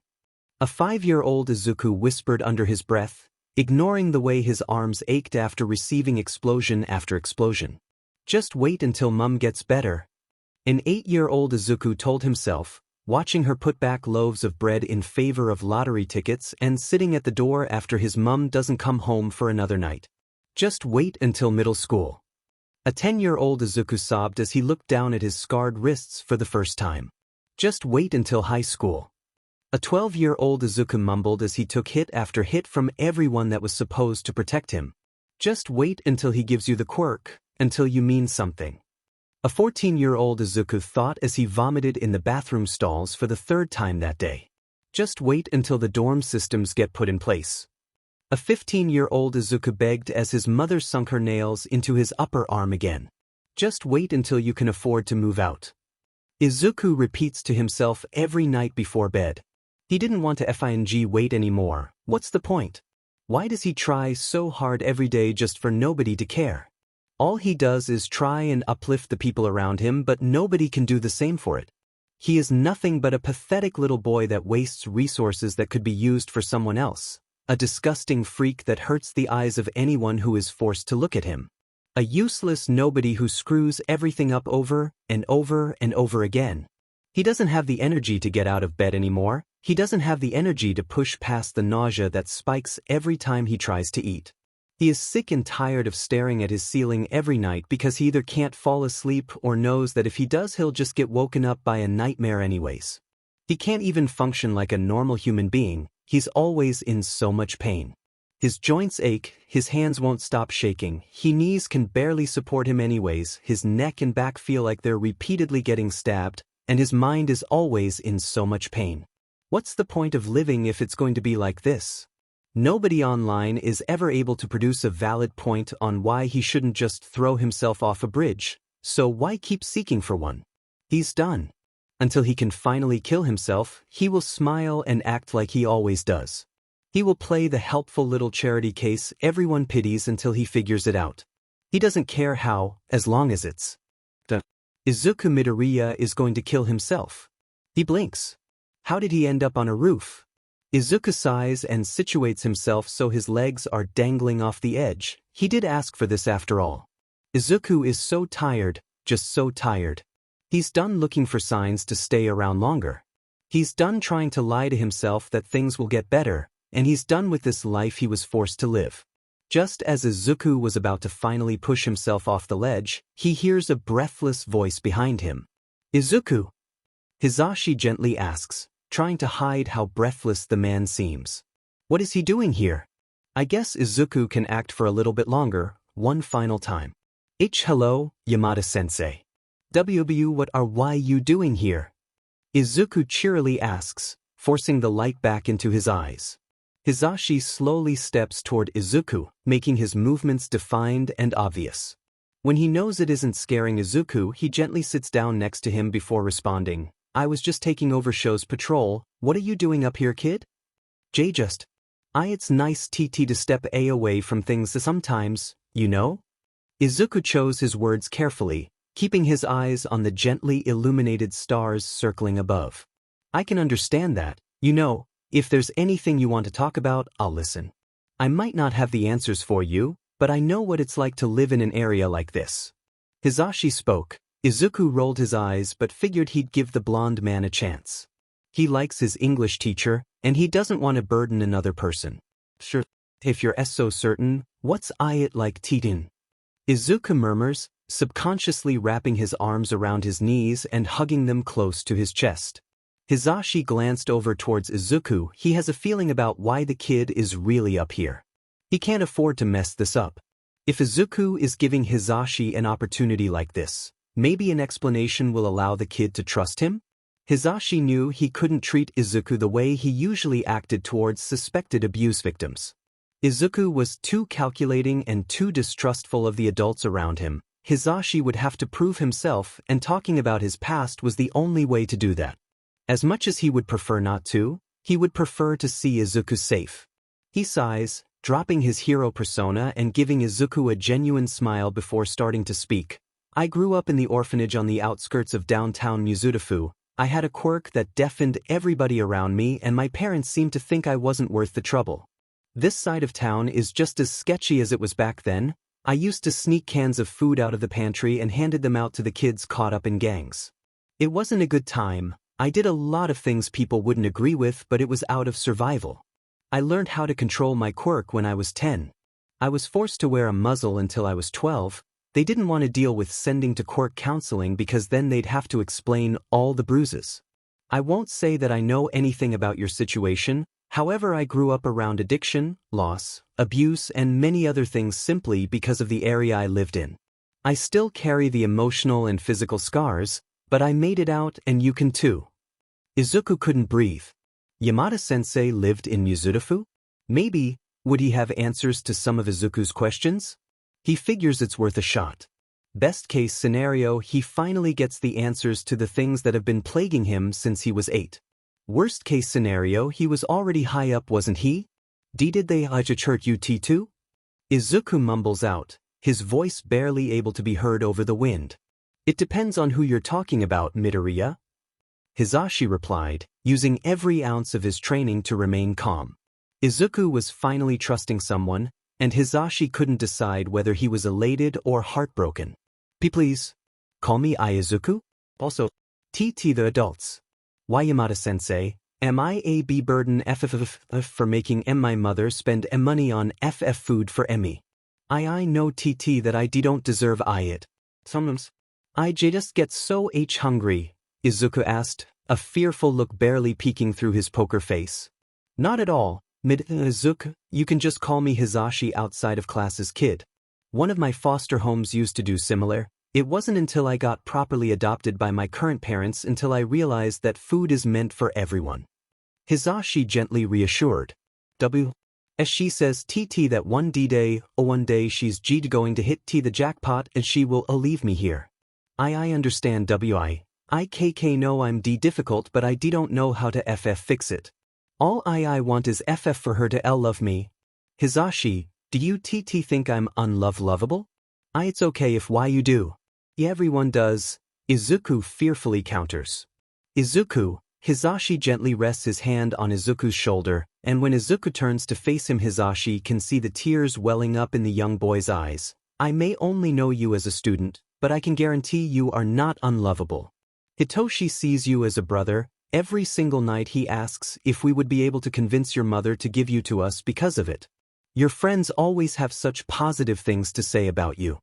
A 5-year-old Izuku whispered under his breath, ignoring the way his arms ached after receiving explosion after explosion. Just wait until Mum gets better. An 8-year-old Izuku told himself, watching her put back loaves of bread in favor of lottery tickets and sitting at the door after his mum doesn't come home for another night. Just wait until middle school. A 10-year-old Izuku sobbed as he looked down at his scarred wrists for the first time. Just wait until high school. A 12-year-old Izuku mumbled as he took hit after hit from everyone that was supposed to protect him. Just wait until he gives you the quirk, until you mean something. A 14-year-old Izuku thought as he vomited in the bathroom stalls for the 3rd time that day. Just wait until the dorm systems get put in place. A 15-year-old Izuku begged as his mother sunk her nails into his upper arm again. Just wait until you can afford to move out. Izuku repeats to himself every night before bed. He didn't want to wait anymore. What's the point? Why does he try so hard every day just for nobody to care? All he does is try and uplift the people around him, but nobody can do the same for it. He is nothing but a pathetic little boy that wastes resources that could be used for someone else, a disgusting freak that hurts the eyes of anyone who is forced to look at him. A useless nobody who screws everything up over and over and over again. He doesn't have the energy to get out of bed anymore. He doesn't have the energy to push past the nausea that spikes every time he tries to eat. He is sick and tired of staring at his ceiling every night because he either can't fall asleep or knows that if he does he'll just get woken up by a nightmare anyways. He can't even function like a normal human being. He's always in so much pain. His joints ache, his hands won't stop shaking, his knees can barely support him anyways, his neck and back feel like they're repeatedly getting stabbed, and his mind is always in so much pain. What's the point of living if it's going to be like this? Nobody online is ever able to produce a valid point on why he shouldn't just throw himself off a bridge, so why keep seeking for one? He's done. Until he can finally kill himself, he will smile and act like he always does. He will play the helpful little charity case everyone pities until he figures it out. He doesn't care how, as long as it's the Izuku Midoriya is going to kill himself. He blinks. How did he end up on a roof? Izuku sighs and situates himself so his legs are dangling off the edge. He did ask for this after all. Izuku is so tired, just so tired. He's done looking for signs to stay around longer. He's done trying to lie to himself that things will get better, and he's done with this life he was forced to live. Just as Izuku was about to finally push himself off the ledge, he hears a breathless voice behind him. Izuku! Hisashi gently asks, trying to hide how breathless the man seems. What is he doing here? I guess Izuku can act for a little bit longer, one final time. Hello, Yamada-sensei. What are why you doing here? Izuku cheerily asks, forcing the light back into his eyes. Hisashi slowly steps toward Izuku, making his movements defined and obvious. When he knows it isn't scaring Izuku, he gently sits down next to him before responding. I was just taking over Show's patrol. What are you doing up here, kid? It's nice to step away from things sometimes, you know? Izuku chose his words carefully, keeping his eyes on the gently illuminated stars circling above. I can understand that, you know, if there's anything you want to talk about, I'll listen. I might not have the answers for you, but I know what it's like to live in an area like this. Hisashi spoke. Izuku rolled his eyes but figured he'd give the blonde man a chance. He likes his English teacher, and he doesn't want to burden another person. Sure, if you're so certain, what's it like Titin? Izuku murmurs, subconsciously wrapping his arms around his knees and hugging them close to his chest. Hisashi glanced over towards Izuku. He has a feeling about why the kid is really up here. He can't afford to mess this up. If Izuku is giving Hisashi an opportunity like this, maybe an explanation will allow the kid to trust him? Hisashi knew he couldn't treat Izuku the way he usually acted towards suspected abuse victims. Izuku was too calculating and too distrustful of the adults around him. Hisashi would have to prove himself, and talking about his past was the only way to do that. As much as he would prefer not to, he would prefer to see Izuku safe. He sighs, dropping his hero persona and giving Izuku a genuine smile before starting to speak. I grew up in the orphanage on the outskirts of downtown Mizudafu. I had a quirk that deafened everybody around me, and my parents seemed to think I wasn't worth the trouble. This side of town is just as sketchy as it was back then. I used to sneak cans of food out of the pantry and handed them out to the kids caught up in gangs. It wasn't a good time. I did a lot of things people wouldn't agree with, but it was out of survival. I learned how to control my quirk when I was 10. I was forced to wear a muzzle until I was 12. They didn't want to deal with sending to quirk counseling because then they'd have to explain all the bruises. I won't say that I know anything about your situation. However, I grew up around addiction, loss, abuse, and many other things simply because of the area I lived in. I still carry the emotional and physical scars, but I made it out, and you can too. Izuku couldn't breathe. Yamada-sensei lived in Mizudafu? Maybe, would he have answers to some of Izuku's questions? He figures it's worth a shot. Best case scenario, he finally gets the answers to the things that have been plaguing him since he was 8. Worst case scenario, he was already high up, wasn't he? Did they hurt UT too? Izuku mumbles out, his voice barely able to be heard over the wind. It depends on who you're talking about, Midoriya. Hisashi replied, using every ounce of his training to remain calm. Izuku was finally trusting someone, and Hisashi couldn't decide whether he was elated or heartbroken. Please, call me Izuku? Also, TT the adults. Why Yamada-sensei, am I a b burden for making my mother spend money on food for me? I know TT that I don't deserve it. Sometimes, I just get so hungry, Izuku asked, a fearful look barely peeking through his poker face. Not at all, Izuku, you can just call me Hisashi outside of class's kid. One of my foster homes used to do similar. It wasn't until I got properly adopted by my current parents until I realized that food is meant for everyone. Hisashi gently reassured. As she says TT that one day she's going to hit the jackpot and she will leave me here. I understand IKK know I'm difficult but I don't know how to fix it. All I want is for her to love me. Hisashi, do you TT think I'm unlovable? It's okay if you do. Everyone does, Izuku fearfully counters. Izuku, Hisashi gently rests his hand on Izuku's shoulder, and when Izuku turns to face him, Hisashi can see the tears welling up in the young boy's eyes. I may only know you as a student, but I can guarantee you are not unlovable. Hitoshi sees you as a brother. Every single night he asks if we would be able to convince your mother to give you to us because of it. Your friends always have such positive things to say about you.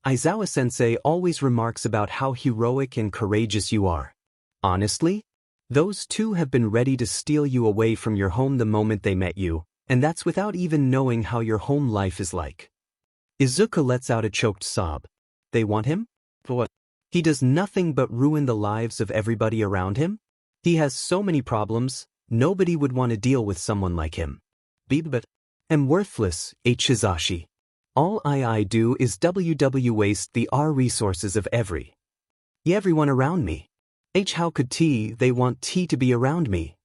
Aizawa-sensei always remarks about how heroic and courageous you are. Honestly? Those two have been ready to steal you away from your home the moment they met you, and that's without even knowing how your home life is like. Izuku lets out a choked sob. They want him? For what? He does nothing but ruin the lives of everybody around him? He has so many problems, nobody would want to deal with someone like him. But I'm worthless, Hisashi. All I do is waste the resources of everyone around me. How could they want to be around me?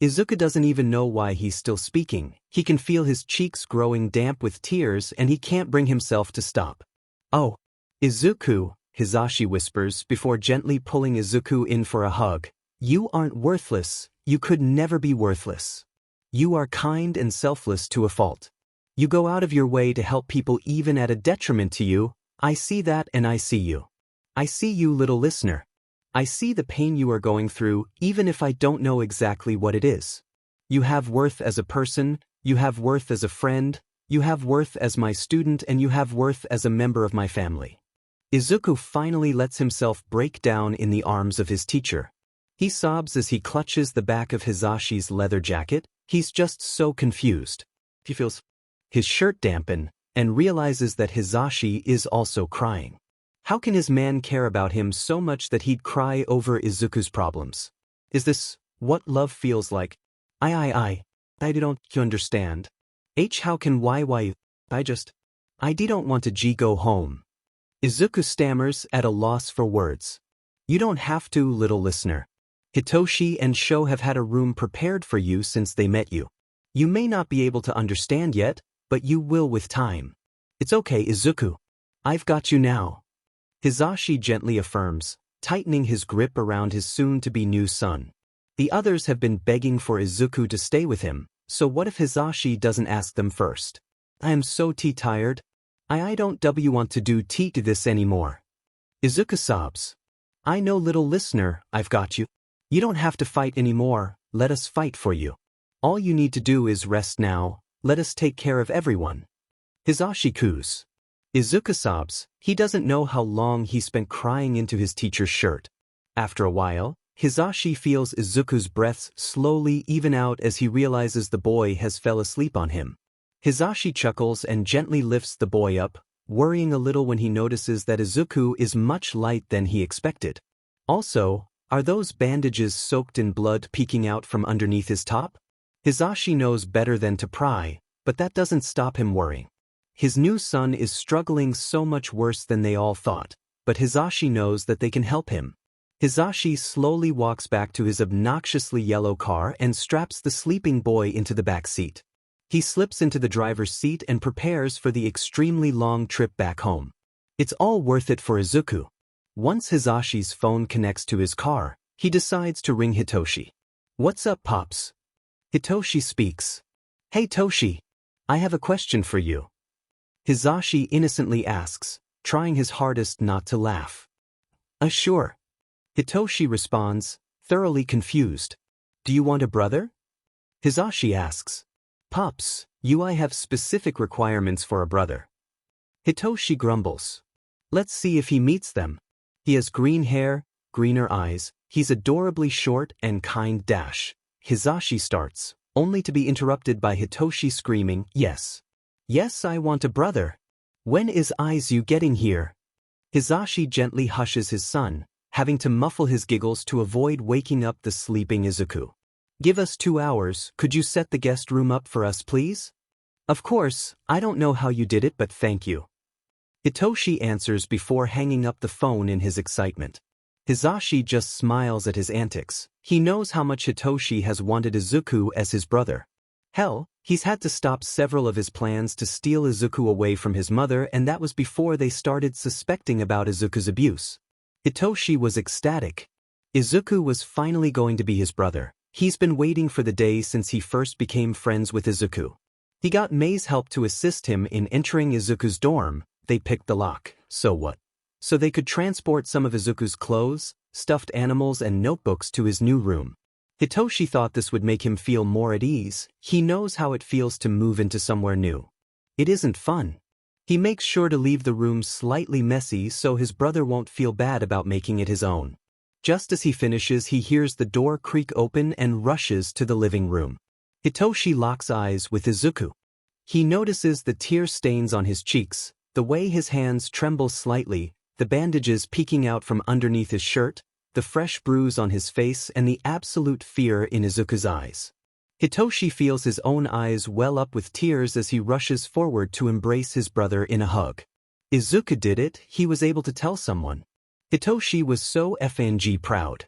Izuku doesn't even know why he's still speaking. He can feel his cheeks growing damp with tears and he can't bring himself to stop. Oh, Izuku, Hisashi whispers before gently pulling Izuku in for a hug. You aren't worthless, you could never be worthless. You are kind and selfless to a fault. You go out of your way to help people even at a detriment to you. I see that and I see you. I see you, little listener. I see the pain you are going through, even if I don't know exactly what it is. You have worth as a person, you have worth as a friend, you have worth as my student, and you have worth as a member of my family. Izuku finally lets himself break down in the arms of his teacher. He sobs as he clutches the back of Hisashi's leather jacket. He's just so confused. He feels his shirt dampen and realizes that Hisashi is also crying. How can his man care about him so much that he'd cry over Izuku's problems? Is this what love feels like? I don't understand. How can I don't want to go home. Izuku stammers at a loss for words. You don't have to, little listener. Hitoshi and Sho have had a room prepared for you since they met you. You may not be able to understand yet, but you will with time. It's okay, Izuku. I've got you now. Hisashi gently affirms, tightening his grip around his soon-to-be new son. The others have been begging for Izuku to stay with him, so what if Hisashi doesn't ask them first? I am so tired. I don't want to do this anymore. Izuku sobs. I know, little listener, I've got you. You don't have to fight anymore, let us fight for you. All you need to do is rest now, let us take care of everyone. Hisashi coos. Izuku sobs, he doesn't know how long he spent crying into his teacher's shirt. After a while, Hisashi feels Izuku's breaths slowly even out as he realizes the boy has fell asleep on him. Hisashi chuckles and gently lifts the boy up, worrying a little when he notices that Izuku is much light than he expected. Also, are those bandages soaked in blood peeking out from underneath his top? Hisashi knows better than to pry, but that doesn't stop him worrying. His new son is struggling so much worse than they all thought, but Hisashi knows that they can help him. Hisashi slowly walks back to his obnoxiously yellow car and straps the sleeping boy into the back seat. He slips into the driver's seat and prepares for the extremely long trip back home. It's all worth it for Izuku. Once Hisashi's phone connects to his car, he decides to ring Hitoshi. What's up, Pops? Hitoshi speaks. Hey Toshi, I have a question for you. Hisashi innocently asks, trying his hardest not to laugh. Sure. Hitoshi responds, thoroughly confused. Do you want a brother? Hisashi asks. Pops, I have specific requirements for a brother. Hitoshi grumbles. Let's see if he meets them. He has green hair, greener eyes, he's adorably short and kind dash. Hisashi starts, only to be interrupted by Hitoshi screaming, Yes. Yes, I want a brother. When is Aizu getting here? Hisashi gently hushes his son, having to muffle his giggles to avoid waking up the sleeping Izuku. Give us 2 hours, could you set the guest room up for us please? Of course, I don't know how you did it but thank you. Hitoshi answers before hanging up the phone in his excitement. Hisashi just smiles at his antics. He knows how much Hitoshi has wanted Izuku as his brother. Hell, he's had to stop several of his plans to steal Izuku away from his mother, and that was before they started suspecting about Izuku's abuse. Hitoshi was ecstatic. Izuku was finally going to be his brother. He's been waiting for the day since he first became friends with Izuku. He got Mei's help to assist him in entering Izuku's dorm. They picked the lock. So what? So they could transport some of Izuku's clothes, stuffed animals and notebooks to his new room. Hitoshi thought this would make him feel more at ease. He knows how it feels to move into somewhere new. It isn't fun. He makes sure to leave the room slightly messy so his brother won't feel bad about making it his own. Just as he finishes, he hears the door creak open and rushes to the living room. Hitoshi locks eyes with Izuku. He notices the tear stains on his cheeks, the way his hands tremble slightly, the bandages peeking out from underneath his shirt, the fresh bruise on his face and the absolute fear in Izuku's eyes. Hitoshi feels his own eyes well up with tears as he rushes forward to embrace his brother in a hug. Izuku did it, he was able to tell someone. Hitoshi was so FNG proud.